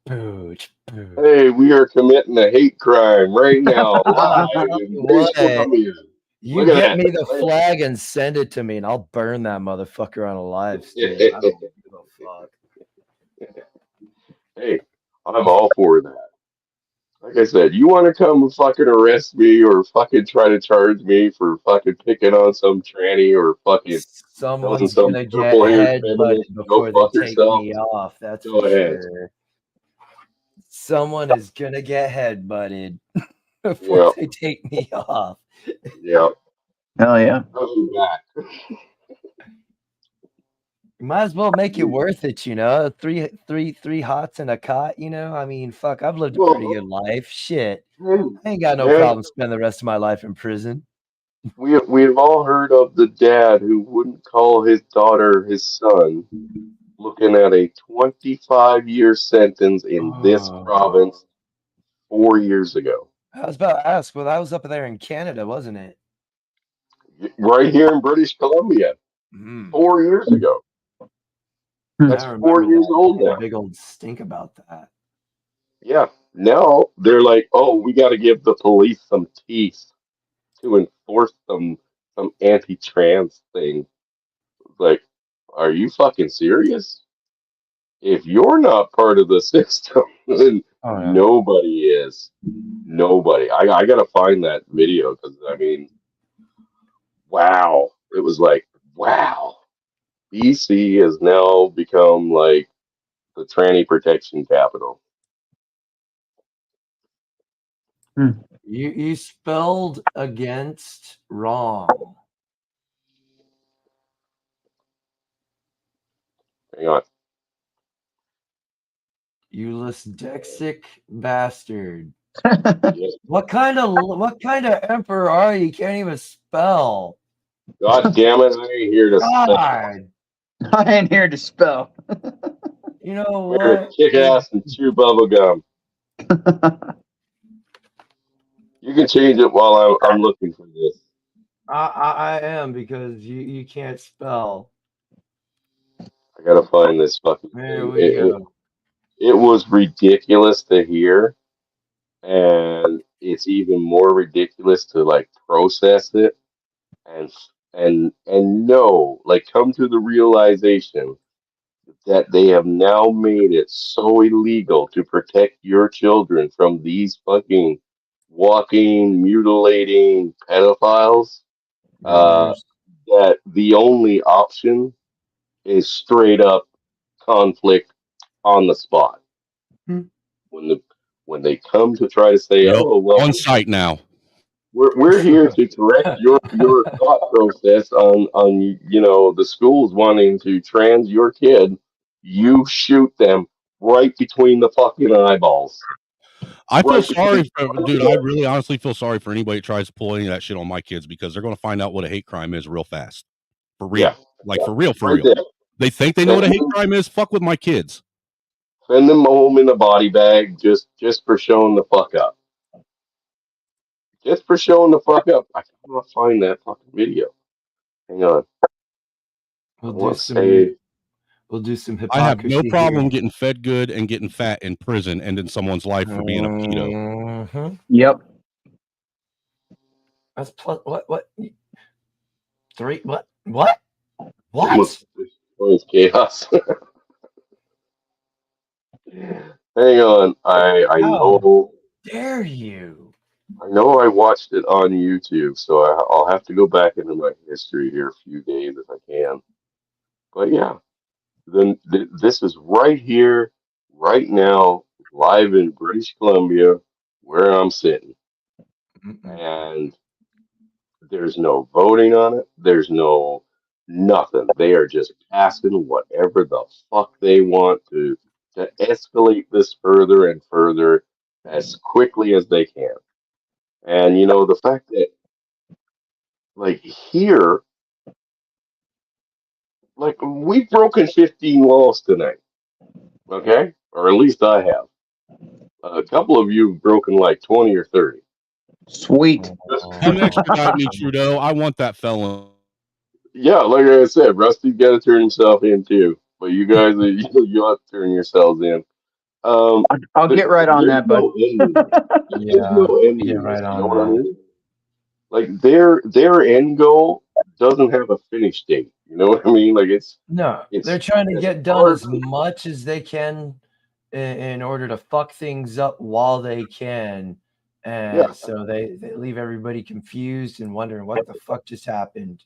boo, boo. Hey, we are committing a hate crime right now, Ah, live in British what? Columbia. You Look at get that. me the flag and send it to me, and I'll burn that motherfucker on a live stream. I don't give a fuck. Hey, I'm all for that. Like I said, you want to come fucking arrest me or fucking try to charge me for fucking picking on some tranny or fucking telling Someone's some gonna get purple-haired feminist headbutted to go before they fuck take herself? me off. That's Go for ahead. sure. Someone is gonna get headbutted before Yeah, they take me off. yeah. Hell yeah. How's your back? You might as well make it worth it, Three hots and a cot, I mean, fuck, I've lived a pretty Well, good life. Shit. hey, I ain't got no man, problem spending the rest of my life in prison. we've all heard of the dad who wouldn't call his daughter his son, looking at a 25-year sentence in this Oh. province 4 years ago. I was about to ask, well, that was up there in Canada, wasn't it? Right here in British Columbia, 4 years ago. That's I remember 4 years that. old Made a now. big old stink about that. Yeah. Now they're like, oh, we got to give the police some teeth to enforce some anti-trans thing. Like, are you fucking serious? If you're not part of the system, then Oh yeah. nobody is. Nobody. I gotta find that video because I mean, wow. It was like, wow. BC has now become like the tranny protection capital. You spelled against wrong. Hang on. You dyslexic bastard. Yes. What kind of emperor are you? You can't even spell. God damn it! I ain't here to spell. God. I ain't here to spell. You know I'm here to what? kick ass and chew bubble gum. You can change it while I'm looking for this. I am because you can't spell. I gotta find this fucking There thing. we go. It was ridiculous to hear, and it's even more ridiculous to like process it and know, like, come to the realization that they have now made it so illegal to protect your children from these fucking walking, mutilating pedophiles. Uh, Groomers. that the only option is straight up conflict on the spot. Hmm. When they come to try to say, Yep. oh well, On site now. we're here to correct your thought process on the schools wanting to trans your kid, you shoot them right between the fucking eyeballs. I feel Right between sorry for, dude. I really honestly feel sorry for anybody that tries to pull any of that shit on my kids because they're going to find out what a hate crime is real fast. For yeah, real. Like yeah, for real, for right real. there. They think they know what Send a hate them, crime is. Fuck with my kids. send them home in a body bag just for showing the fuck up. Just for showing the fuck up. I cannot find that fucking video. Hang on. I We'll do want to some. say We'll do some I have no hypocrisy problem here. getting fed good and getting fat in prison and in someone's life for being a pedo. Mhm. Yep. That's plus what 3 what almost chaos. Hang on. I How know dare you? I watched it on YouTube, so I'll have to go back into my history here a few days if I can. But yeah, then this is right here, right now, live in British Columbia, where I'm sitting, Mm-mm. and there's no voting on it. There's no nothing. They are just passing whatever the fuck they want to escalate this further and further as quickly as they can. And the fact that like here, like we've broken 15 laws tonight, okay? Or at least I have. A couple of you have broken like 20 or 30. Sweet. Come extradite me, Trudeau. I want that felon. Yeah, like I said, Rusty's got to turn himself in too. But you guys, you have to turn yourselves in. Um, I'll get right on there's that, bud. no ending. There's Yeah, no ending get to this. right You know on what I that. mean? Like their end goal doesn't have a finish date. You know what I mean? Like No, they're it's trying to as get done hard. as much as they can in order to fuck things up while they can. Yeah, And so they leave everybody confused and wondering what the fuck just happened.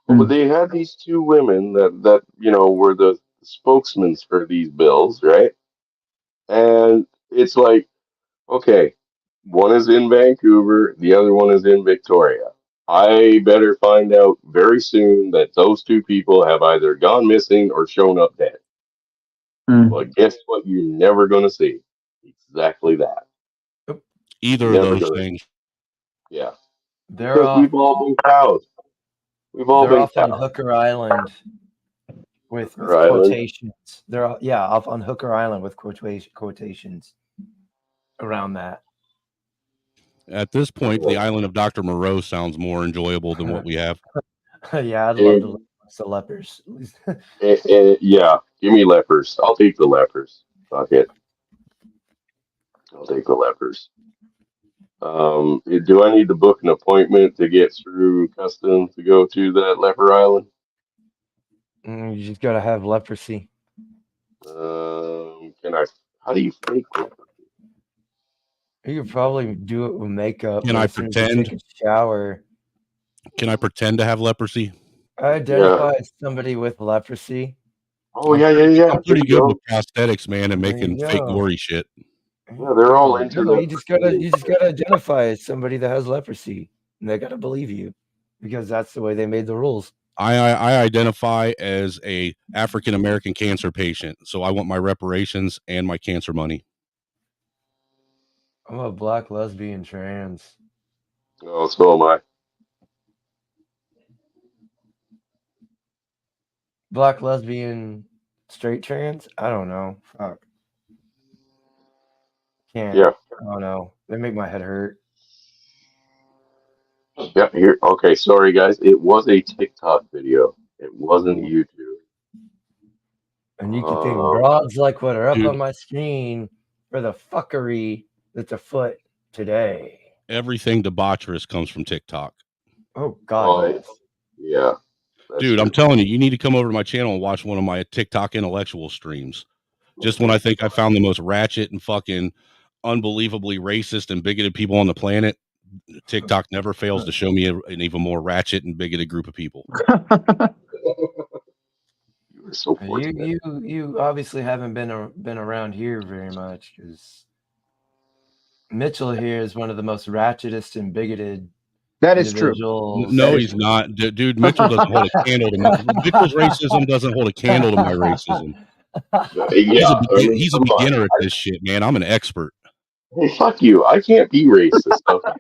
but they had these two women that were the spokesmen for these bills, right? And it's like, okay, one is in Vancouver, the other one is in Victoria. I better find out very soon that those two people have either gone missing or shown up dead. Well, guess what? You're never going to see exactly that. Either of Never those going to. things. Yeah, They're because off. we've all been cowed. We've all They're been off on cowed. Hooker Island with Hooker Island. quotations. They're off on Hooker Island with quotations around that. At this point, the island of Dr. Moreau sounds more enjoyable than what we have. Yeah, I'd love to And, live with the lepers. yeah, give me lepers. I'll take the lepers. Fuck it. I'll take the lepers. Do I need to book an appointment to get through customs to go to that leper island? You just gotta have leprosy. Can I? How do you fake leprosy? You could probably do it with makeup, Can but I as soon as you pretend? take a shower, Can I pretend to have leprosy? Yeah. identify as somebody with leprosy. Oh yeah, yeah, yeah. I'm There pretty you good with go. prosthetics, man, and There you making fake go. gory shit. There Yeah, you they're all go. into No, that. you just gotta identify as somebody that has leprosy, and they gotta believe you because that's the way they made the rules. I identify as a African American cancer patient, so I want my reparations and my cancer money. I'm a black lesbian trans. Oh, so am I. Black lesbian straight trans? I don't know. Fuck. Can't. Yeah. I don't know. They make my head hurt. Yep. Here. Okay. Sorry, guys. It was a TikTok video. It wasn't Mm. YouTube. And you can think Um. broads like what are up Dude. on my screen for the fuckery that's afoot today. Everything debaucherous comes from TikTok. Oh God, yes. Yeah. That's Dude, I'm true. telling you, you need to come over to my channel and watch one of my TikTok intellectual streams. Just when I think I found the most ratchet and fucking unbelievably racist and bigoted people on the planet, TikTok never fails to show me an even more ratchet and bigoted group of people. We're so fortunate. You obviously haven't been around here very much because Mitchell here is one of the most ratchetest and bigoted That is true. individuals. No, he's not, dude. Mitchell doesn't hold a candle to Mitchell's racism. Doesn't hold a candle to my racism. Yeah, He's a come on. beginner at this shit, man. I'm an expert. Hey, fuck you. I can't be racist, okay?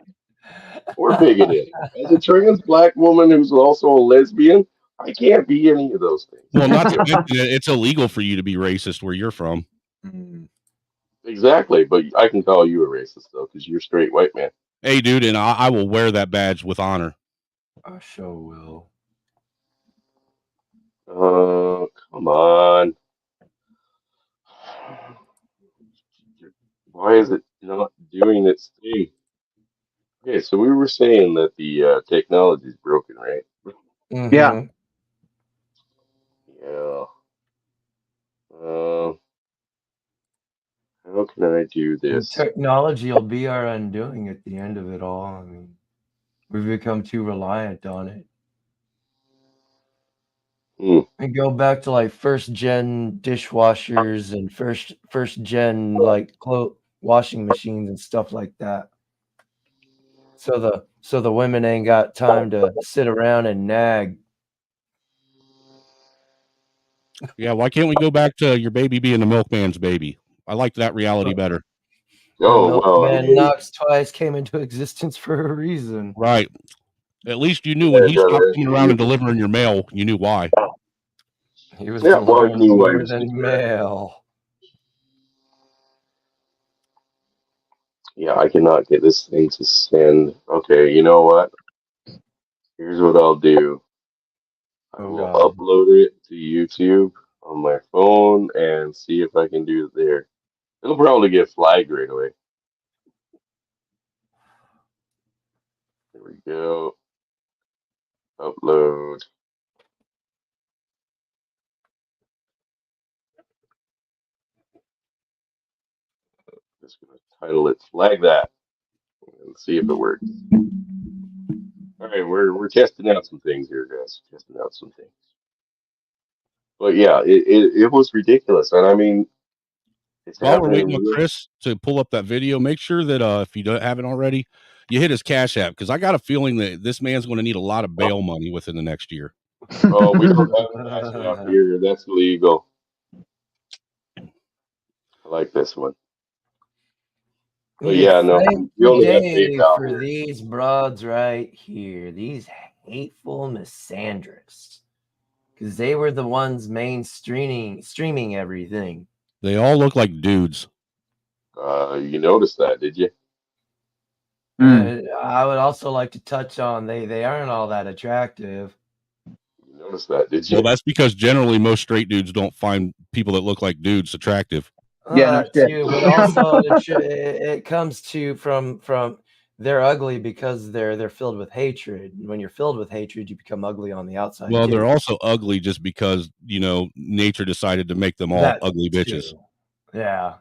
Or bigoted. As a trans black woman who's also a lesbian, I can't be any of those things. Well, not to mention it's illegal for you to be racist where you're from. Exactly, but I can call you a racist though, because you're a straight white man. Hey, dude, and I will wear that badge with honor. I sure will. Come on. Why is it not doing its thing? Okay, so we were saying that the technology is broken, right? Yeah. Yeah. How can I do And this? technology will be our undoing at the end of it all. I mean, we've become too reliant on it. And go back to like first gen dishwashers and first gen like washing machines and stuff like that. So the women ain't got time to sit around and nag. Yeah, why can't we go back to your baby being the milkman's baby? I like that reality better. Oh, well, I Man mean, Knox twice came into existence for a reason. Right. At least you knew when he stopped coming around and delivering your mail, you knew why. He was yeah, well, I delivering knew why he more was than doing that. mail. Yeah, I cannot get this thing to send. Okay, you know what? Here's what I'll do. I Oh, will God. upload it to YouTube on my phone and see if I can do it there. It'll probably get flagged right away. There we go. Upload. Just gonna title it "Flag That" and see if it works. All right, we're testing out some things here, guys. Testing out some things. But yeah, it was ridiculous, and I mean, it's While we're happening waiting in on real. Chris to pull up that video, make sure that if you haven't already, you hit his Cash App because I got a feeling that this man's going to need a lot of bail money within the next year. Oh, we don't have Cash App here. That's illegal. I like this one. But yeah, no, Thank we only have Dave PayPal for here. these broads right here, these hateful misandrists, because they were the ones streaming everything. They all look like dudes. You noticed that, did you? I would also like to touch on they aren't all that attractive. You noticed that, did you? Well, that's because generally most straight dudes don't find people that look like dudes attractive. Yeah, no shit. Too, but also it comes to from they're ugly because they're filled with hatred. When you're filled with hatred, you become ugly on the outside. Well, too. they're also ugly just because, you know, nature decided to make them all That ugly bitches. too. Yeah.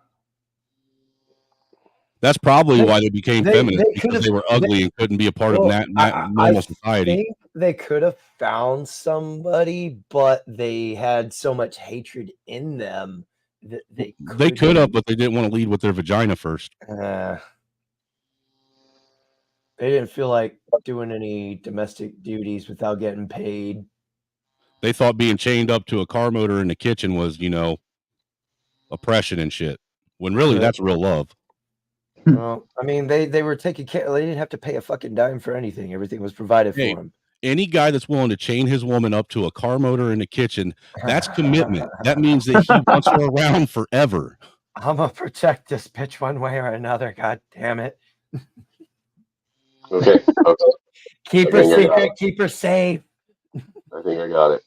That's probably why they became feminists, because they were ugly and couldn't be a part of normal society. I think they could have found somebody, but they had so much hatred in them that they could have, but they didn't want to lead with their vagina first. They didn't feel like doing any domestic duties without getting paid. They thought being chained up to a car motor in the kitchen was, you know, oppression and shit. When really that's real love. Well, I mean, they were taking care. They didn't have to pay a fucking dime for anything. Everything was provided for them. Any guy that's willing to chain his woman up to a car motor in the kitchen, that's commitment. That means that he wants her around forever. I'm gonna protect this bitch one way or another. God damn it. Okay. Keep her secret. Keep her safe. I think I got it.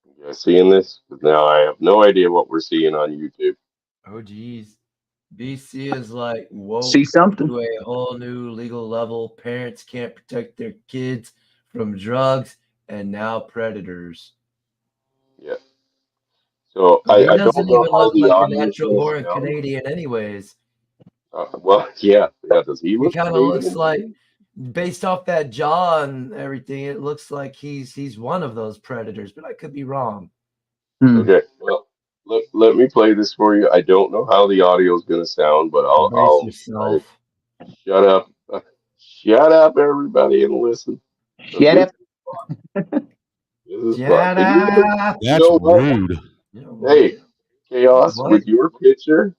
You guys seeing this? Because now I have no idea what we're seeing on YouTube. Oh, geez. BC is like, whoa, see something to a whole new legal level. Parents can't protect their kids from drugs and now predators. Yeah. So I don't know how the audio a natural born sound. Canadian, anyways. Well, yeah. Does he look He kind of Canadian looks like based off that jaw and everything, it looks like he's one of those predators, but I could be wrong. Okay, well, let me play this for you. I don't know how the audio is going to sound, but Brace I'll try to yourself. shut up. Shut up, everybody, and listen. 'Cause Shut up. this is fun. Shut And up. you That's know what? rude. You know what? Hey, Chaos, What? with your picture,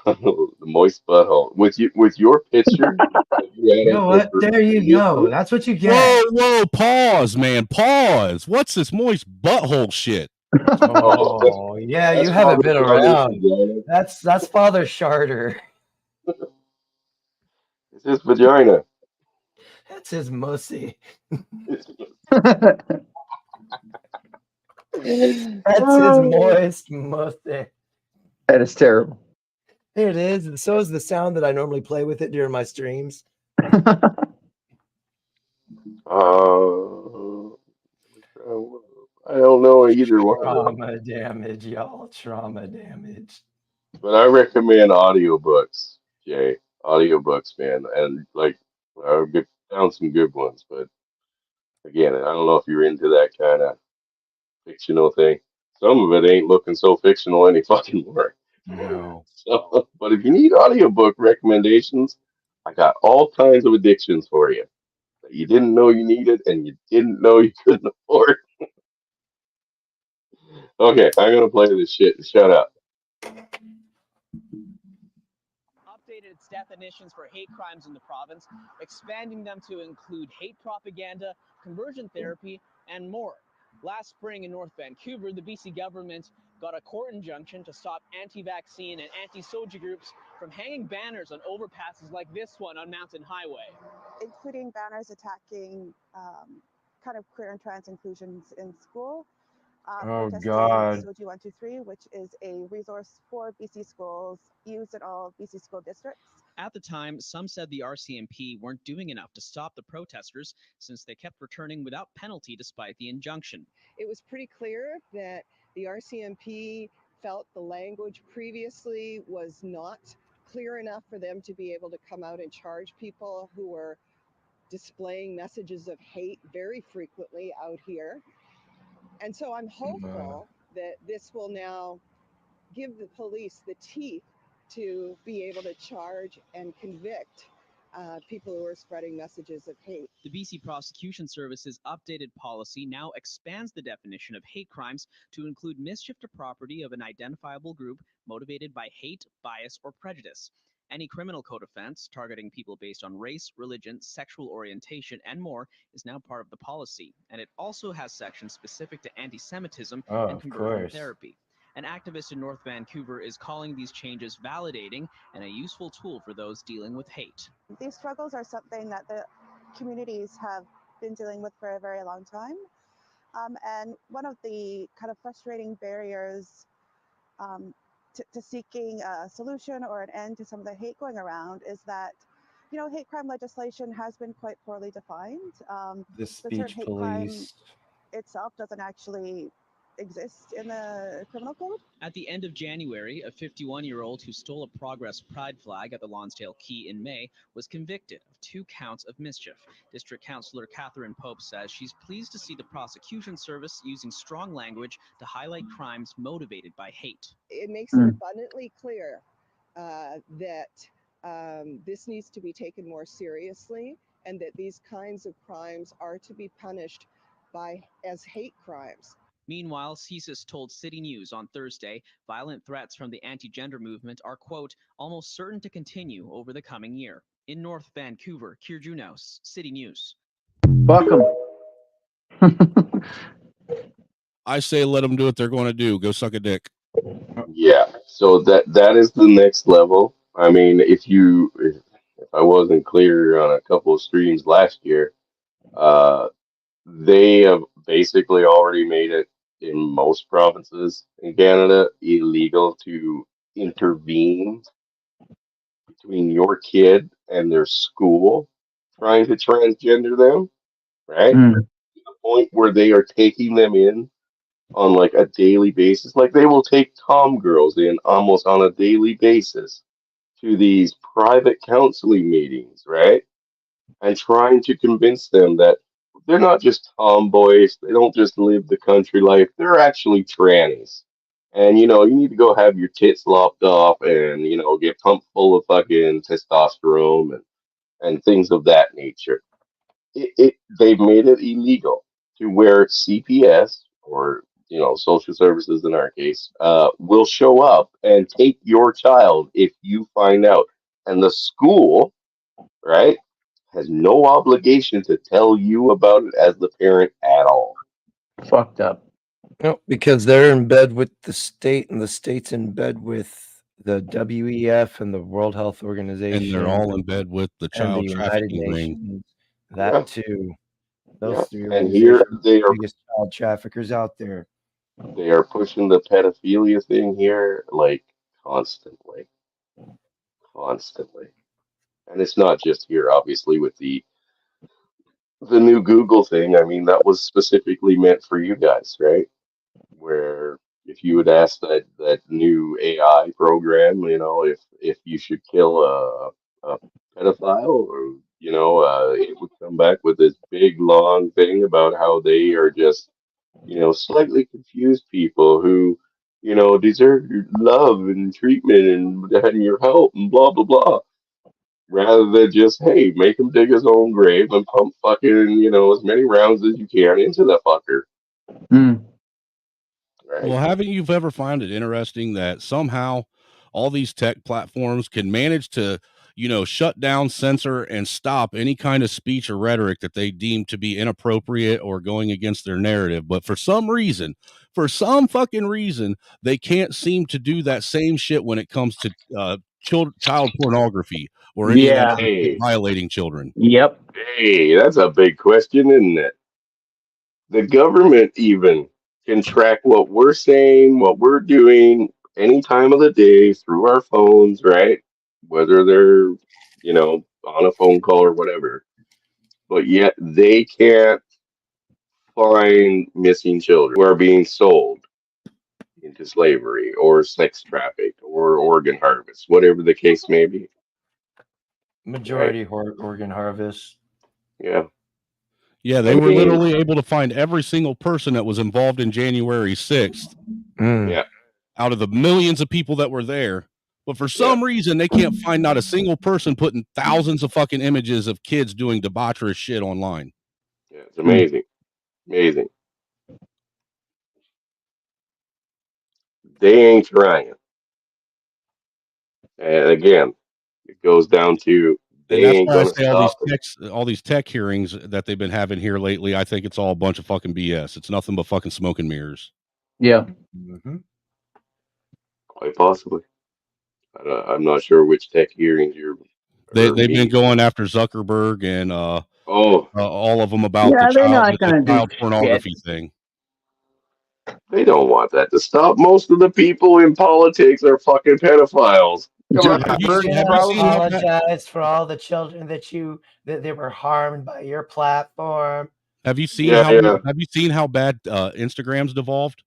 the moist butthole. With your picture that you You had know up there what? There you go. previously. That's what you Whoa, get. whoa, pause, man, pause. What's this moist butthole shit? Oh, Oh yeah, you that's haven't Father been Carlos around. vagina. That's Father Charter. It's his vagina. That's his mussy. That's his Oh. moist mussy. That is terrible. Here it is. And so is the sound that I normally play with it during my streams. Uh, I don't know either one of them, Trauma damage, y'all. Trauma damage. but I recommend audiobooks, Jay. Audiobooks, man, and like I found some good ones, but again, I don't know if you're into that kind of fictional thing. Some of it ain't looking so fictional any fucking more. No. So, but if you need audiobook recommendations, I got all kinds of addictions for you that you didn't know you needed and you didn't know you couldn't afford. Okay, I'm gonna play this shit. Shut up. Updated its definitions for hate crimes in the province, expanding them to include hate propaganda, conversion therapy, and more. Last spring in North Vancouver, the BC government got a court injunction to stop anti-vaccine and anti-SOGI groups from hanging banners on overpasses like this one on Mountain Highway. Including banners attacking kind of queer and trans inclusions in school, Oh protesting God. SOGI 123, which is a resource for BC schools used in all BC school districts. At the time, some said the RCMP weren't doing enough to stop the protesters since they kept returning without penalty despite the injunction. It was pretty clear that the RCMP felt the language previously was not clear enough for them to be able to come out and charge people who were displaying messages of hate very frequently out here. And so I'm hopeful that this will now give the police the teeth to be able to charge and convict people who are spreading messages of hate. The BC Prosecution Service's updated policy now expands the definition of hate crimes to include mischief to property of an identifiable group motivated by hate, bias, or prejudice. Any criminal code offense targeting people based on race, religion, sexual orientation, and more is now part of the policy, and it also has sections specific to anti-Semitism Oh, and of conversion course. therapy. An activist in North Vancouver is calling these changes validating and a useful tool for those dealing with hate. These struggles are something that the communities have been dealing with for a very long time. And one of the kind of frustrating barriers to seeking a solution or an end to some of the hate going around is that, you know, hate crime legislation has been quite poorly defined. The The term speech hate crime police. itself doesn't actually exist in the criminal code. At the end of January, a 51-year-old who stole a Progress Pride flag at the Lonsdale Quay in May was convicted of 2 counts of mischief. District Councillor Catherine Pope says she's pleased to see the prosecution service using strong language to highlight crimes motivated by hate. It makes it abundantly clear that this needs to be taken more seriously and that these kinds of crimes are to be punished as hate crimes. Meanwhile, CSIS told City News on Thursday violent threats from the anti-gender movement are, quote, almost certain to continue over the coming year. In North Vancouver, Kier Junos, City News. Fuck 'em. I say let them do what they're going to do. Go suck a dick. Yeah, so that is the next level. I mean, if I wasn't clear on a couple of streams last year, they have basically already made it in most provinces in Canada illegal to intervene between your kid and their school trying to transgender them, right? To the point where they are taking them in on like a daily basis. Like they will take tom girls in almost on a daily basis to these private counseling meetings, right? and trying to convince them that they're not just tomboys, they don't just live the country life, they're actually trannies. And you need to go have your tits lopped off and get pumped full of fucking testosterone and things of that nature. They've made it illegal to where CPS or social services in our case will show up and take your child if you find out, and the school, right, has no obligation to tell you about it as the parent at all. Fucked up. No, because they're in bed with the state, and the state's in bed with the WEF and the World Health And Organization they're all in bed with the and the child United trafficking ring. Nations. That Yeah, too. yeah. Those three And here organizations are they the are biggest child traffickers out there. pushing the pedophilia thing here like constantly, constantly. And it's not just here, obviously, with the new Google thing. I mean, that was specifically meant for you guys, right? Where if you would ask that new AI program, if you should kill a pedophile, or it would come back with this big long thing about how they are just slightly confused people who deserve your love and treatment and your help and blah blah blah, rather than just, hey, make him dig his own grave and pump fucking as many rounds as you can into the fucker, Mm. right? Well, haven't you ever found it interesting that somehow all these tech platforms can manage to, shut down, censor, and stop any kind of speech or rhetoric that they deem to be inappropriate or going against their narrative? But for some fucking reason, they can't seem to do that same shit when it comes to child pornography or any of that Yeah. other shit Hey, violating children. Yep. hey, that's a big question, isn't it? The government even can track what we're saying, what we're doing any time of the day through our phones, right? Whether they're, on a phone call or whatever. But yet they can't find missing children who are being sold into slavery or sex trafficked or organ harvest, whatever the case may be, right? Majority organ harvest. Yeah. Yeah, I they were mean, literally able to find every single person that was involved in January 6th Mm. yeah, out of the millions of people that were there. But for yeah, some reason, they can't find not a single person putting thousands of fucking images of kids doing debaucherous shit online. yeah. It's amazing. Amazing. They ain't trying. And again, it goes down to And they that's ain't why I gonna say stop. all these tech hearings that they've been having here lately, I think it's all a bunch of fucking BS. It's nothing but fucking smoke and mirrors. Yeah. Mm-hmm. Quite possibly. I'm not sure which tech hearings you're or They've been me. going after Zuckerberg and Oh, all of them about Yeah, they're not the gonna do child shit. pornography thing. they don't want that to stop. Most of the people in politics are fucking pedophiles. Come on. Have you Zuckerberg seen Yeah, have you seen how bad apologize for all the children that they were harmed by your platform. Yeah, yeah. have you seen how bad Instagram's devolved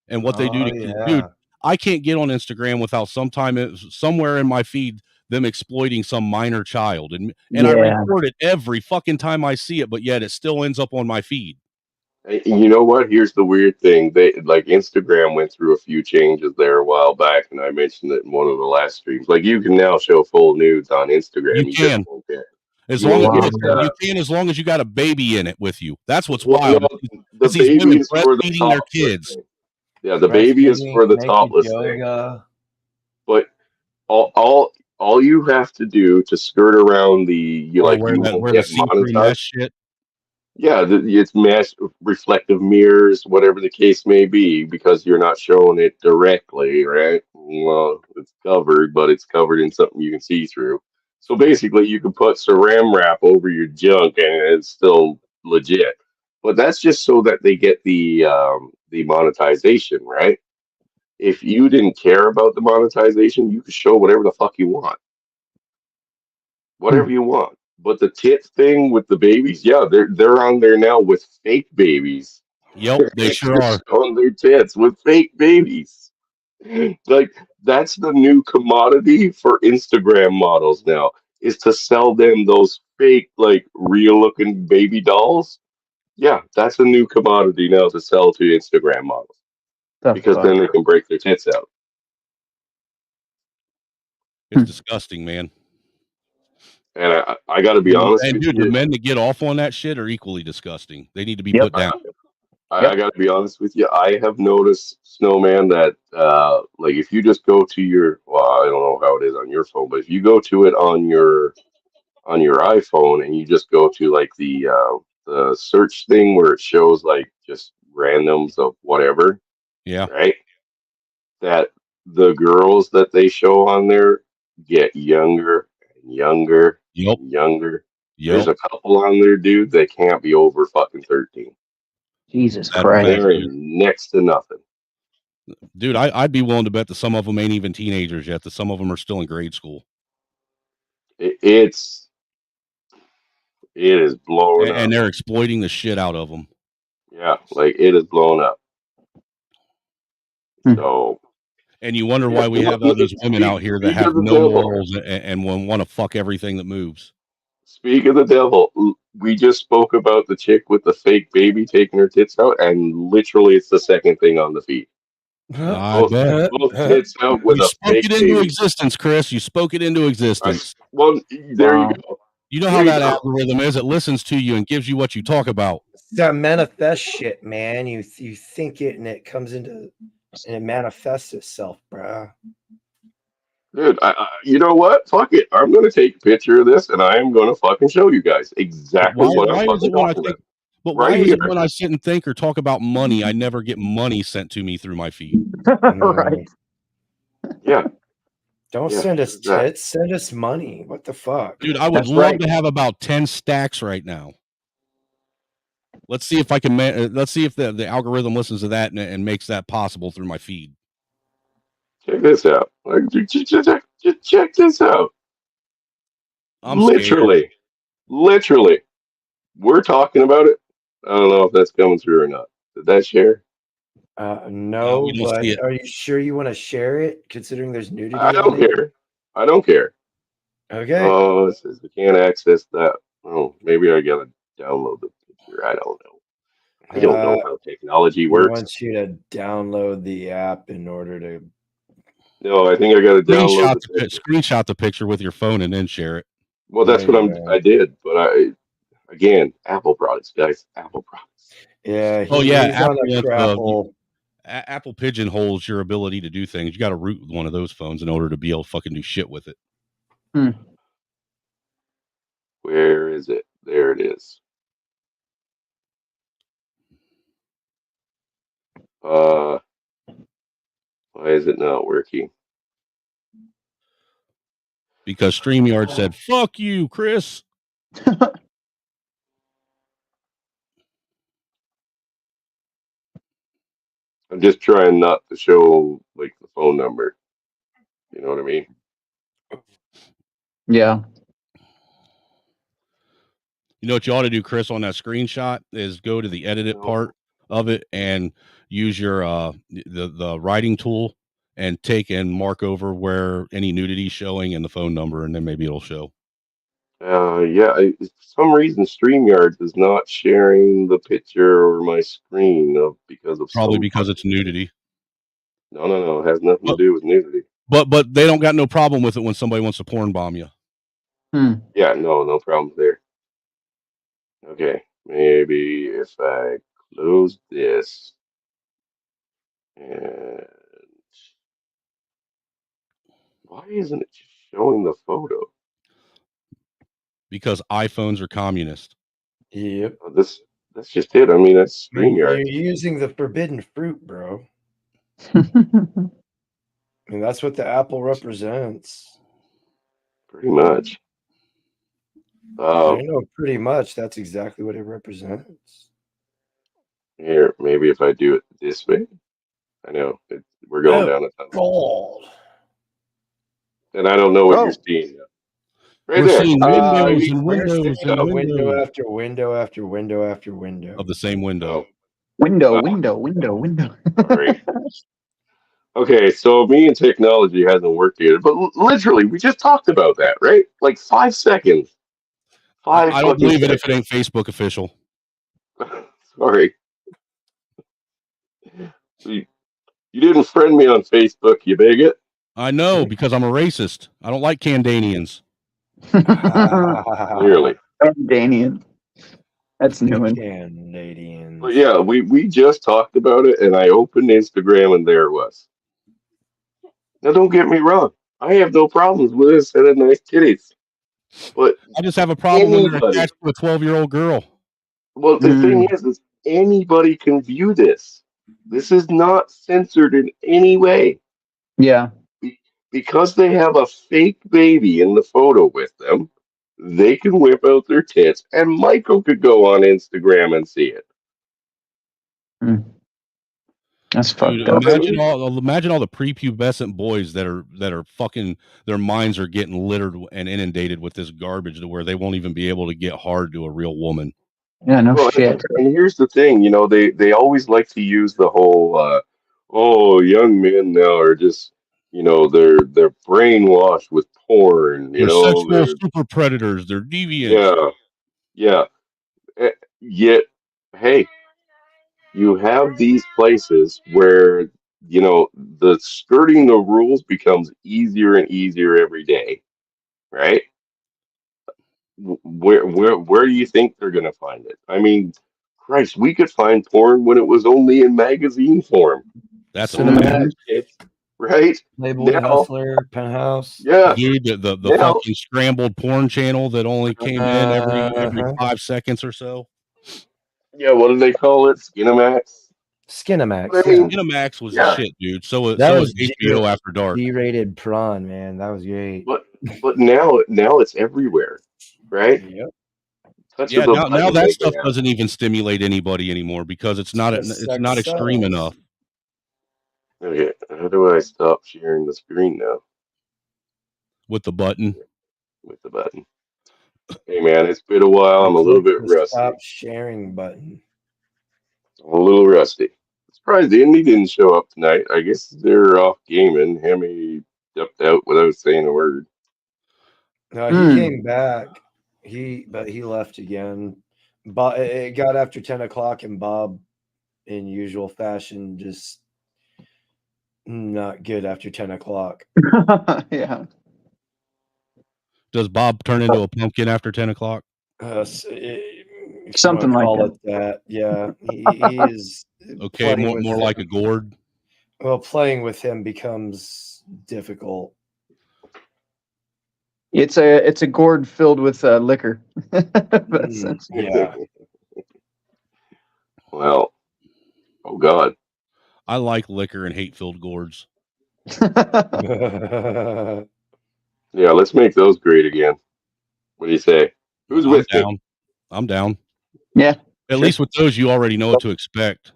and what they do Oh to kids? Dude, yeah. I can't get on Instagram without somewhere in my feed them exploiting some minor child, and I Yeah. report it every fucking time I see it, but yet it still ends up on my feed. Hey, you know what? Here's the weird thing. They like Instagram went through a few changes there a while back, and I mentioned it in one of the last streams. Like you can now show full nudes on You Instagram. You just can. won't get. As You long as won't Wow. get. you can as long as you got a baby in it with you. That's what's Well, no, wild. the It's these baby women is for the breastfeeding their topless kids. thing. Yeah, the baby is Breastfeeding, for the naked topless thing. yoga. But all you have to do to skirt around Oh, you won't where the get see-through monetized. mesh shit. Yeah, it's mesh reflective mirrors, whatever the case may be, because you're not showing it directly, right? Well, it's covered, but it's covered in something you can see through. So basically, you can put saran wrap over your junk, and it's still legit. But that's just so that they get the monetization, right? If you didn't care about the monetization, you could show whatever the fuck you want, Hmm. whatever you want. But the tit thing with the babies, yeah, they're on there now with fake babies. Yep, They're they sure are. showing their tits with fake babies. Like that's the new commodity for Instagram models now, is to sell them those fake, like real looking baby dolls, yeah, that's a new commodity now to sell to Instagram models The because fuck? then they can break their tits out. It's disgusting, man. And I got to be honest And with dude, the you, men that get off on that shit are equally disgusting. They need to be Yep. put down. I got to be honest with you. I have noticed, Snowman, that like if you just go to your, well, I don't know how it is on your phone, but if you go to it on your iPhone and you just go to like the search thing where it shows like just randoms of whatever, Yeah. right? That the girls that they show on there get younger and younger Yep. and younger. Yep. There's a couple on there, dude, that can't be over fucking 13. Jesus That's Christ. fact, They're dude. in next to nothing. Dude, I'd be willing to bet that some of them ain't even teenagers yet. That some of them are still in grade school, It is blowing and up. they're exploiting the shit out of them. Yeah, like it is blown up. Hmm. So, And you wonder yeah, why we have all these women out here that speak have of the no devil. morals and want to fuck everything that moves. Speak of the devil. We just spoke about the chick with the fake baby taking her tits out, and literally it's the second thing on the feed. I bet. Both tits out with You a spoke fake it into baby. existence, Chris. You spoke it into existence. Well, there you Wow. go. You know There how you that go. algorithm is. It listens to you and gives you what you talk about. That manifest shit, man. You think it and it comes into and it manifests itself, bruh. Dude, you know what? Fuck it. I'm going to take a picture of this and I am going to fucking show you guys exactly what I'm Why is fucking it when I talking think? about. But Right why is here. it when I sit and think or talk about money, I never get money sent to me through my feed? Right. Yeah. Don't Yeah, send us exactly. tits. Send us money. What the fuck? Dude, I would That's love right. to have about 10 stacks right now. Let's see if I can. Let's see if the algorithm listens to that and makes that possible through my feed. Check this out. Like, check this out. I'm scared. Literally. We're talking about it. I don't know if that's coming through or not. Did that share? No, we don't but see it. are you sure you want to share it? Considering there's nudity I on don't it. care. I don't care. Okay. Oh, it says we can't access that. Oh, maybe I gotta download the picture. I don't know. I don't know how technology He works. wants you to download the app in order to. No, I think I gotta download the picture. Screenshot the picture with your phone and then share it. Well, that's There what you go. I did, but again, Apple products, guys. Apple products. Yeah. Yeah, He's on a crapple. Apple pigeonholes your ability to do things. You got to root with one of those phones in order to be able to fucking do shit with it. Where is it? There it is. Why is it not working? Because StreamYard said, "Fuck you, Chris." I'm just trying not to show like the phone number. You know what I mean? Yeah. You know what you ought to do, Chris, on that screenshot is go to the edit it part of it and use your the writing tool and take and mark over where any nudity is showing and the phone number, and then maybe it'll show. Yeah. For some reason, StreamYard is not sharing the picture or my screen because of Probably some because it's nudity. No. It has nothing to do with nudity. But they don't got no problem with it when somebody wants to porn bomb you. Yeah, no problem there. Okay, maybe if I close this and why isn't it showing the photo? Because iPhones are communist. Yep. Oh, that's just it. I mean, that's StreamYard. You're using the forbidden fruit, bro. I mean, that's what the apple represents. Pretty much. I know pretty much that's exactly what it represents. Here, maybe if I do it this way. I know we're going down a tunnel. God. And I don't know what you're seeing. Right We're there. seeing windows and We're windows seeing and window windows after window after window after window of the same window. Window. Sorry. Okay, so me and technology hasn't worked together, but literally, we just talked about that, right? Like 5 seconds. 5 I don't fucking believe it if it seconds. ain't Facebook official. Sorry. You didn't friend me on Facebook, you bigot. I know because I'm a racist. I don't like Candanians. Clearly. Danian. That's new one. Canadians. But yeah, we just talked about it, and I opened Instagram, and there it was. Now, don't get me wrong. I have no problems with a set of nice titties. But I just have a problem when they're anybody, attached to a 12-year-old girl. well, the thing Mm. is anybody can view this. This is not censored in any way. Yeah. Be- Because they have a fake baby in the photo with them, they can whip out their tits, and Michael could go on Instagram and see it. Mm. That's Dude, fucked up. You know what I mean? imagine all the prepubescent boys that are fucking, their minds are getting littered and inundated with this garbage to where they won't even be able to get hard to a real woman. Yeah, no Well, shit. and here's the thing, they always like to use the whole, oh, young men now are just, they're brainwashed with porn, They're sexual super predators. They're deviants. yeah, yeah. Yet, hey, you have these places where, the skirting the rules becomes easier and easier every day, right? Where do you think they're going to find it? I mean, Christ, we could find porn when it was only in magazine form. That's a Some of fact. that shit, right? Playboy Now, Hustler, Penthouse. yeah, Dude, the now, fucking scrambled porn channel that only came in every Uh-huh. 5 seconds or so. yeah, what do they call it? Skinamax? Skinamax, But I yeah. mean, Cinemax was the yeah, shit, dude. So That is was HBO After Dark. G-rated prawn, man. That was great. but now it's everywhere, right? Yep. Touch of Yeah, the now button, that they can stuff have it. doesn't even stimulate anybody anymore because it's not extreme enough Okay, how do I stop sharing the screen now with the button. with the button? Hey man, it's been a while. I'm You a little click bit the rusty. stop sharing button. I'm a little rusty. Surprised Indy didn't show up tonight. I guess they're off gaming. Hemi stepped out without saying a word. No, he Mm. came back. But he left again. But it got after 10 o'clock, and Bob, in usual fashion, just not good after 10 o'clock. Yeah. Does Bob turn into a pumpkin after 10 o'clock? If Something you like want to that. call it that, yeah. He is Okay, playing with more like a gourd. Well, playing with him becomes difficult. It's a gourd filled with liquor. Yeah. Well, oh God. I like liquor and hate-filled gourds. Yeah, let's make those great again. What do you say? Who's I'm with me? down. I'm down. Yeah. At Sure. least with those, you already know what to expect.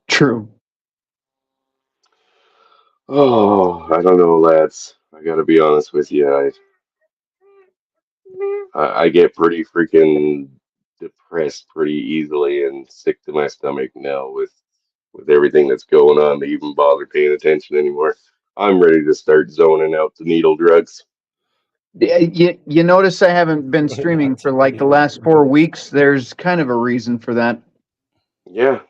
True. Oh, I don't know, lads. I gotta be honest with you. I get pretty freaking depressed pretty easily and sick to my stomach now with everything that's going on to even bother paying attention anymore. I'm ready to start zoning out the needle drugs. Yeah, you notice I haven't been streaming for like the last 4 weeks. There's kind of a reason for that. Yeah,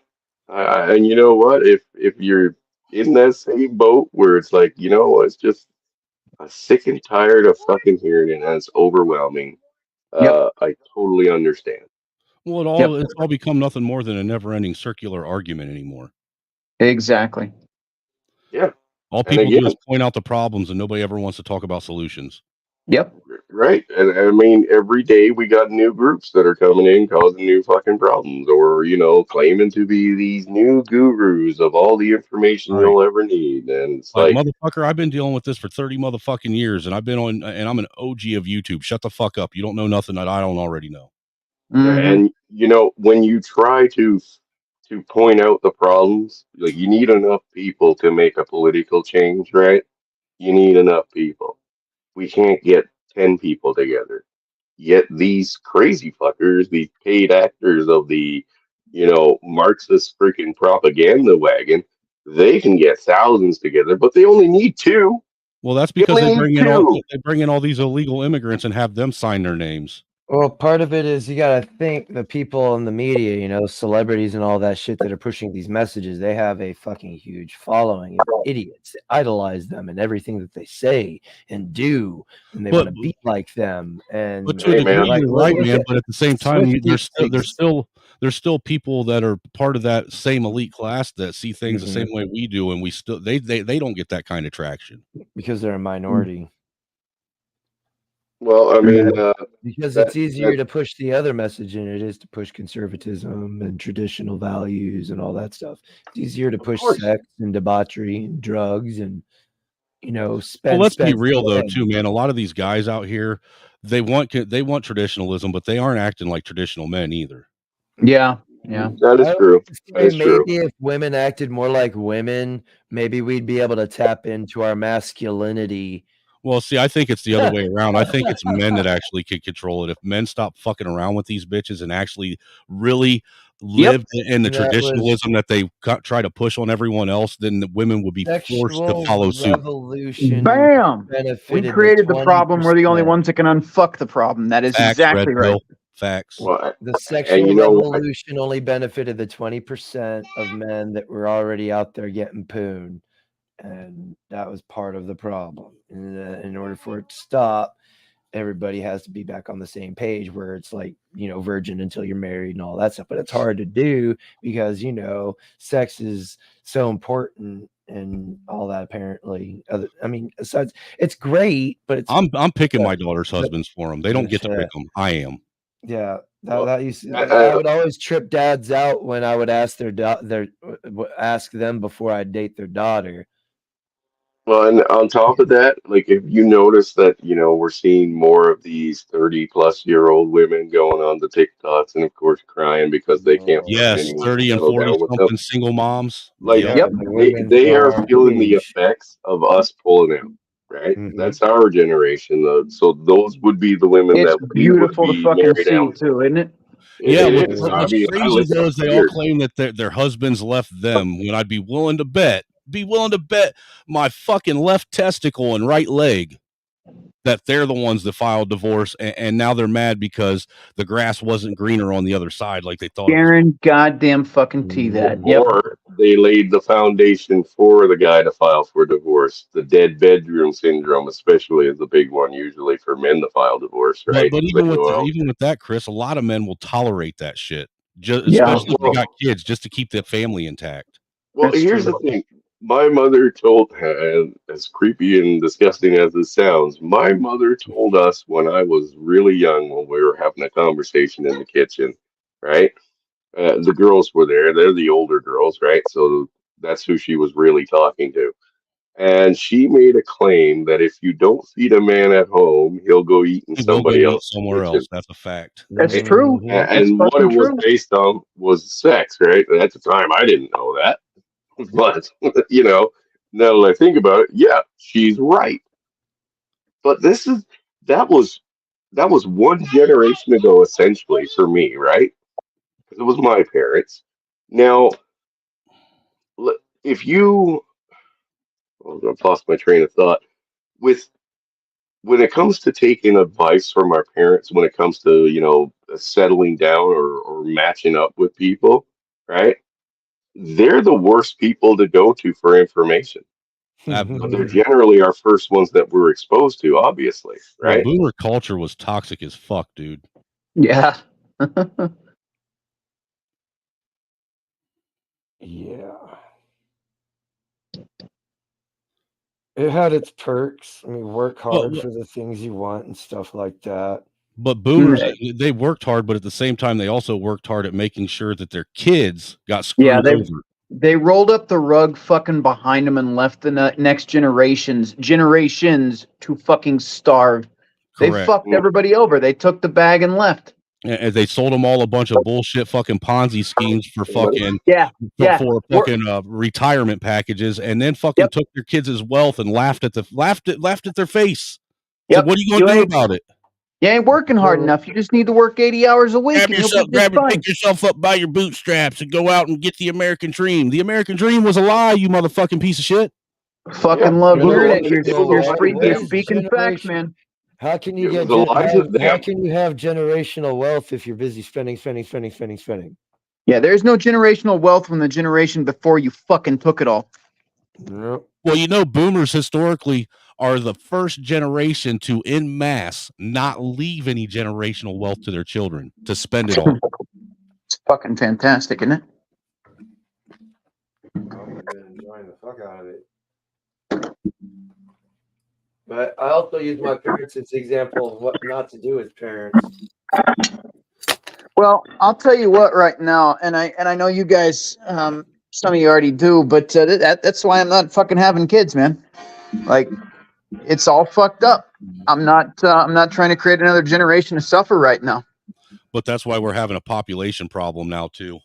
and you know what? If you're in that same boat where it's like, it's just I'm sick and tired of fucking hearing it, and it's overwhelming. Yep. I totally understand. Well, it's all become nothing more than a never-ending circular argument anymore. Exactly. Yeah, All and people do again, is point out the problems, and nobody ever wants to talk about solutions. Yep. right. And I mean, every day we got new groups that are coming in causing new fucking problems, or claiming to be these new gurus of all the information Right. you'll ever need. And it's Like, like, motherfucker, I've been dealing with this for 30 motherfucking years, and I'm an OG of YouTube. Shut the fuck up. You don't know nothing that I don't already know. yeah, Mhm. and when you try to point out the problems, like you need enough people to make a political change, right? You need enough people. We can't get 10 people together. Yet these crazy fuckers, these paid actors of the, Marxist freaking propaganda wagon, they can get thousands together, but they only need two. Well, that's They because only need two. they bring in all these illegal immigrants and have them sign their names. Well, part of it is you got to think the people in the media, you know, celebrities and all that shit that are pushing these messages, they have a fucking huge following of idiots that idolize them and everything that they say and do, and they want But to be like them. but And to a Hey, degree, man. like, you're right, look man. at But at the same time, Swifty pigs. there's still people that are part of that same elite class that see things the same Mhm. way we do, and we still they don't get that kind of traction. Because they're a minority. Well, I mean, Because that it's easier to push the other message than it is to push conservatism and traditional values and all that stuff. It's easier to of push course. sex and debauchery and drugs and, you know, Well, spend, let's be spend, real though, spend. too, man. A lot of these guys out here, they want traditionalism, but they aren't acting like traditional men either. Yeah. That is I true. would That say is true. maybe if women acted more like women, maybe we'd be able to tap into our masculinity. Well, see, I think it's the other way around. I think it's men that actually can control it. If men stop fucking around with these bitches and actually really lived in the That was traditionalism that they try to push on everyone else, then the women would be forced to sexual follow suit. revolution Bam. We benefited created the the problem. We're the only 20%. ones that can unfuck the problem. That is Facts, exactly red right. pill. Facts. Well, The and sexual you know what? revolution only benefited the 20% of men that were already out there getting pooned. And that was part of the problem. And in order for it to stop, everybody has to be back on the same page where it's like, you know, virgin until you're married and all that stuff. But it's hard to do because, you know, sex is so important and all that apparently. I mean, besides, it's great, but it's I'm picking but, my daughter's but husbands for them. They don't get to pick them. I am. yeah, Well, that used to, I, I would always trip dads out when I would ask ask them before I date their daughter. well, and on top of that, like if you notice that, we're seeing more of these 30-plus-year-old women going on the TikToks and of course crying because they can't find Yes, anyone to 30 and settle 40 down with them. something single moms. Like Yep. Yeah, the women's they are are feeling the age. effects of us pulling out, right? Mhm. That's our generation. So those would be the women It's that we would beautiful to be fucking married see out to. too, isn't it? Yeah, It is. I what's mean, crazy though is it's they all weird. claim that their husbands left them when I'd be willing to bet my fucking left testicle and right leg that they're the ones that filed divorce, and now they're mad because the grass wasn't greener on the other side like they thought it was. Guaran goddamn fucking tea that. Yep. Or they laid the foundation for the guy to file for divorce. The dead bedroom syndrome, especially, is the big one usually for men to file divorce, But right? but 'Cause they go out. even with that, Chris, a lot of men will tolerate that shit, Yeah. especially if they got kids, just to keep the family intact. Well, That's here's true. the thing. My mother told, and as creepy and disgusting as it sounds, my mother told us when I was really young, when we were having a conversation in the kitchen, right? The girls were there. They're the older girls, right? So that's who she was really talking to. And she made a claim that if you don't feed a man at home, he'll go eat in He will go somebody eat else's somewhere kitchen, else. That's a fact. That's right? true. Mhm. That's And what it fucking was true. based on was sex, right? And at the time, I didn't know that. But, now that I think about it, yeah, she's right. But that was that was one generation ago, essentially, for me, right? Because it was my parents. Now, if you, I'm going to lost my train of thought. With when it comes to taking advice from our parents, when it comes to settling down or matching up with people, right? They're the worst people to go to for information, but they're Absolutely. generally our first ones that we're exposed to, obviously, Well, right? boomer culture was toxic as fuck, dude. Yeah. Yeah. It had its perks. I mean, work hard for the things you want and stuff like that. But boomers, they worked hard, but at the same time, they also worked hard at making sure that their kids got Yeah, screwed over. they rolled up the rug fucking behind them and left the next generations to fucking starve. They Correct. fucked everybody over. They took the bag and left. And they sold them all a bunch of bullshit fucking Ponzi schemes for fucking for retirement packages, and then fucking took their kids' wealth and laughed at their face. Said, "What are you gonna do about it? You ain't working hard enough. You just need to work 80 hours a week, and you'll be just fine." Pick yourself up by your bootstraps and go out and get the American dream. The American dream was a lie, you motherfucking piece of shit." Fucking love It was hearing a it. lie. It was a lie. You're speaking facts, man. How can you It get was a lot of how them. can you have generational wealth if you're busy spending? Yeah, there's no generational wealth from the generation before you fucking took it all. Nope. Well, you know, boomers historically are the first generation to, en masse, not leave any generational wealth to their children to spend it all. It's fucking fantastic, isn't it? I've been enjoying the fuck out of it. But I also use my parents as an example of what not to do as parents. Well, I'll tell you what right now, and I know you guys, some of you already do, but that's why I'm not fucking having kids, man. Like, it's all fucked up. I'm not trying to create another generation to suffer right now. But that's why we're having a population problem now too.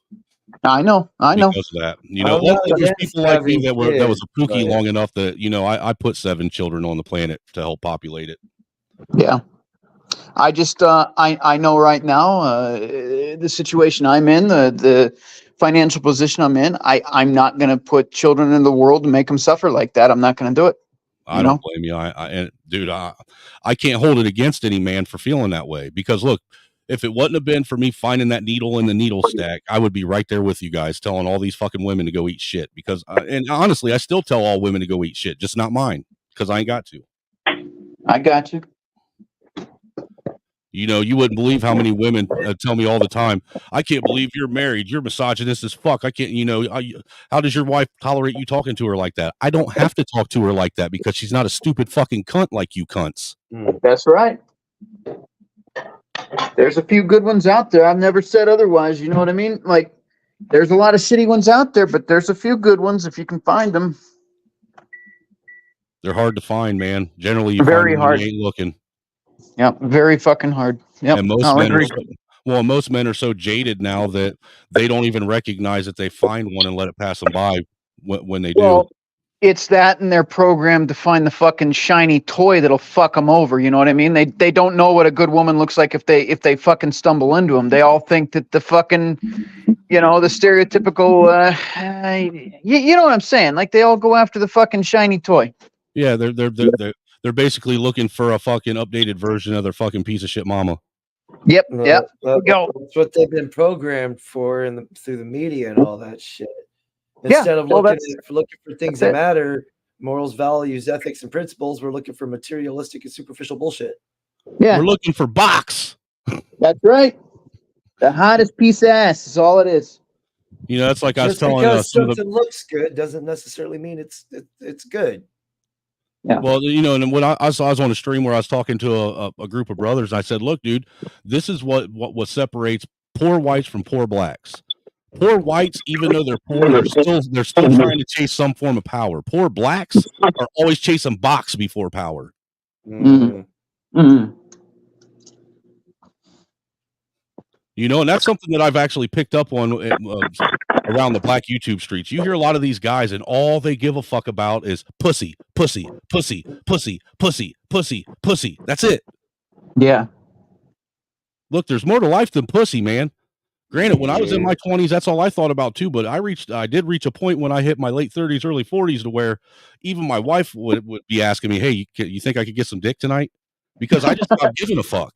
I know. Because of that, you know, I'm not there's against people like me having that was a kids, pookie but- long enough that, you know, I put 7 children on the planet to help populate it. Yeah. I just I know right now the situation I'm in, the financial position I'm in. I'm not going to put children in the world to make them suffer like that. I'm not going to do it. I don't blame you. And dude, I can't hold it against any man for feeling that way, because look, if it wouldn't have been for me finding that needle in the needle stack, I would be right there with you guys telling all these fucking women to go eat shit. Because, and honestly, I still tell all women to go eat shit, just not mine, because I ain't got to. I got you. You know, you wouldn't believe how many women tell me all the time, I can't believe you're married. You're misogynist as fuck. I can't, you know, how does your wife tolerate you talking to her like that? I don't have to talk to her like that because she's not a stupid fucking cunt like you cunts. That's right. There's a few good ones out there. I've never said otherwise. You know what I mean? Like, there's a lot of shitty ones out there, but there's a few good ones if you can find them. They're hard to find, man. Generally, you Very find them hard. when you ain't looking. Yeah, very fucking hard. Yep. And most I'll men agree. most men are so jaded now that they don't even recognize that they find one and let it pass them by when they do. It's that, and they're programmed to find the fucking shiny toy that'll fuck them over. You know what I mean? They don't know what a good woman looks like if they fucking stumble into them. They all think that the fucking, you know, the stereotypical. You know what I'm saying? Like, they all go after the fucking shiny toy. Yeah, they're basically looking for a fucking updated version of their fucking piece of shit mama. Yep. No, Yep. Go. That's what they've been programmed for through the media and all that shit. Yeah, Instead of well, looking for things that it. matter, morals, values, ethics, and principles, we're looking for materialistic and superficial bullshit. Yeah. We're looking for box. That's right. The hottest piece of ass is all it is. You know, that's like I was Just telling because some of something looks good doesn't necessarily mean it's good. Yeah. Well, you know, and when I was on a stream where I was talking to a group of brothers, I said, "Look, dude, this is what separates poor whites from poor blacks. Poor whites, even though they're poor, they're still trying to chase some form of power. Poor blacks are always chasing box before power." You know, and that's something that I've actually picked up on around the black YouTube streets. You hear a lot of these guys, and all they give a fuck about is pussy, pussy, pussy, pussy, pussy, pussy, pussy. That's it. Yeah. Look, there's more to life than pussy, man. Granted, when I was in my 20s, that's all I thought about too. But I did reach a point when I hit my late 30s, early 40s, to where even my wife would be asking me, "Hey, you think I could get some dick tonight?" Because I just stopped giving a fuck.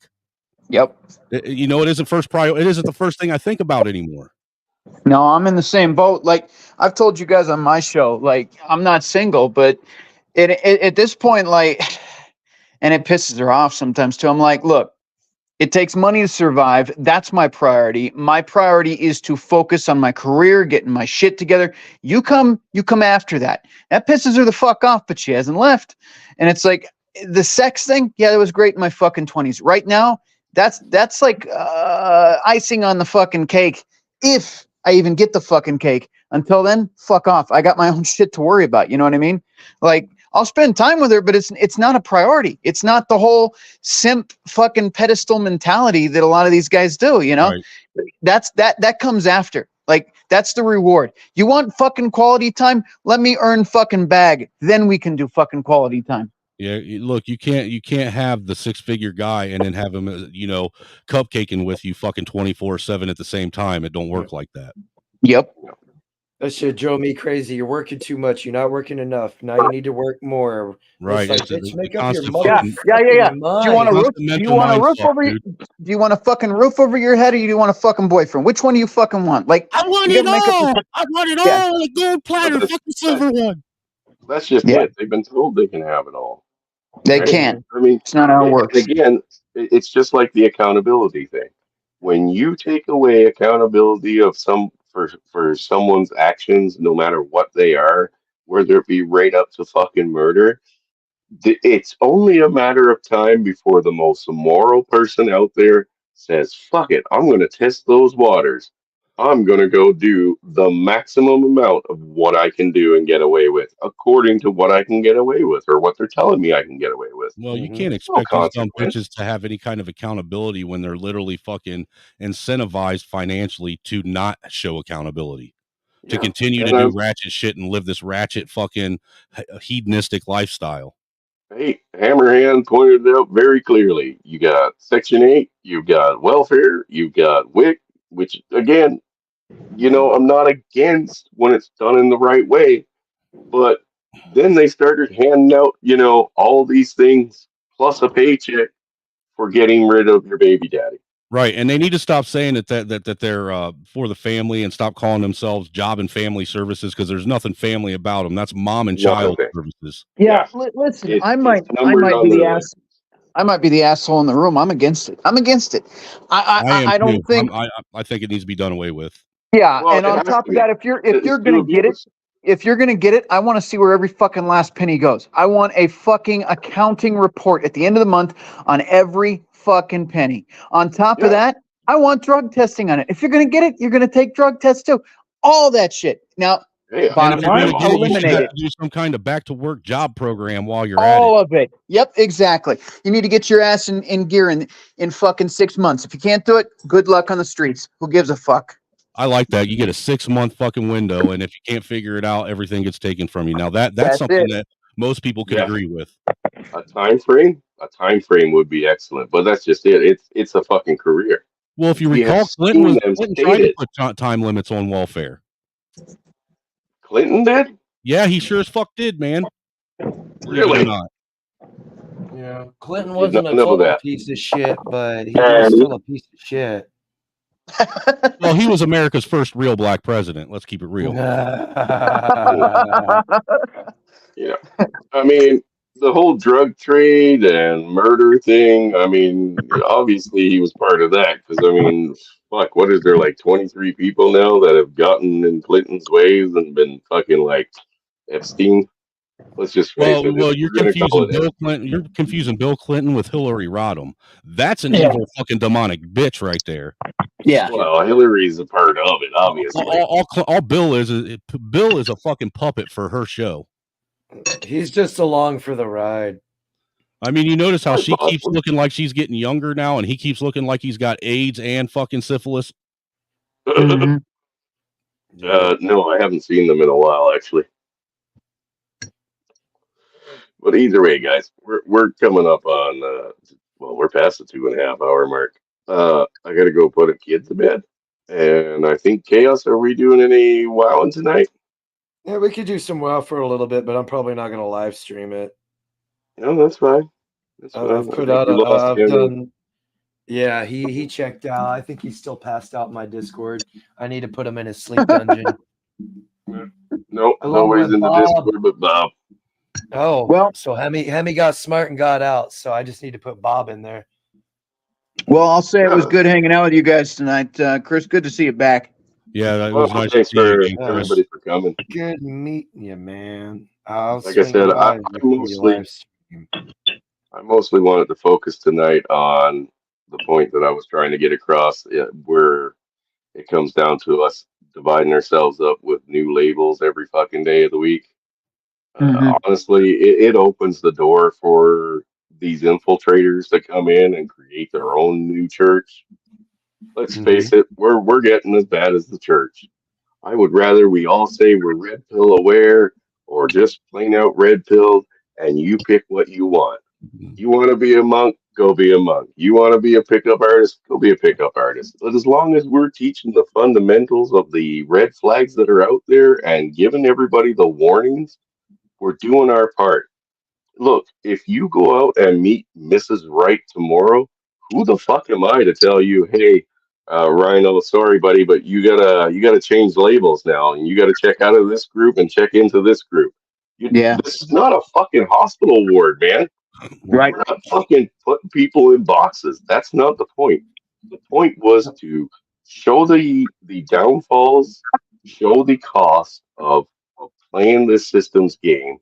Yep. You know, it isn't it isn't the first thing I think about anymore. No, I'm in the same boat. Like, I've told you guys on my show, like, I'm not single, but at this point, like, and it pisses her off sometimes too. I'm like, look, it takes money to survive. That's my priority. My priority is to focus on my career, getting my shit together. You come after that. That pisses her the fuck off, but she hasn't left. And it's like, the sex thing, yeah, that was great in my fucking 20s. Right now, that's like icing on the fucking cake, if I even get the fucking cake. Until then, fuck off. I got my own shit to worry about. You know what I mean? Like, I'll spend time with her, but it's not a priority. It's not the whole simp fucking pedestal mentality that a lot of these guys do, you know? Right. That comes after. Like, that's the reward. You want fucking quality time? Let me earn fucking bag. Then we can do fucking quality time. Yeah, look, you can't have the 6-figure guy and then have him, you know, cupcaking with you fucking 24/7 at the same time. It don't work like that. Yep. That shit drove me crazy. You're working too much. You're not working enough. Now you need to work more. Right. It's like, It's bitch, the make up your constant Yeah, fucking yeah. motherfucking Do you want a mind. roof? constant Do you mental want a mind roof fuck, over? dude. Do you want a fucking roof over your head, or do you want a fucking boyfriend? Which one do you fucking want? Like, I want you it gotta make up. all. I want it Yeah, all. A gold platter, But fuck the silver one. that's just yeah. it. They've been told they can have it all, They right? can't. Mhm. I mean, It's not how it and works. again, it's just like the accountability thing. When you take away accountability of for someone's actions, no matter what they are, whether it be right up to fucking murder, it's only a matter of time before the most immoral person out there says, fuck it, I'm going to test those waters. I'm going to go do the maximum amount of what I can do and get away with, according to what I can get away with or what they're telling me I can get away with. Well, you Mhm. can't No expect these dumb consequence. bitches to have any kind of accountability when they're literally fucking incentivized financially to not show accountability, to Yeah. continue to And do ratchet shit and live this ratchet fucking hedonistic lifestyle. hey, Hammerhand pointed it out very clearly. You got Section 8, you've got welfare, you've got WIC, which, again, I'm not against when it's done in the right way. But then they started handing out, all these things plus a paycheck for getting rid of your baby daddy. Right, and they need to stop saying that they're for the family and stop calling themselves job and family services because there's nothing family about them. That's mom and child Nothing. services. Yeah, Yeah. listen. It's I numbers might on be their the ass. license. I might be the asshole in the room. I'm against it. I'm against it. I am I too. don't think. I think it needs to be done away with. Yeah, Well, and it on has top to of that, be. if you're It's too gonna get it, abused. I want to see where every fucking last penny goes. I want a fucking accounting report at the end of the month on every fucking penny. On top of Yeah. that, I want drug testing on it. If you're gonna get it, you're gonna take drug tests too. All that shit. Now, Hey, And bottom if you're going line, to get it, all you of should eliminate have it. that. to do some kind of back to work job program while you're at it. All of it. Yep, exactly. You need to get your ass in gear in fucking 6 months. If you can't do it, good luck on the streets. Who gives a fuck? I like that. You get a 6 month fucking window, and if you can't figure it out, everything gets taken from you. Now that's That's something it. that most people could Yeah. agree with. A time frame? A time frame would be excellent. But that's just it. It's a fucking career. Well, if you We have recall, seen them Clinton state tried to it. put time limits on welfare. Clinton did? Yeah, he sure as fuck did, man. Believe it or Really? not. Yeah. Clinton Did wasn't not a know total that. piece of shit, but he was still a piece of shit. Well, he was America's first real black president. Let's keep it real. Yeah. I mean, the whole drug trade and murder thing, I mean, obviously he was part of that because, I mean, fuck, what is there, like 23 people now that have gotten in Clinton's ways and been fucking like Epstein? Let's just face it. If Well, you're we're going to call confusing it Bill Epstein. Clinton. You're confusing Bill Clinton with Hillary Rodham. That's an Yeah. evil fucking demonic bitch right there. Yeah. Well, Hillary's a part of it, obviously. All Bill is Bill is a fucking puppet for her show. He's just along for the ride. I mean, you notice how Quite she keeps possibly. looking like she's getting younger now, and he keeps looking like he's got AIDS and fucking syphilis. Mhm. No, I haven't seen them in a while, actually. But either way, guys, we're coming up on well, we're past the 2.5 hour mark. I gotta go put a kid to bed, and I think Chaos. Are we doing any wowing tonight? Yeah, we could do some WoW for a little bit, but I'm probably not going to live stream it. No, that's fine. That's fine. I've I put think out we lost I've him. done. Yeah, he checked out. I think he's still passed out in my Discord. I need to put him in his sleep dungeon. No, Along nobody's with in the Bob. Discord but Bob. Oh, Well- so Hemi got smart and got out. So I just need to put Bob in there. Well, I'll say it was Yeah. good hanging out with you guys tonight. Chris, good to see you back. Yeah, that Well, was nice to thanks see you for again, Chris. everybody for coming. Good meeting you, man. I'll Like I swing said, by I before you live stream. mostly wanted to focus tonight on the point that I was trying to get across, where it comes down to us dividing ourselves up with new labels every fucking day of the week. Mhm. Honestly, it opens the door for these infiltrators to come in and create their own new church. Let's face it, we're getting as bad as the church. I would rather we all say we're red pill aware or just plain out red pill, and you pick what you want. You want to be a monk? go be a monk. You want to be a pickup artist? Go be a pickup artist. But as long as we're teaching the fundamentals of the red flags that are out there and giving everybody the warnings, we're doing our part. Look, if you go out and meet Mrs. Right tomorrow, who the fuck am I to tell you, hey, Rhino, sorry, buddy, but you gotta change labels now, and you gotta check out of this group and check into this group. Yeah. This is not a fucking hospital ward, man. Right. We're not fucking putting people in boxes. That's not the point. The point was to show the downfalls, show the cost of playing this system's game,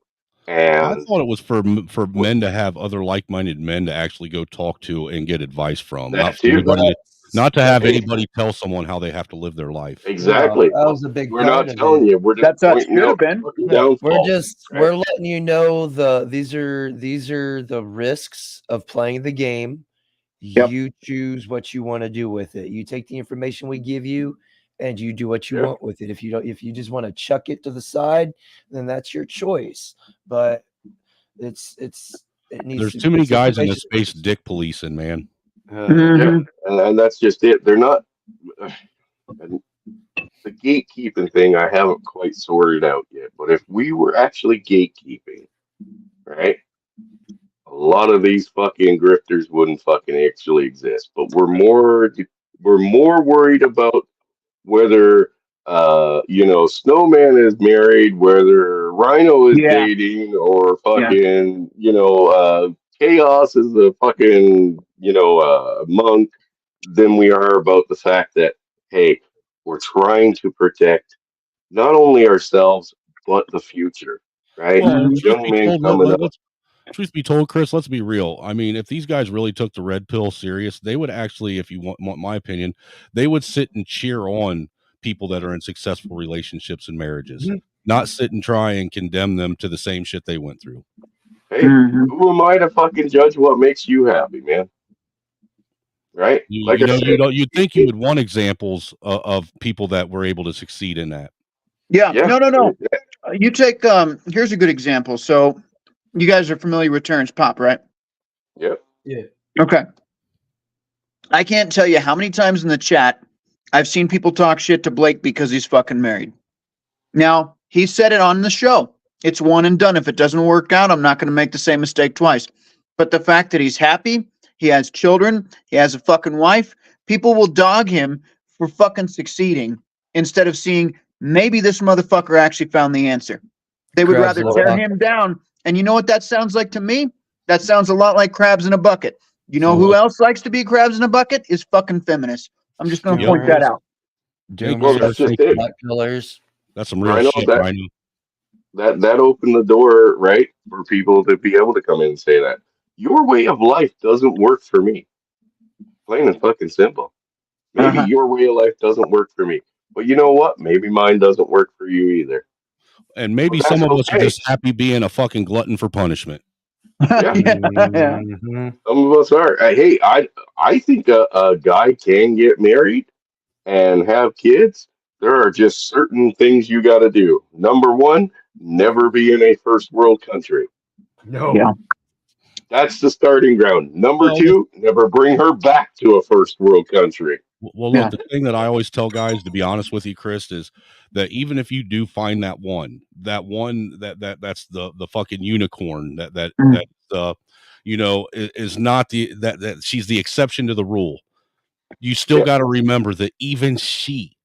I and thought it was for men to have other like-minded men to actually go talk to and get advice from, not that for too. anybody, not to have Hey, anybody tell someone how they have to live their life. exactly. That was a big We're part not of telling it. you. We're just That's how it pointing should have out the been. fucking No, downfalls. Right? we're letting you know these are the risks of playing the game. Yep. You choose what you want to do with it. You take the information we give you and you do what you Yeah. want with it. If you just want to chuck it to the side, then that's your choice. But it needs There's to too many it's guys in this information. space dick policing, man. Yeah, Mhm. and that's just it. They're not. And the gatekeeping thing, I haven't quite sorted out yet. But if we were actually gatekeeping, right, a lot of these fucking grifters wouldn't fucking actually exist. But we're more worried about whether Snowman is married, whether Rhino is Yeah. dating, or Yeah. fucking Chaos is a fucking monk, than we are about the fact that, hey, we're trying to protect not only ourselves but the future, right? Well, Mhm. and There's truth young be men told, coming up. truth be told, Chris, let's be real. I mean, if these guys really took the red pill serious, they would actually, if you want my opinion, they would sit and cheer on people that are in successful relationships and marriages, not sit and try and condemn them to the same shit they went through. Hey, Mhm. who am I to fucking judge what makes you happy, man? Right? Like I said, You'd think you would want examples of people that were able to succeed in that. Yeah. yeah, No. You take here's a good example. So you guys are familiar with Terrence Pop, right? yeah. Yeah. Okay. I can't tell you how many times in the chat I've seen people talk shit to Blake because he's fucking married. Now, he said it on the show. It's one and done. If it doesn't work out, I'm not going to make the same mistake twice. But the fact that he's happy, he has children, he has a fucking wife, people will dog him for fucking succeeding instead of seeing maybe this motherfucker actually found the answer. They would Crabs rather in a tear bucket. him down. And you know what that sounds like to me? That sounds a lot like crabs in a bucket. You know who else likes to be crabs in a bucket? Is fucking feminists. I'm just going to point that out. Well, that's Doomers, just it. black pillars. That's some real Rhino, shit, that Rhino. that opened the door, right, for people to be able to come in and say that your way of life doesn't work for me. Plain and fucking simple. Maybe Uh-huh. your way of life doesn't work for me, but you know what? Maybe mine doesn't work for you either. And maybe But some that's of us are okay. just happy being a fucking glutton for punishment. Yeah, Yeah. Mhm. some of us are. Hey, I think a guy can get married and have kids. There are just certain things you got to do. Number one, never be in a first world country. No. Yeah. That's the starting ground. Number Well, two, never bring her back to a first world country. Well, Yeah. look, the thing that I always tell guys, to be honest with you, Chris, is that even if you do find that one that's the fucking unicorn that Mm. is not that she's the exception to the rule. You still Yeah. got to remember that even she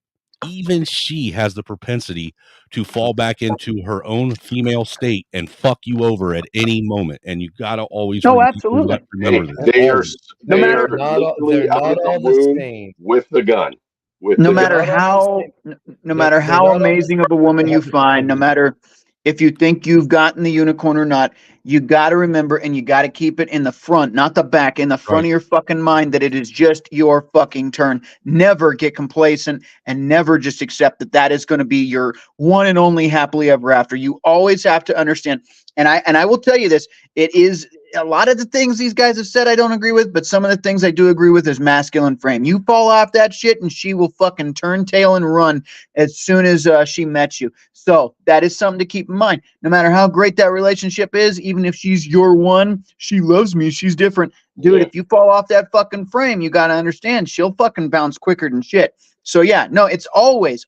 has the propensity to fall back into her own female state and fuck you over at any moment. And you got to always No, absolutely. remember this. They are Always. No they matter are literally they're out not of the all the womb same. with the gun. With no the matter gun. Not all how the same. no matter They're how not all the amazing same. of a woman They you have the find, no qualities. matter if you think you've gotten the unicorn or not, you got to remember and you got to keep it in the front, not the back, in the front Right. of your fucking mind that it is just your fucking turn. Never get complacent and never just accept that that is going to be your one and only happily ever after. You always have to understand. And I will tell you this, it is a lot of the things these guys have said I don't agree with, but some of the things I do agree with is masculine frame. You fall off that shit and she will fucking turn tail and run as soon as she met you. So that is something to keep in mind. No matter how great that relationship is, even if she's your one, she loves me, she's different. Dude, if you fall off that fucking frame, you got to understand she'll fucking bounce quicker than shit. So yeah, no, it's always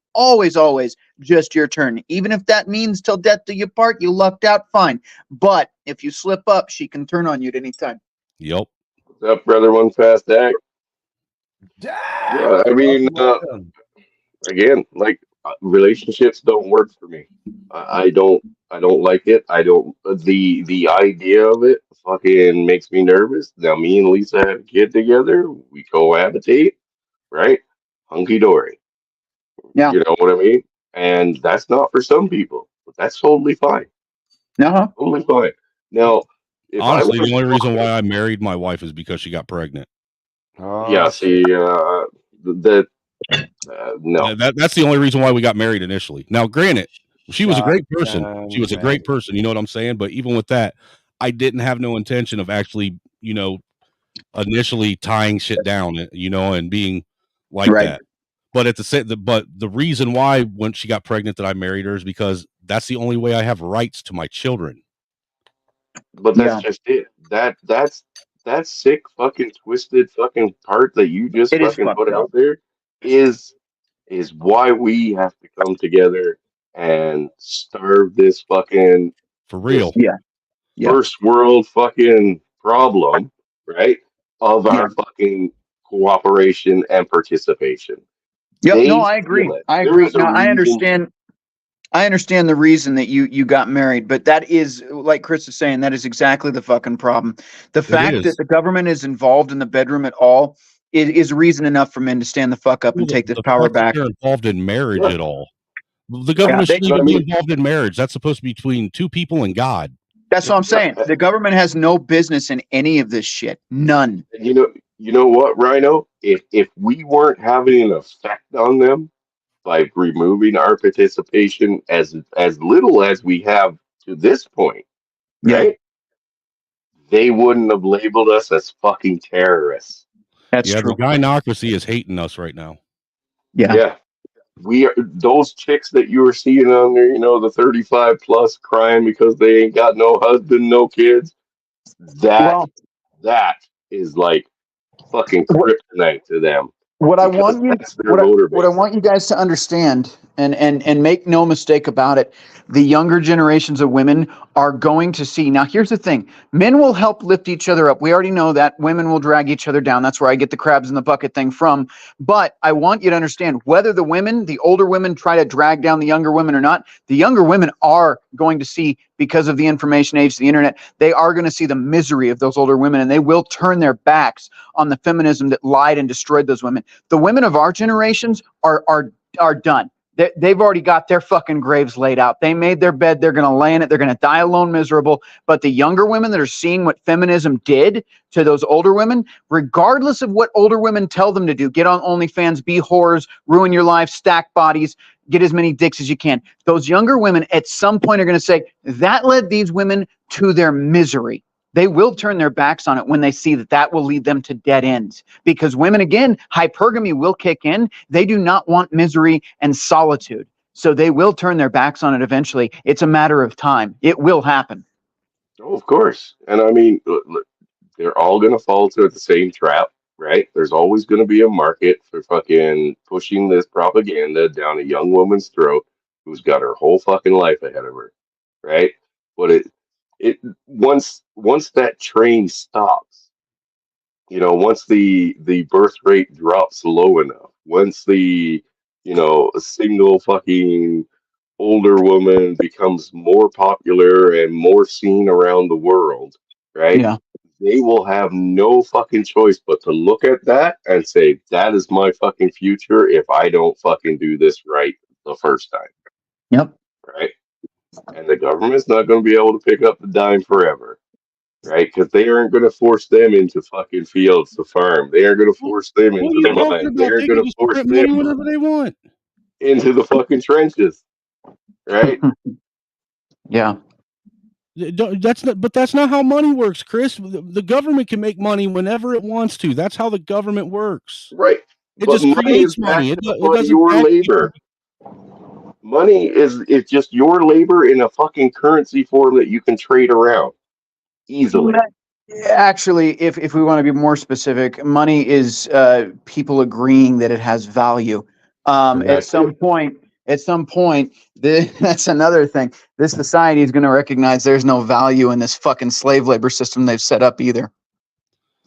just your turn. Even if that means till death do you part, you lucked out, fine. But if you slip up, she can turn on you at any time. Yep. What's up, brother? One fast act. Yeah, I mean, again, like relationships don't work for me. I don't like it. I don't. The idea of it fucking makes me nervous. Now, me and Lisa have a kid together. We cohabitate, right? Hunky dory. Yeah. You know what I mean? And that's not for some people, but that's totally fine. Uh-huh. Totally fine. Now, if I Honestly, want the to only reason why I married my wife is because she got pregnant. yeah, see, no. That's the only reason why we got married initially. Now, granted, she was a great person. She was a great person. You know what I'm saying? But even with that, I didn't have no intention of actually, initially tying shit down, and being like Right. that. But at the reason why when she got pregnant that I married her is because that's the only way I have rights to my children. But that's just it. That's sick fucking twisted fucking part that you just It is fucking fucked put up. out there is why we have to come together and starve this fucking For real. Yeah. first world fucking problem, right? Of our fucking cooperation and participation. Yep. No, They I agree. feel it. I There agree. is a Now reason. I understand the reason that you got married, but that is, like Chris is saying, that is exactly the fucking problem. The fact that is. the government is involved in the bedroom at all is reason enough for men to stand the fuck up Well, and take this the power fact that back. they're involved in marriage Yeah. at all. The government they- shouldn't even be involved in marriage. That's supposed to be between two people and God. That's what I'm saying. The government has no business in any of this shit. None. You know what, Rhino? If we weren't having an effect on them by removing our participation as little as we have to this point, Yeah. right? They wouldn't have labeled us as fucking terrorists. That's Yeah, true. the gynocracy is hating us right now. Yeah. Yeah. We are those chicks that you were seeing on there, the 35 plus crying because they ain't got no husband, no kids. That Well, that is like fucking what, kryptonite to them what I because want you that's their what I motivator. want you guys to understand and make no mistake about it, the younger generations of women are going to see. Now here's the thing. Men will help lift each other up. We already know that. Women will drag each other down. That's where I get the crabs in the bucket thing from. But I want you to understand, whether the older women try to drag down the younger women or not, the younger women are going to see, because of the information age, the internet, they are going to see the misery of those older women, and they will turn their backs on the feminism that lied and destroyed those women. The women of our generations are done. They've already got their fucking graves laid out. They made their bed. They're going to lay in it. They're going to die alone, miserable. But the younger women that are seeing what feminism did to those older women, regardless of what older women tell them to do, get on OnlyFans, be whores, ruin your life, stack bodies, get as many dicks as you can. Those younger women at some point are going to say, that led these women to their misery. They will turn their backs on it when they see that will lead them to dead ends. Because women, again, hypergamy will kick in. They do not want misery and solitude. So they will turn their backs on it eventually. It's a matter of time. It will happen. Oh, of course. And I mean, look, they're all going to fall into the same trap, right? There's always going to be a market for fucking pushing this propaganda down a young woman's throat who's got her whole fucking life ahead of her, right? But it once that train stops, once the birth rate drops low enough, once a single fucking older woman becomes more popular and more seen around the world, right? Yeah. They will have no fucking choice but to look at that and say, that is my fucking future if I don't fucking do this right the first time. Yep. Right? And the government's not going to be able to pick up the dime forever. Right? Because they aren't going to force them into fucking fields to farm. They aren't going to force them What are into you the talking mines. They about? aren't They going can to just force print money them whenever they want. into the fucking trenches. Right? Yeah. That's not how money works, Chris. The government can make money whenever it wants to. That's how the government works. Right. It But just money is creates money. backed It, up it by doesn't your back labor. Money is just your labor in a fucking currency form that you can trade around easily. Actually, if we want to be more specific, money is people agreeing that it has value. And At that's some it. point, that's another thing. This society is going to recognize there's no value in this fucking slave labor system they've set up either.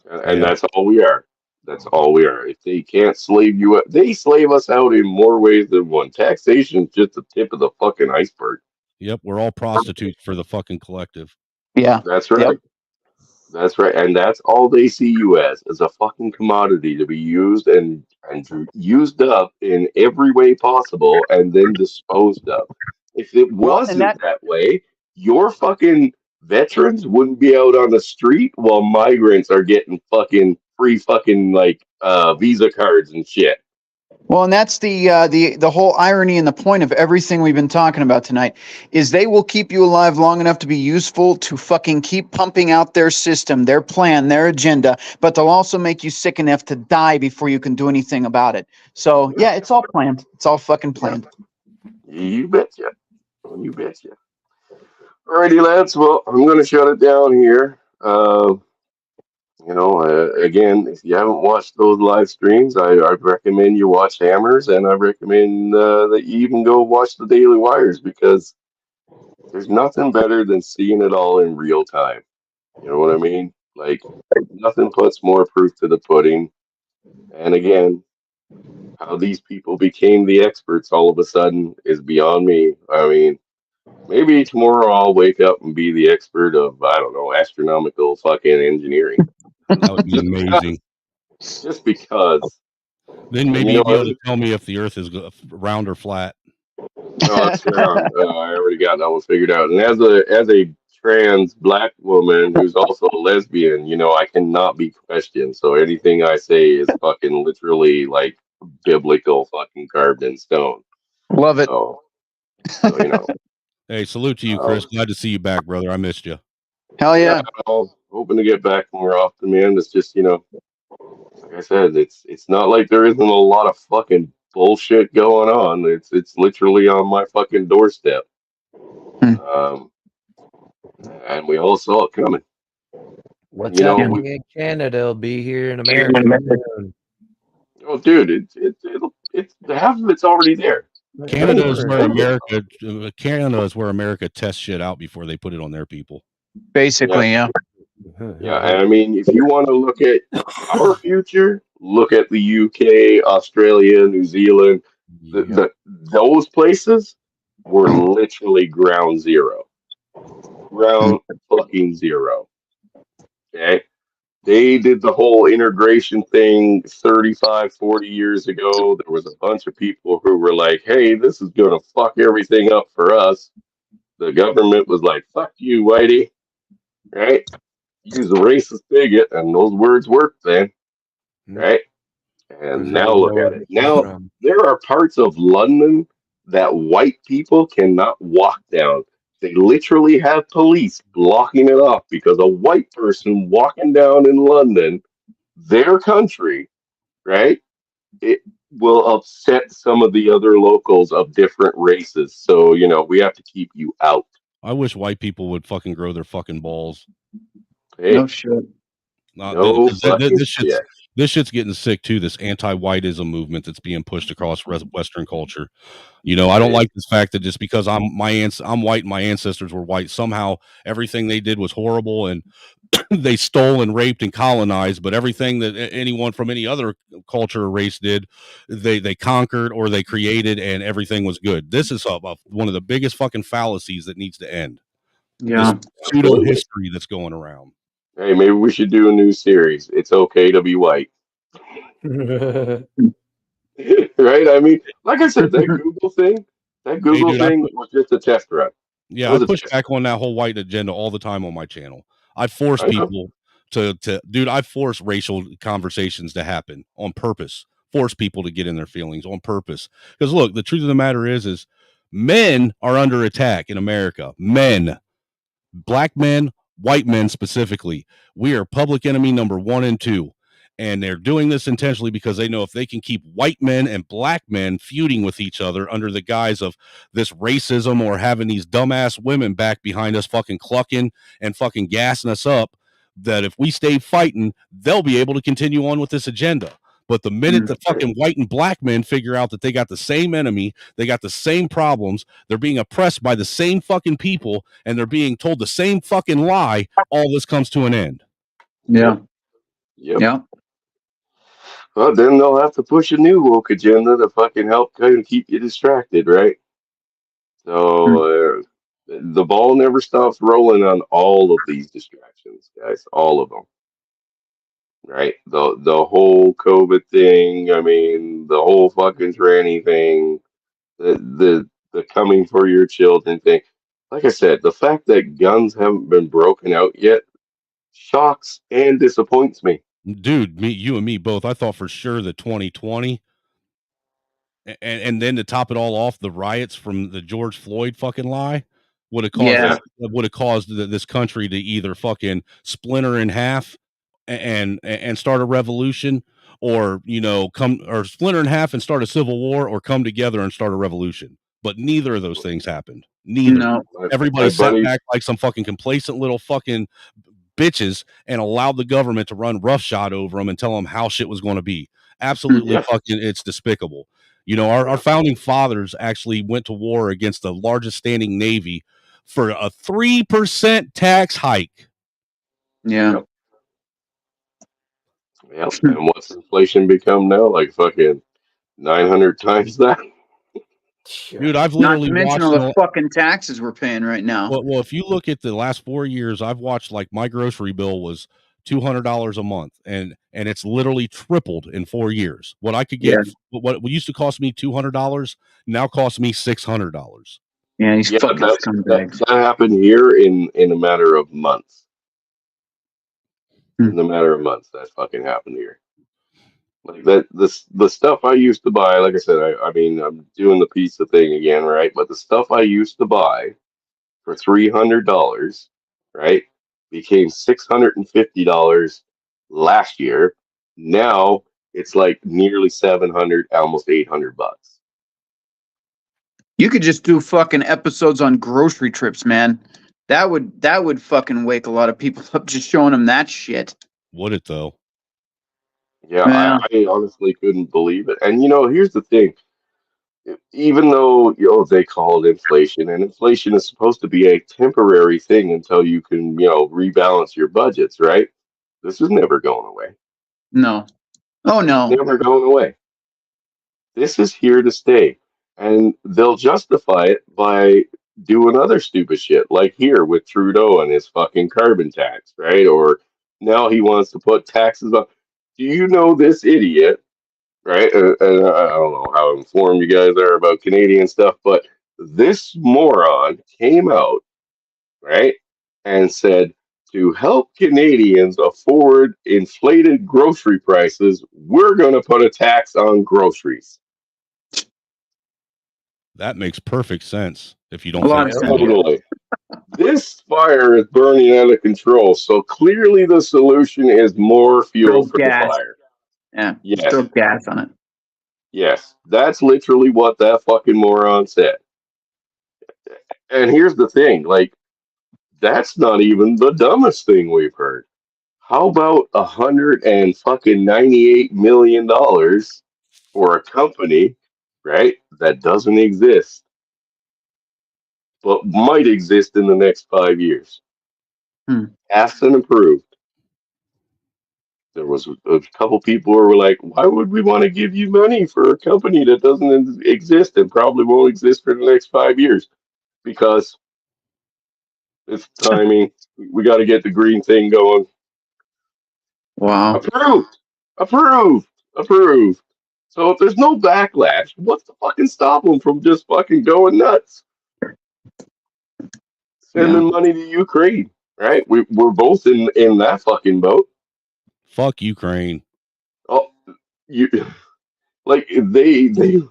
And Yeah. that's all we are. That's all we are. If they can't slave you out, they slave us out in more ways than one. Taxation is just the tip of the fucking iceberg. Yep. We're all prostitutes for the fucking collective. Yeah. That's Yep. right. That's right. And that's all they see you as a fucking commodity to be used and used up in every way possible and then disposed of. If it Well, and wasn't that that way, your fucking veterans wouldn't be out on the street while migrants are getting fucking free fucking like visa cards and shit. Well, and that's the whole irony and the point of everything we've been talking about tonight is they will keep you alive long enough to be useful to fucking keep pumping out their system, their plan, their agenda, but they'll also make you sick enough to die before you can do anything about it. So yeah, it's all planned. It's all fucking planned. You betcha. You betcha. Alrighty, lads. Well, I'm going to shut it down here. Again, if you haven't watched those live streams, I recommend you watch Hammers, and I recommend that you even go watch the Daily Wires because there's nothing better than seeing it all in real time. You know what I mean? Like, nothing puts more proof to the pudding. And again, how these people became the experts all of a sudden is beyond me. I mean, maybe tomorrow I'll wake up and be the expert of, I don't know, astronomical fucking engineering. That would be amazing. Just because. Then And maybe you know, you'd be able to tell me if the Earth is round or flat. no, it's round. I already got that one figured out. And as a trans black woman who's also a lesbian, I cannot be questioned. So anything I say is fucking literally like biblical fucking carved in stone. Love it. So Hey, salute to you, Chris. Glad to see you back, brother. I missed you. Hell yeah. I'm hoping to get back more often, man. It's just, like I said, it's not like there isn't a lot of fucking bullshit going on. It's literally on my fucking doorstep. And we all saw it coming. What's happening in Canada will be here in America soon. Oh, dude, it's half of it's already there. Canada is where America tests shit out before they put it on their people. Basically, yeah. Yeah, and I mean, if you want to look at our future, look at the UK, Australia, New Zealand. Those places were literally ground zero. Ground fucking zero. Okay? They did the whole integration thing 35, 40 years ago. There was a bunch of people who were like, hey, this is going to fuck everything up for us. The government was like, fuck you, Whitey. Right? Use a racist bigot, and those words work then. Right? And now look at it. Now, there are parts of London that white people cannot walk down. They literally have police blocking it off because a white person walking down in London, their country, right, it will upset some of the other locals of different races. So, we have to keep you out. I wish white people would fucking grow their fucking balls. Hey, no shit. This shit's getting sick too. This anti-whiteism movement that's being pushed across Western culture. I don't like this fact that just because I'm white and my ancestors were white, somehow everything they did was horrible and they stole and raped and colonized. But everything that anyone from any other culture or race did, they conquered or they created, and everything was good. This is one of the biggest fucking fallacies that needs to end. Yeah, this pseudo history that's going around. Hey, maybe we should do a new series. It's okay to be white. Right? I mean, like I said, that Google thing was just a test run. Yeah, I push back on that whole white agenda all the time on my channel. I force people I force racial conversations to happen on purpose. Force people to get in their feelings on purpose. Because look, the truth of the matter is men are under attack in America. Men. black men, white men specifically. We are public enemy number 1 and 2. And they're doing this intentionally because they know if they can keep white men and black men feuding with each other under the guise of this racism or having these dumbass women back behind us fucking clucking and fucking gassing us up, that if we stay fighting, they'll be able to continue on with this agenda. But the minute the fucking white and black men figure out that they got the same enemy, they got the same problems, they're being oppressed by the same fucking people, and they're being told the same fucking lie, all this comes to an end. Yeah. Yep. Yeah. Well, then they'll have to push a new woke agenda to fucking help kind of keep you distracted, right? So the ball never stops rolling on all of these distractions, guys. All of them, right? The whole COVID thing. I mean, the whole fucking tranny thing. The coming for your children thing. Like I said, the fact that guns haven't been broken out yet shocks and disappoints me. Dude, you and me both. I thought for sure that 2020, and then to top it all off, the riots from the George Floyd fucking lie would have caused Yeah. this country to either fucking splinter in half and start a revolution, or come or splinter in half and start a civil war, or come together and start a revolution. But neither of those things happened. Neither. No. Everybody My sat buddy, back like some fucking complacent little fucking bitches and allowed the government to run roughshod over them and tell them how shit was going to be. Absolutely yeah, fucking, it's despicable. Our founding fathers actually went to war against the largest standing navy for a 3% tax hike. Yeah. yep. And what's inflation become now? Like fucking 900 times that. Dude, I've Not literally to mention watched all the fucking taxes we're paying right now. well, if you look at the last 4 years, I've watched, like, my grocery bill was $200 a month, and it's literally tripled in 4 years. What I could get, what used to cost me $200 now costs me $600. Yeah, these Yeah, fucking that scumbags. happened here in a matter of months. In a matter of months, that fucking happened here. Like that, the stuff I used to buy, like I said, I mean, I'm doing the pizza thing again, right? But the stuff I used to buy for $300, right, became $650 last year. Now it's like nearly 700, almost $800. You could just do fucking episodes on grocery trips, man. That would fucking wake a lot of people up, just showing them that shit. Would it though? Yeah, Yeah. I honestly couldn't believe it. And here's the thing. Even though they call it inflation, and inflation is supposed to be a temporary thing until you can rebalance your budgets, right? This is never going away. No. Oh no. Never going away. This is here to stay, and they'll justify it by doing other stupid shit, like here with Trudeau and his fucking carbon tax, right? Or now he wants to put taxes on. Do you know this idiot? Right? And I don't know how informed you guys are about Canadian stuff, but this moron came out, right, and said to help Canadians afford inflated grocery prices, we're going to put a tax on groceries. That makes perfect sense if you A don't lot think of so. sense. Totally. This fire is burning out of control, so clearly the solution is more fuel Throw for the gas. fire. Yeah. Yes. Just throw gas on it. Yes, that's literally what that fucking moron said. And here's the thing, like, that's not even the dumbest thing we've heard. How about $198 million for a company, right, that doesn't exist, but might exist in the next 5 years? Asked and approved. There was a couple people who were like, why would we want to give you money for a company that doesn't exist and probably won't exist for the next 5 years? Because it's timing. We got to get the green thing going. Wow. Approved. Approved. Approved. So if there's no backlash, what's the fucking stop them from just fucking going nuts? Sending money to Ukraine, right? We're both in that fucking boat. Fuck Ukraine. Oh, you like they the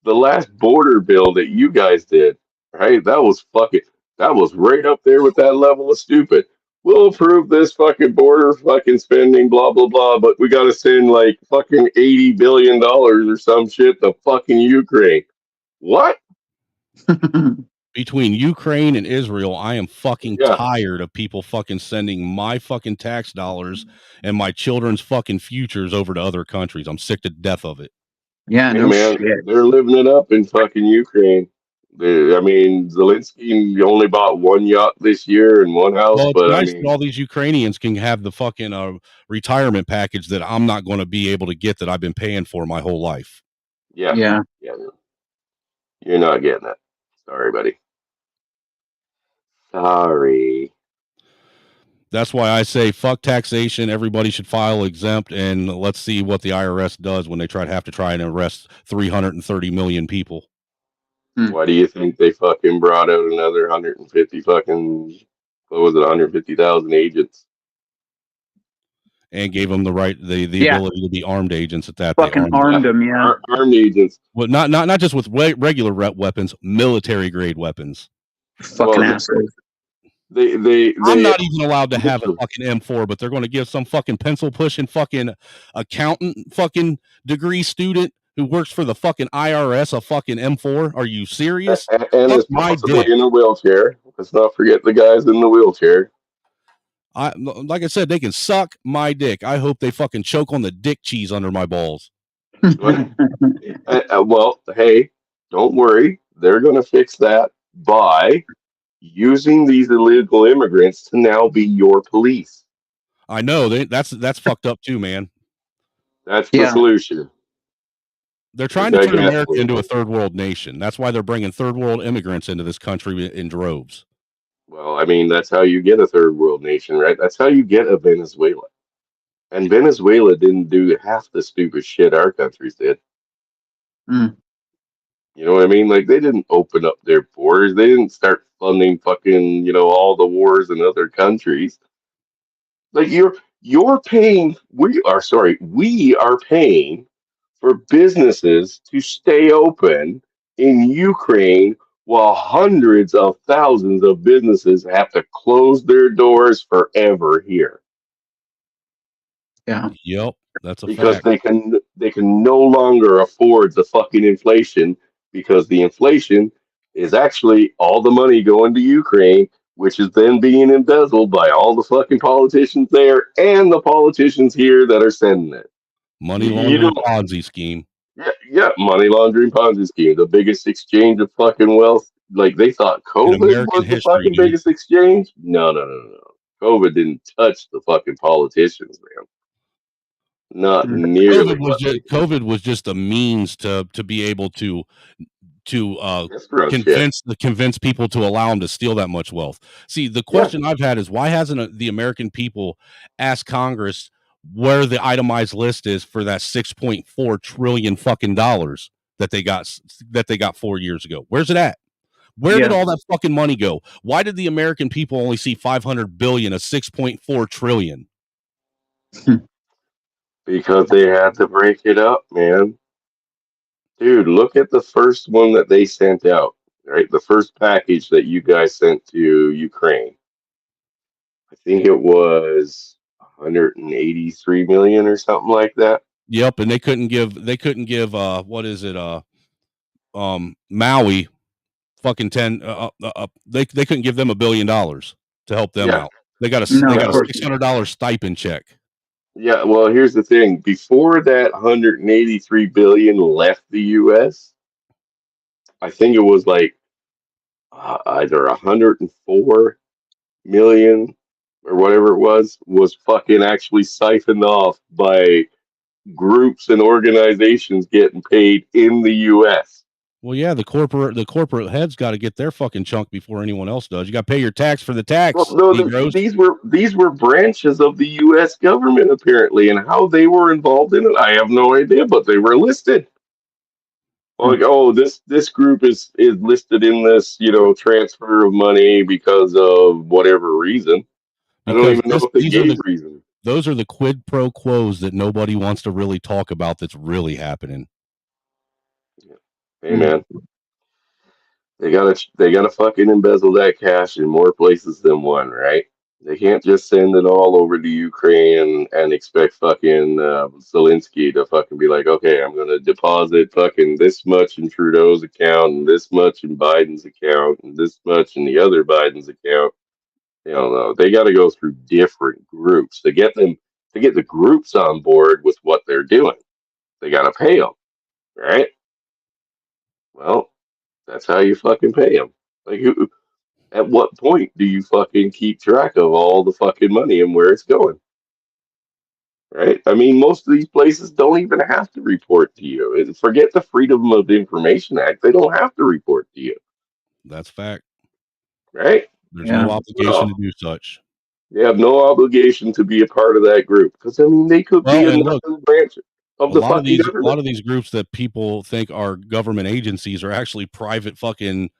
last border bill that you guys did, right? That was fucking. That was right up there with that level of stupid. We'll approve this fucking border fucking spending, blah blah blah, but we got to send like fucking $80 billion or some shit to fucking Ukraine. What? Between Ukraine and Israel, I am fucking Yeah. tired of people fucking sending my fucking tax dollars and my children's fucking futures over to other countries. I'm sick to death of it. Yeah, Hey no man, shit. they're living it up in fucking Ukraine. I mean, Zelensky only bought one yacht this year and one house, Well, it's but I nice that mean, all these Ukrainians can have the fucking retirement package that I'm not going to be able to get that I've been paying for my whole life. yeah, Yeah. yeah, you're not getting it. Sorry, buddy. Sorry. That's why I say fuck taxation. Everybody should file exempt, and let's see what the IRS does when they have to try and arrest 330 million people Why do you think they fucking brought out another 150 fucking, what was it, 150,000 agents? and gave them the Yeah. ability to be armed agents at that. They Fucking armed armed them, yeah. Armed agents. well, not just with regular weapons, military grade weapons. Fucking Well, assholes. I'm not even allowed to have a Mitchell, fucking M4, but they're going to give some fucking pencil pushing fucking accountant fucking degree student who works for the fucking IRS a fucking M4. Are you serious? and Fuck is my possibly dick. in a wheelchair. Let's not forget the guys in the wheelchair. Like I said, they can suck my dick. I hope they fucking choke on the dick cheese under my balls. Well, hey, don't worry. They're going to fix that by using these illegal immigrants to now be your police. I know that's fucked up too, man. That's the Yeah. solution. They're trying to turn America into a third world nation. That's why they're bringing third world immigrants into this country in droves. Well, I mean, that's how you get a third world nation, right? That's how you get a Venezuela. And Venezuela didn't do half the stupid shit our countries did. Mm. You know what I mean? Like, they didn't open up their borders. They didn't start funding fucking, all the wars in other countries. Like, you're paying, we are paying for businesses to stay open in Ukraine while hundreds of thousands of businesses have to close their doors forever here. Yeah. Yep, that's a Because fact. they can no longer afford the fucking inflation, because the inflation is actually all the money going to Ukraine, which is then being embezzled by all the fucking politicians there and the politicians here that are sending it. Money You laundering don't, Ponzi scheme. yeah, money laundering Ponzi scheme, the biggest exchange of fucking wealth. Like, they thought In COVID American was the history, fucking dude. biggest exchange. No. COVID didn't touch the fucking politicians, man. Not nearly what they did. COVID was just a means to be able to That's gross shit. convince people to allow them to steal that much wealth. See, the Yeah. question I've had is why hasn't the American people asked Congress where the itemized list is for that 6.4 trillion fucking dollars that they got 4 years ago? Where's it at? Where did all that fucking money go? Why did the American people only see 500 billion of 6.4 trillion? Because they had to break it up, man. Dude, look at the first one that they sent out, right? The first package that you guys sent to Ukraine. I think it was 183 million or something like that. Yep, and they couldn't give what is it Maui fucking 10 they couldn't give them $1 billion to help them out. They got a $600 stipend check. Yeah, well, here's the thing. Before that 183 billion left the US, I think it was like either 104 million or whatever it was fucking actually siphoned off by groups and organizations getting paid in the US. Well, yeah, the corporate heads got to get their fucking chunk before anyone else does. You got to pay your tax for the tax. Well, no, these were branches of the US government apparently, and how they were involved in it, I have no idea, but they were listed. Like, oh, this group is listed in this, transfer of money because of whatever reason. I don't even know if they gave reason. Those are the quid pro quos that nobody wants to really talk about that's really happening. Hey, man. They gotta fucking embezzle that cash in more places than one, right? They can't just send it all over to Ukraine and expect fucking Zelensky to fucking be like, okay, I'm gonna deposit fucking this much in Trudeau's account and this much in Biden's account and this much in the other Biden's account. You know, no, they got to go through different groups to get the groups on board with what they're doing. They got to pay them, right? Well, that's how you fucking pay them. Like, at what point do you fucking keep track of all the fucking money and where it's going? Right? I mean, most of these places don't even have to report to you. And forget the Freedom of Information Act. They don't have to report to you, That's fact. right? There's Yeah. no obligation to do such. They have no obligation to be a part of that group because I mean, they could be Well, and look, another branch of a the lot of fucking these government. groups that people think are government agencies are actually private fucking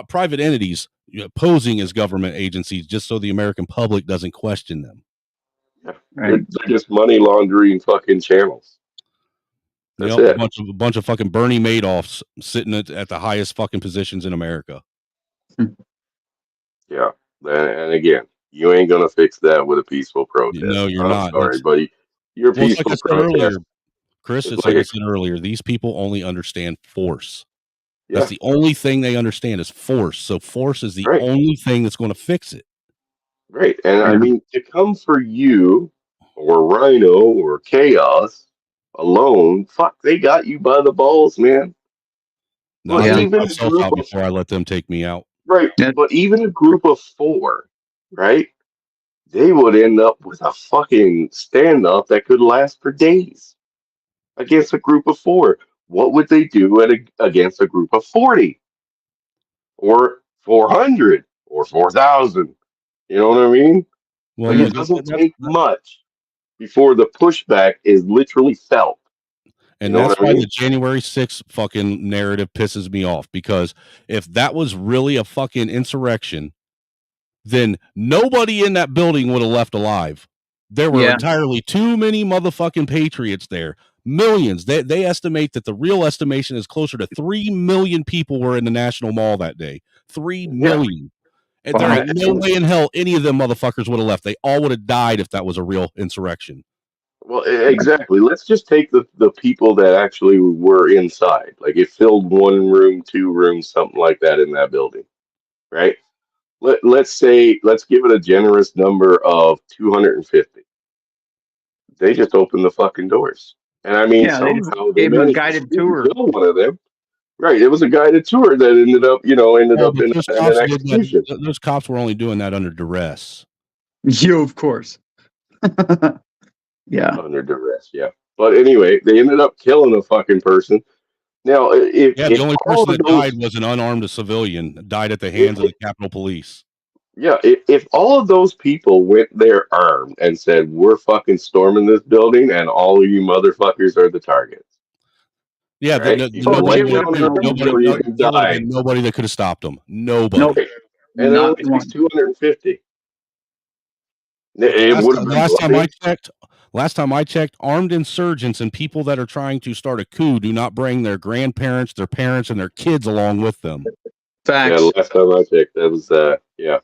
private entities posing as government agencies just so the American public doesn't question them. Yeah, Right. they're just money laundering fucking channels. That's Yep, it. a bunch of fucking Bernie Madoffs sitting at the highest fucking positions in America. Yeah, and again, you ain't gonna fix that with a peaceful protest. No, you're I'm not. sorry, but your Well, it's like I peaceful said earlier, protest Chris. is It's like like I a said earlier. These people only understand force. yeah, That's the only thing they understand is force. So force is the right, only thing that's going to fix it. right. And I Yeah. mean, to come for you or Rhino or Chaos alone, fuck, they got you by the balls, man. Now I But Yeah. take even a myself group out of before I let them take me out. right, Yeah. but even a group of four, right? They would end up with a fucking standoff that could last for days against a group of four. What would they do against a group of 40 or 400 or 4,000? You know what I mean? Well, Like, it look, doesn't take much before the pushback is literally felt. You and know that's what I why mean? the January 6th fucking narrative pisses me off, because if that was really a fucking insurrection, then nobody in that building would have left alive. There were Yeah. entirely too many motherfucking patriots there. Millions. They estimate that the real estimation is closer to 3 million people were in the National Mall that day. 3 Yeah. million. And there Wow. ain't no way in hell any of them motherfuckers would have left. They all would have died if that was a real insurrection. Well, exactly. Let's just take the people that actually were inside. Like, it filled one room, two rooms, something like that in that building, right? Let's say, let's give it a generous number of 250. They just opened the fucking doors. And I mean, Yeah. They just somehow they gave him a managed to guided shoot and tour. kill one of them. Right. It was a guided tour that ended Oh, up but in, those in an cops did execution. that. Those cops were only doing that under duress. Yeah, of course. Yeah. Under duress, yeah. But anyway, they ended up killing a fucking person. Now, Yeah, the if only all person of that died those, was an unarmed civilian, died at the if, hands of the Capitol Police. yeah, if all of those people went there armed and said, "We're fucking storming this building, and all of you motherfuckers are the targets," Yeah, right? Oh, Either nobody shit lay would would have down been arms over. or you can there would have die. been nobody that could have stopped them. Nope. Nobody. Right. And it Not only takes one. 250. Look, It would have been bloody. last time I checked, armed insurgents and people that are trying to start a coup do not bring their grandparents, their parents, and their kids along with them. Yeah, Facts. last time I checked, that was yeah,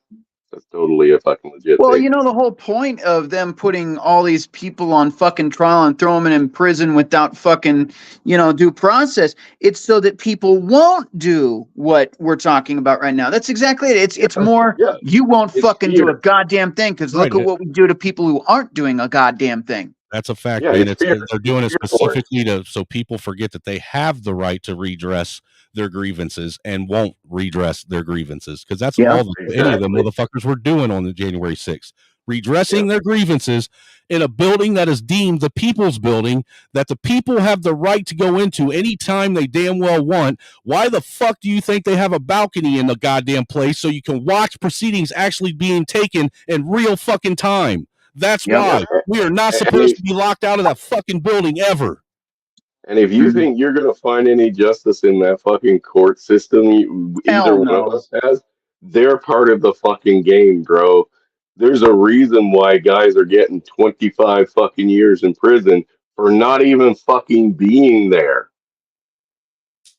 that's totally a fucking legit Well, thing. you know, the whole point of them putting all these people on fucking trial and throwing them in prison without fucking, due process, it's so that people won't do what we're talking about right now. That's exactly it. It's more, Yeah, you won't it's fucking do a fear. goddamn thing because Right. look at what we do to people who aren't doing a goddamn thing. That's a fact, Yeah, man. it's fear. They're doing it Fear porn. specifically so people forget that they have the right to redress their grievances and won't redress their grievances, because that's Yeah. any of them Exactly. motherfuckers were doing on the January 6th, redressing Yeah. their grievances in a building that is deemed the people's building, that the people have the right to go into anytime they damn well want. Why the fuck do you think they have a balcony in the goddamn place so you can watch proceedings actually being taken in real fucking time? That's Yep. why we are not And supposed to be locked out of that fucking building ever. and if you think you're gonna find any justice in that fucking court system, either Hell one of no. us has, they're part of the fucking game, bro. There's a reason why guys are getting 25 fucking years in prison for not even fucking being there.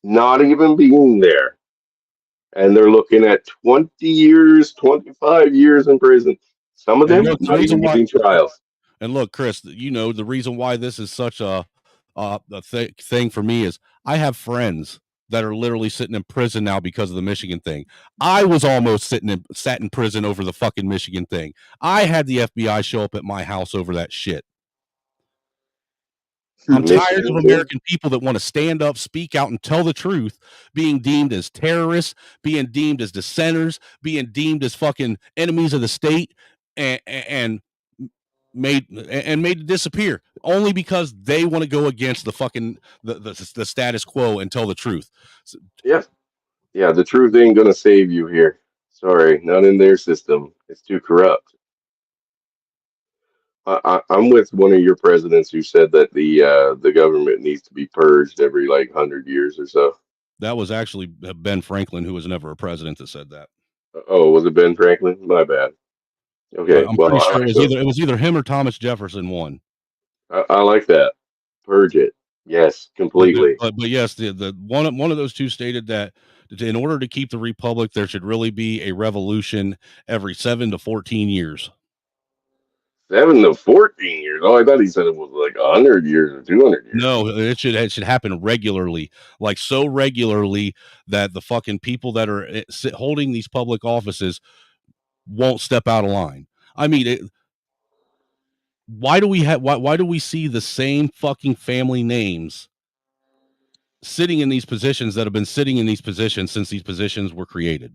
Not even being there. and they're looking at 20 years, 25 years in prison. Some of And them look, the not reason even why, getting trials. and look, Chris, you know the reason why this is such a thing for me is I have friends that are literally sitting in prison now because of the Michigan thing. I was almost sat in prison over the fucking Michigan thing. I had the FBI show up at my house over that shit. I'm The tired of Michigan thing. American people that want to stand up, speak out, and tell the truth, being deemed as terrorists, being deemed as dissenters, being deemed as fucking enemies of the state, and made to disappear only because they want to go against the fucking the status quo and tell the truth. So, Yeah, yeah. The truth ain't gonna save you here. Sorry, not in their system. It's too corrupt. I'm with one of your presidents who said that the government needs to be purged every like 100 years or so. that was actually Ben Franklin, who was never a president, that said that. Oh, was it Ben Franklin? My bad. Okay, I'm well, pretty I sure like the, it was either him or Thomas Jefferson one. I like that. Purge it. Yes, completely. But yes, the one of those two stated that in order to keep the republic, there should really be a revolution every 7 to 14 years. 7 to 14 years. Oh, I thought he said it was like 100 years or 200 years. No, it should happen regularly, like so regularly that the fucking people that are holding these public offices won't step out of line. I mean, why do we see the same fucking family names sitting in these positions that have been sitting in these positions since these positions were created?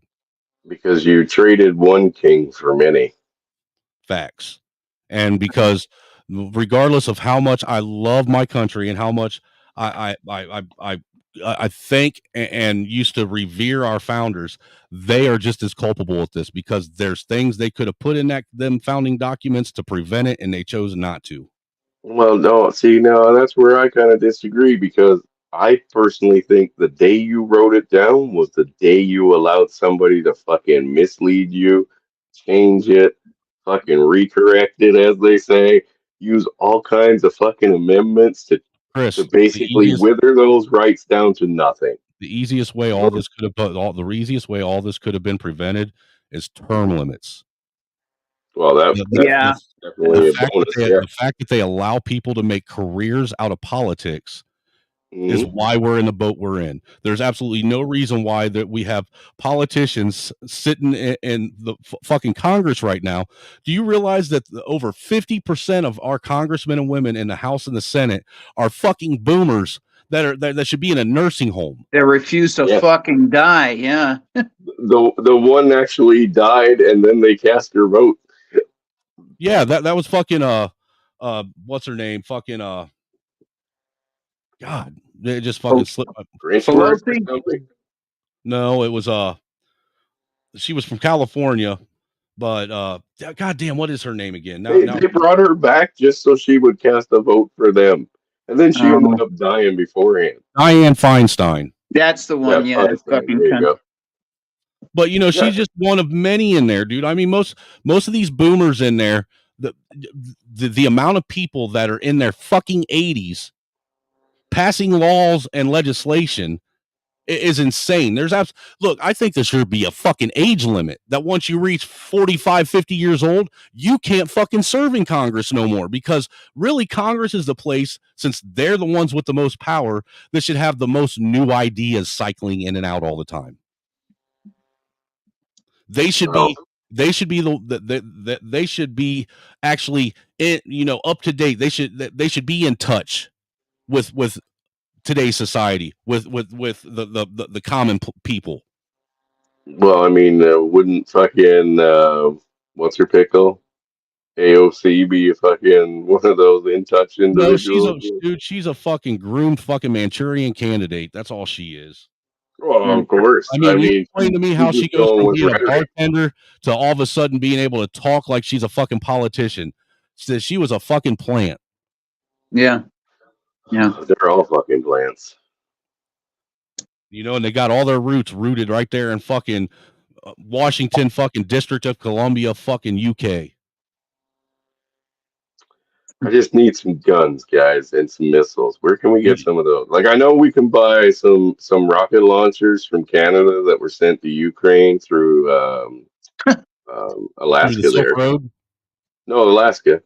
Because you traded one king for many. Facts. And because regardless of how much I love my country and how much I think and used to revere our founders, they are just as culpable with this because there's things they could have put in them founding documents to prevent it, and they chose not to. Well, no, see, now that's where I kind of disagree because I personally think the day you wrote it down was the day you allowed somebody to fucking mislead you, change it, fucking recorrect it, as they say, use all kinds of fucking amendments to Chris, basically wither those rights down to nothing. the easiest way all this could have the easiest way all this could have been prevented is term limits. Well, Yeah. that's definitely a bonus, yeah. The fact that they allow people to make careers out of politics is Mhm. why we're in the boat we're in. There's absolutely no reason why that we have politicians sitting in the fucking Congress right now. Do you realize that over 50% of our congressmen and women in the House and the Senate are fucking boomers that should be in a nursing home? They refuse to Yeah. fucking die. Yeah. The one actually died and then they cast their vote. Yeah, that was fucking what's her name? Fucking God, it just fucking slipped. Greensburg or Pelosi? something. No, it was she was from California, but god damn, what is her name again? They brought her back just so she would cast a vote for them. And then she ended Oh, up dying beforehand. Dianne Feinstein. that's the Yeah, one. Yeah. Feinstein, Fucking there you cunt. go. But you know, Yeah. she's just one of many in there, dude. I mean, most of these boomers in there, the amount of people that are in their fucking 80s passing laws and legislation is insane. Look, I think there should be a fucking age limit that once you reach 45, 50 years old, you can't fucking serve in Congress no more, because really Congress is the place, since they're the ones with the most power, that should have the most new ideas cycling in and out all the time. They should Well, be they should be they should be actually up to date. They should be in touch with today's society, with the common people. well, I mean, wouldn't fucking what's her pickle? AOC be a fucking one of those in touch No, individuals? she's a fucking groomed fucking Manchurian candidate. That's all she is. Well, of course. I I mean, you mean, explain to me how she's she just goes going from with being a rhetoric. bartender to all of a sudden being able to talk like she's a fucking politician. Says she was a fucking plant. Yeah. Yeah. They're all fucking plants. And they got all their roots rooted right there in fucking Washington, fucking District of Columbia, fucking UK. I just need some guns, guys, and some missiles. Where can we get You- some of those? Like, I know we can buy some rocket launchers from Canada that were sent to Ukraine through through the Alaska. Silk There, Road. no, Alaska.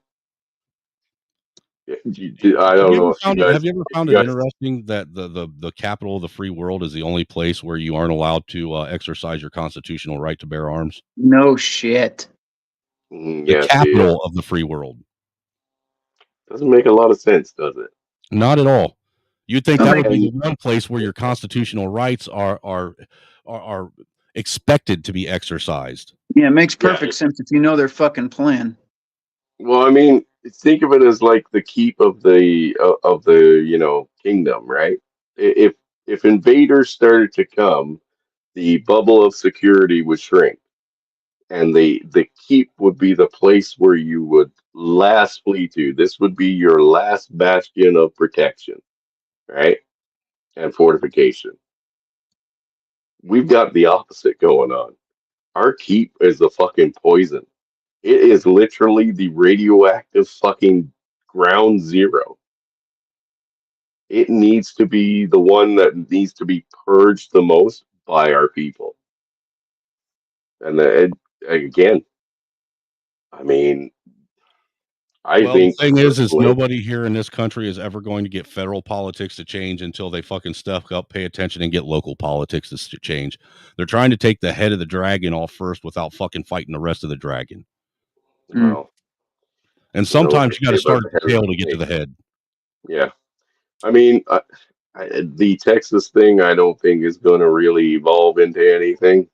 I Have don't you ever know if you found it? guys, Have you ever if found you it guys. interesting that the capital of the free world is the only place where you aren't allowed to exercise your constitutional right to bear arms? No shit. The Yeah, see, capital of the free world. doesn't make a lot of sense, does it? Not at all. You'd think that would be And the one place where your constitutional rights are expected to be exercised. Yeah, it makes yeah, perfect sense if you know their fucking plan. well, I mean, think of it as like the keep of the kingdom, right? If invaders started to come, the bubble of security would shrink, and the keep would be the place where you would last flee to. This would be your last bastion of protection, right? And fortification. We've got the opposite going on. Our keep is the fucking poison. It is literally the radioactive fucking ground zero. It needs to be the one that needs to be purged the most by our people. And again, I mean, I Well, the think thing is personally, nobody here in this country is ever going to get federal politics to change until they fucking stuff up, pay attention, and get local politics to change. They're trying to take the head of the dragon off first without fucking fighting the rest of the dragon. Mm. well, And you know what they sometimes you got say to about start the at the head of tail the to get to snake. the head. Yeah, I mean, the Texas thing, I don't think is going to really evolve into anything.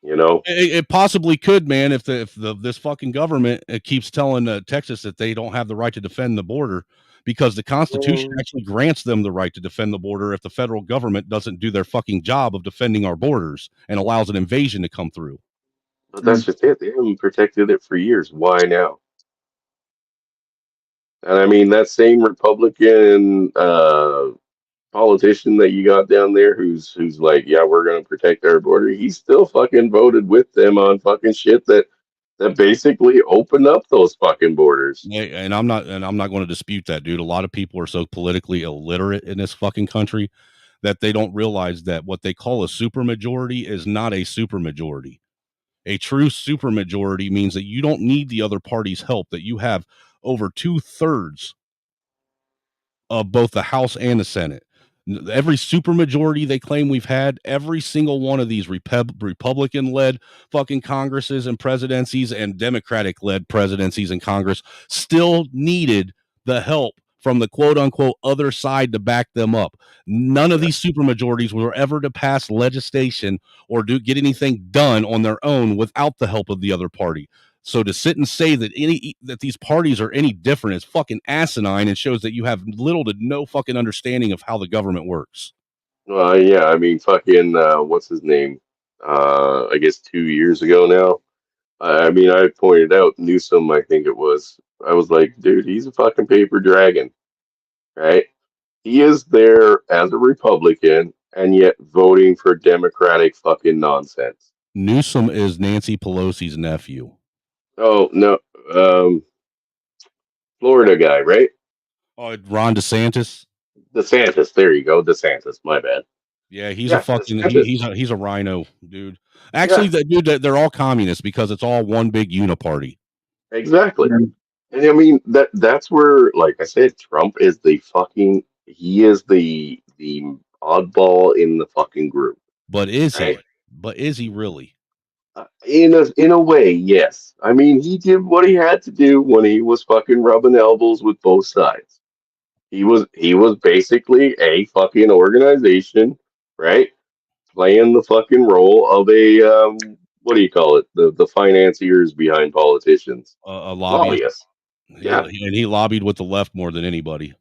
You know, It possibly could, man, if this fucking government keeps telling Texas that they don't have the right to defend the border, because the Constitution well, actually grants them the right to defend the border if the federal government doesn't do their fucking job of defending our borders and allows an invasion to come through. but that's Mm. just it. They haven't protected it for years. Why now? And I mean, that same Republican politician that you got down there who's like, yeah, we're gonna protect our border. He still fucking voted with them on fucking shit that basically opened up those fucking borders. And I'm not going to dispute that, dude. A lot of people are so politically illiterate in this fucking country that they don't realize that what they call a supermajority is not a supermajority. A true supermajority means that you don't need the other party's help, that you have over 2/3 of both the House and the Senate. Every supermajority they claim we've had, every single one of these Republican led fucking Congresses and presidencies and Democratic led presidencies and Congress still needed the help from the quote unquote other side to back them up. None of Yeah. these supermajorities were ever to pass legislation or get anything done on their own without the help of the other party. So to sit and say that these parties are any different is fucking asinine and shows that you have little to no fucking understanding of how the government works. Well, yeah, I mean, fucking, what's his name? I guess 2 years ago now. I mean, I pointed out Newsom, I think it was. I was like, dude, he's a fucking paper dragon, right? He is there as a Republican and yet voting for Democratic fucking nonsense. Newsom is Nancy Pelosi's nephew. Oh, no, Florida guy, right? Oh, Ron DeSantis. DeSantis, there you go, DeSantis, my bad. Yeah, he's a Yeah, fucking DeSantis. he's a rhino, dude. Yeah, Actually, they're all communists because it's all one big uniparty. exactly. Mm. And I mean that's where, like I said, Trump is he is the oddball in the fucking group, But is right? he? But is he really? In a way, yes. I mean, he did what he had to do when he was fucking rubbing elbows with both sides. He was basically a fucking organization, right? Playing the fucking role of a what do you call it? The financiers behind politicians, A lobbyist. lobbyists. Yeah, He lobbied with the left more than anybody.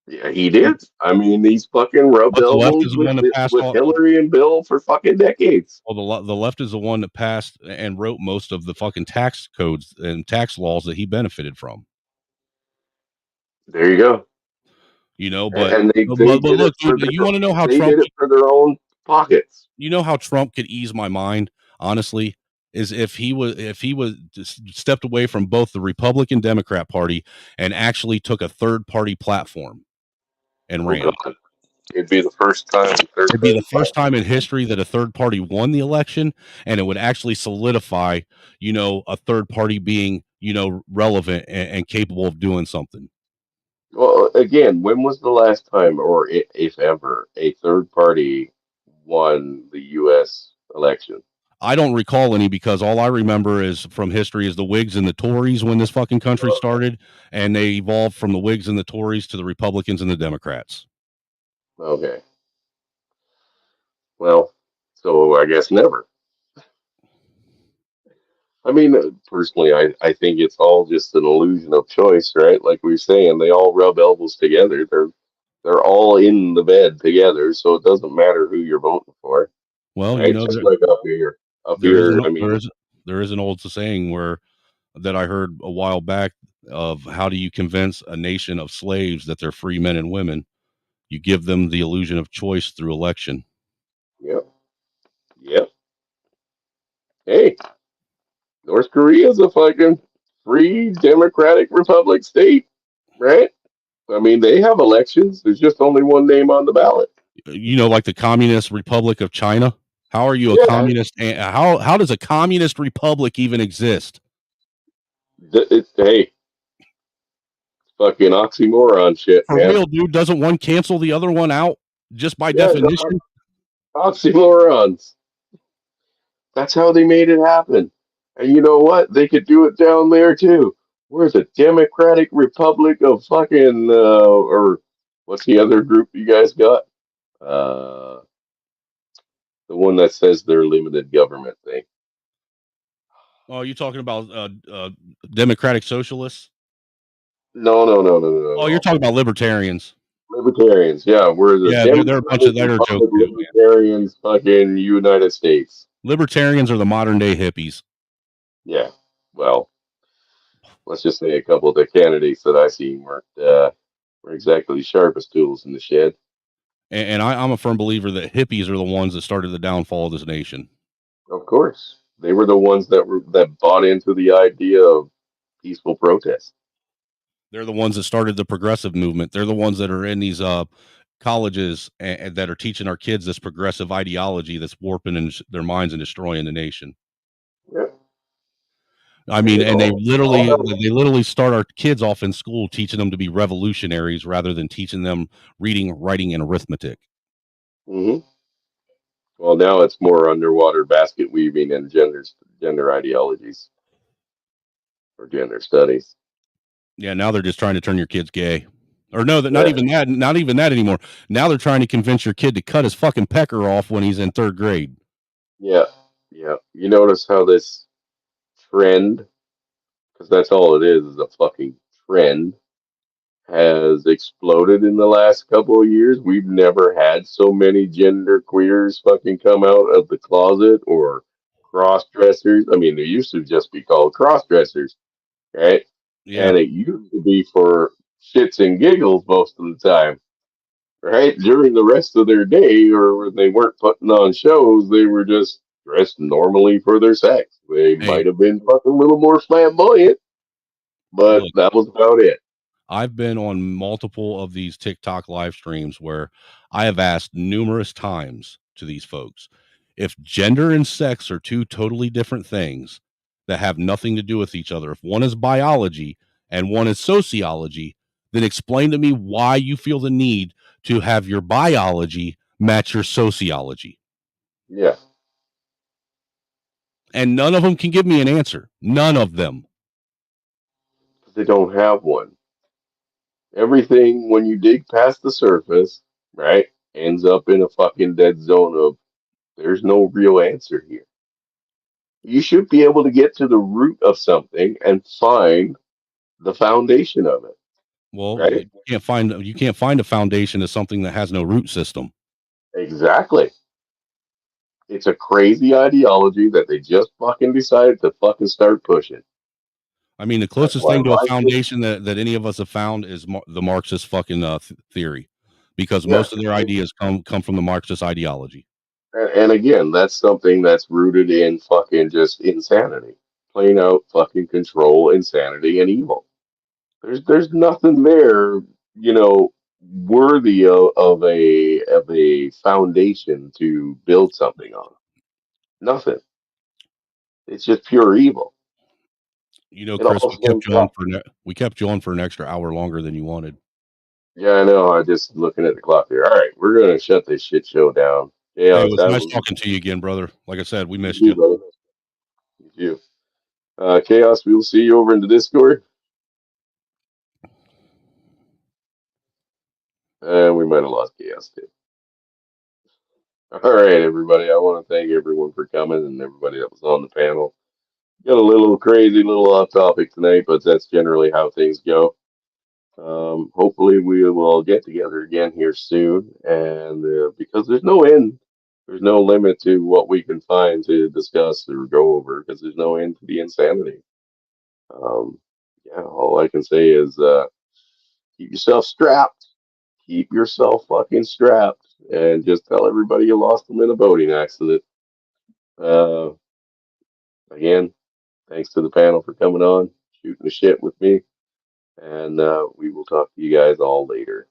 yeah, he did. I mean, he's fucking rubbed But the left elbows is the one that passed with all. Hillary and Bill for fucking decades. Well, the left is the one that passed and wrote most of the fucking tax codes and tax laws that he benefited from. There you go. You know, And they but did it look, for dude, you want to know how they Trump? did it for their own pockets. You know how Trump could ease my mind, honestly, is if he was just stepped away from both the Republican Democrat Party and actually took a third party platform and Oh ran. God, it'd be the first time. It'd be the first time in history that a third party won the election, and it would actually solidify, a third party being, relevant and capable of doing something. Well, again, when was the last time, or if ever, a third party won the U.S. election? I don't recall any because all I remember is from history is the Whigs and the Tories when this fucking country started, and they evolved from the Whigs and the Tories to the Republicans and the Democrats. Okay. Well, so I guess never. I mean, personally, I think it's all just an illusion of choice, right? Like we were saying, they all rub elbows together. They're all in the bed together, so it doesn't matter who you're voting for, Well, right? Just like up here, I mean, there is an old saying that I heard a while back of how do you convince a nation of slaves that they're free men and women? You give them the illusion of choice through election. yep, yep. Hey, North Korea's a fucking free democratic republic state, right? I mean, they have elections. There's just only one name on the ballot. Like the Communist Republic of China. How are you a Yeah. communist? How does a communist republic even exist? Hey, fucking oxymoron shit, For man. real, dude. Doesn't one cancel the other one out just by Yeah, definition? Oxymorons. That's how they made it happen. And you know what? They could do it down there too. Where's the Democratic Republic of fucking or what's the other group you guys got? Uh, the one that says they're limited government thing. Oh, you talking about democratic socialists? No. Oh, you're talking about libertarians. Libertarians, yeah. We're the they're a bunch of joke too, libertarians, fucking United States. Libertarians are the modern day hippies. Yeah. Well, let's just say a couple of the candidates that I seen weren't exactly sharpest tools in the shed. And I'm a firm believer that hippies are the ones that started the downfall of this nation. Of course, they were the ones that bought into the idea of peaceful protest. They're the ones that started the progressive movement. They're the ones that are in these colleges and that are teaching our kids this progressive ideology that's warping their minds and destroying the nation. Yeah. I mean, and they literally start our kids off in school teaching them to be revolutionaries rather than teaching them reading, writing, and arithmetic. Mm-hmm. Well, now it's more underwater basket weaving and gender ideologies or gender studies. Yeah, now they're just trying to turn your kids gay. Or no, not even that anymore. Now they're trying to convince your kid to cut his fucking pecker off when he's in third grade. Yeah. You notice how this trend, because that's all it is a fucking trend, has exploded in the last couple of years. We've never had so many gender queers fucking come out of the closet or cross dressers. I mean, they used to just be called cross dressers, right? Yeah. And it used to be for shits and giggles most of the time, right? During the rest of their day, or when they weren't putting on shows, they were just dressed normally for their sex. They might have been fucking a little more flamboyant, but that was about it. I've been on multiple of these TikTok live streams where I have asked numerous times to these folks, if gender and sex are two totally different things that have nothing to do with each other, if one is biology and one is sociology, then explain to me why you feel the need to have your biology match your sociology. Yeah. And none of them can give me an answer. None of them. They don't have one. Everything, when you dig past the surface, right, ends up in a fucking dead zone of there's no real answer here. You should be able to get to the root of something and find the foundation of it. Well, right? you can't find a foundation of something that has no root system. Exactly. It's a crazy ideology that they just fucking decided to fucking start pushing. I mean, the closest thing to a foundation that any of us have found is the Marxist fucking theory, because most of their ideas come from the Marxist ideology. And again, that's something that's rooted in fucking just insanity, plain out fucking control, insanity, and evil. There's nothing there, you know, worthy of a foundation to build something on. Nothing. It's just pure evil. You know, It Chris, all stems from. we kept you on for an extra hour longer than you wanted. Yeah, I know. I'm just looking at the clock here. All right, we're gonna shut this shit show down. Hey, it Chaos, was I nice will. talking to you again, brother. Like I said, we You missed too, you. brother. You too. Chaos, we will see you over in the Discord. And we might have lost Chaos too. All right, everybody. I want to thank everyone for coming and everybody that was on the panel. Got a little crazy, little off topic tonight, but that's generally how things go. Hopefully, we will get together again here soon. And because there's no end, there's no limit to what we can find to discuss or go over because there's no end to the insanity. Um, yeah, all I can say is keep yourself strapped. Keep yourself fucking strapped. And just tell everybody you lost them in a boating accident. Uh, Again, thanks to the panel for coming on, shooting the shit with me. And we will talk to you guys all later.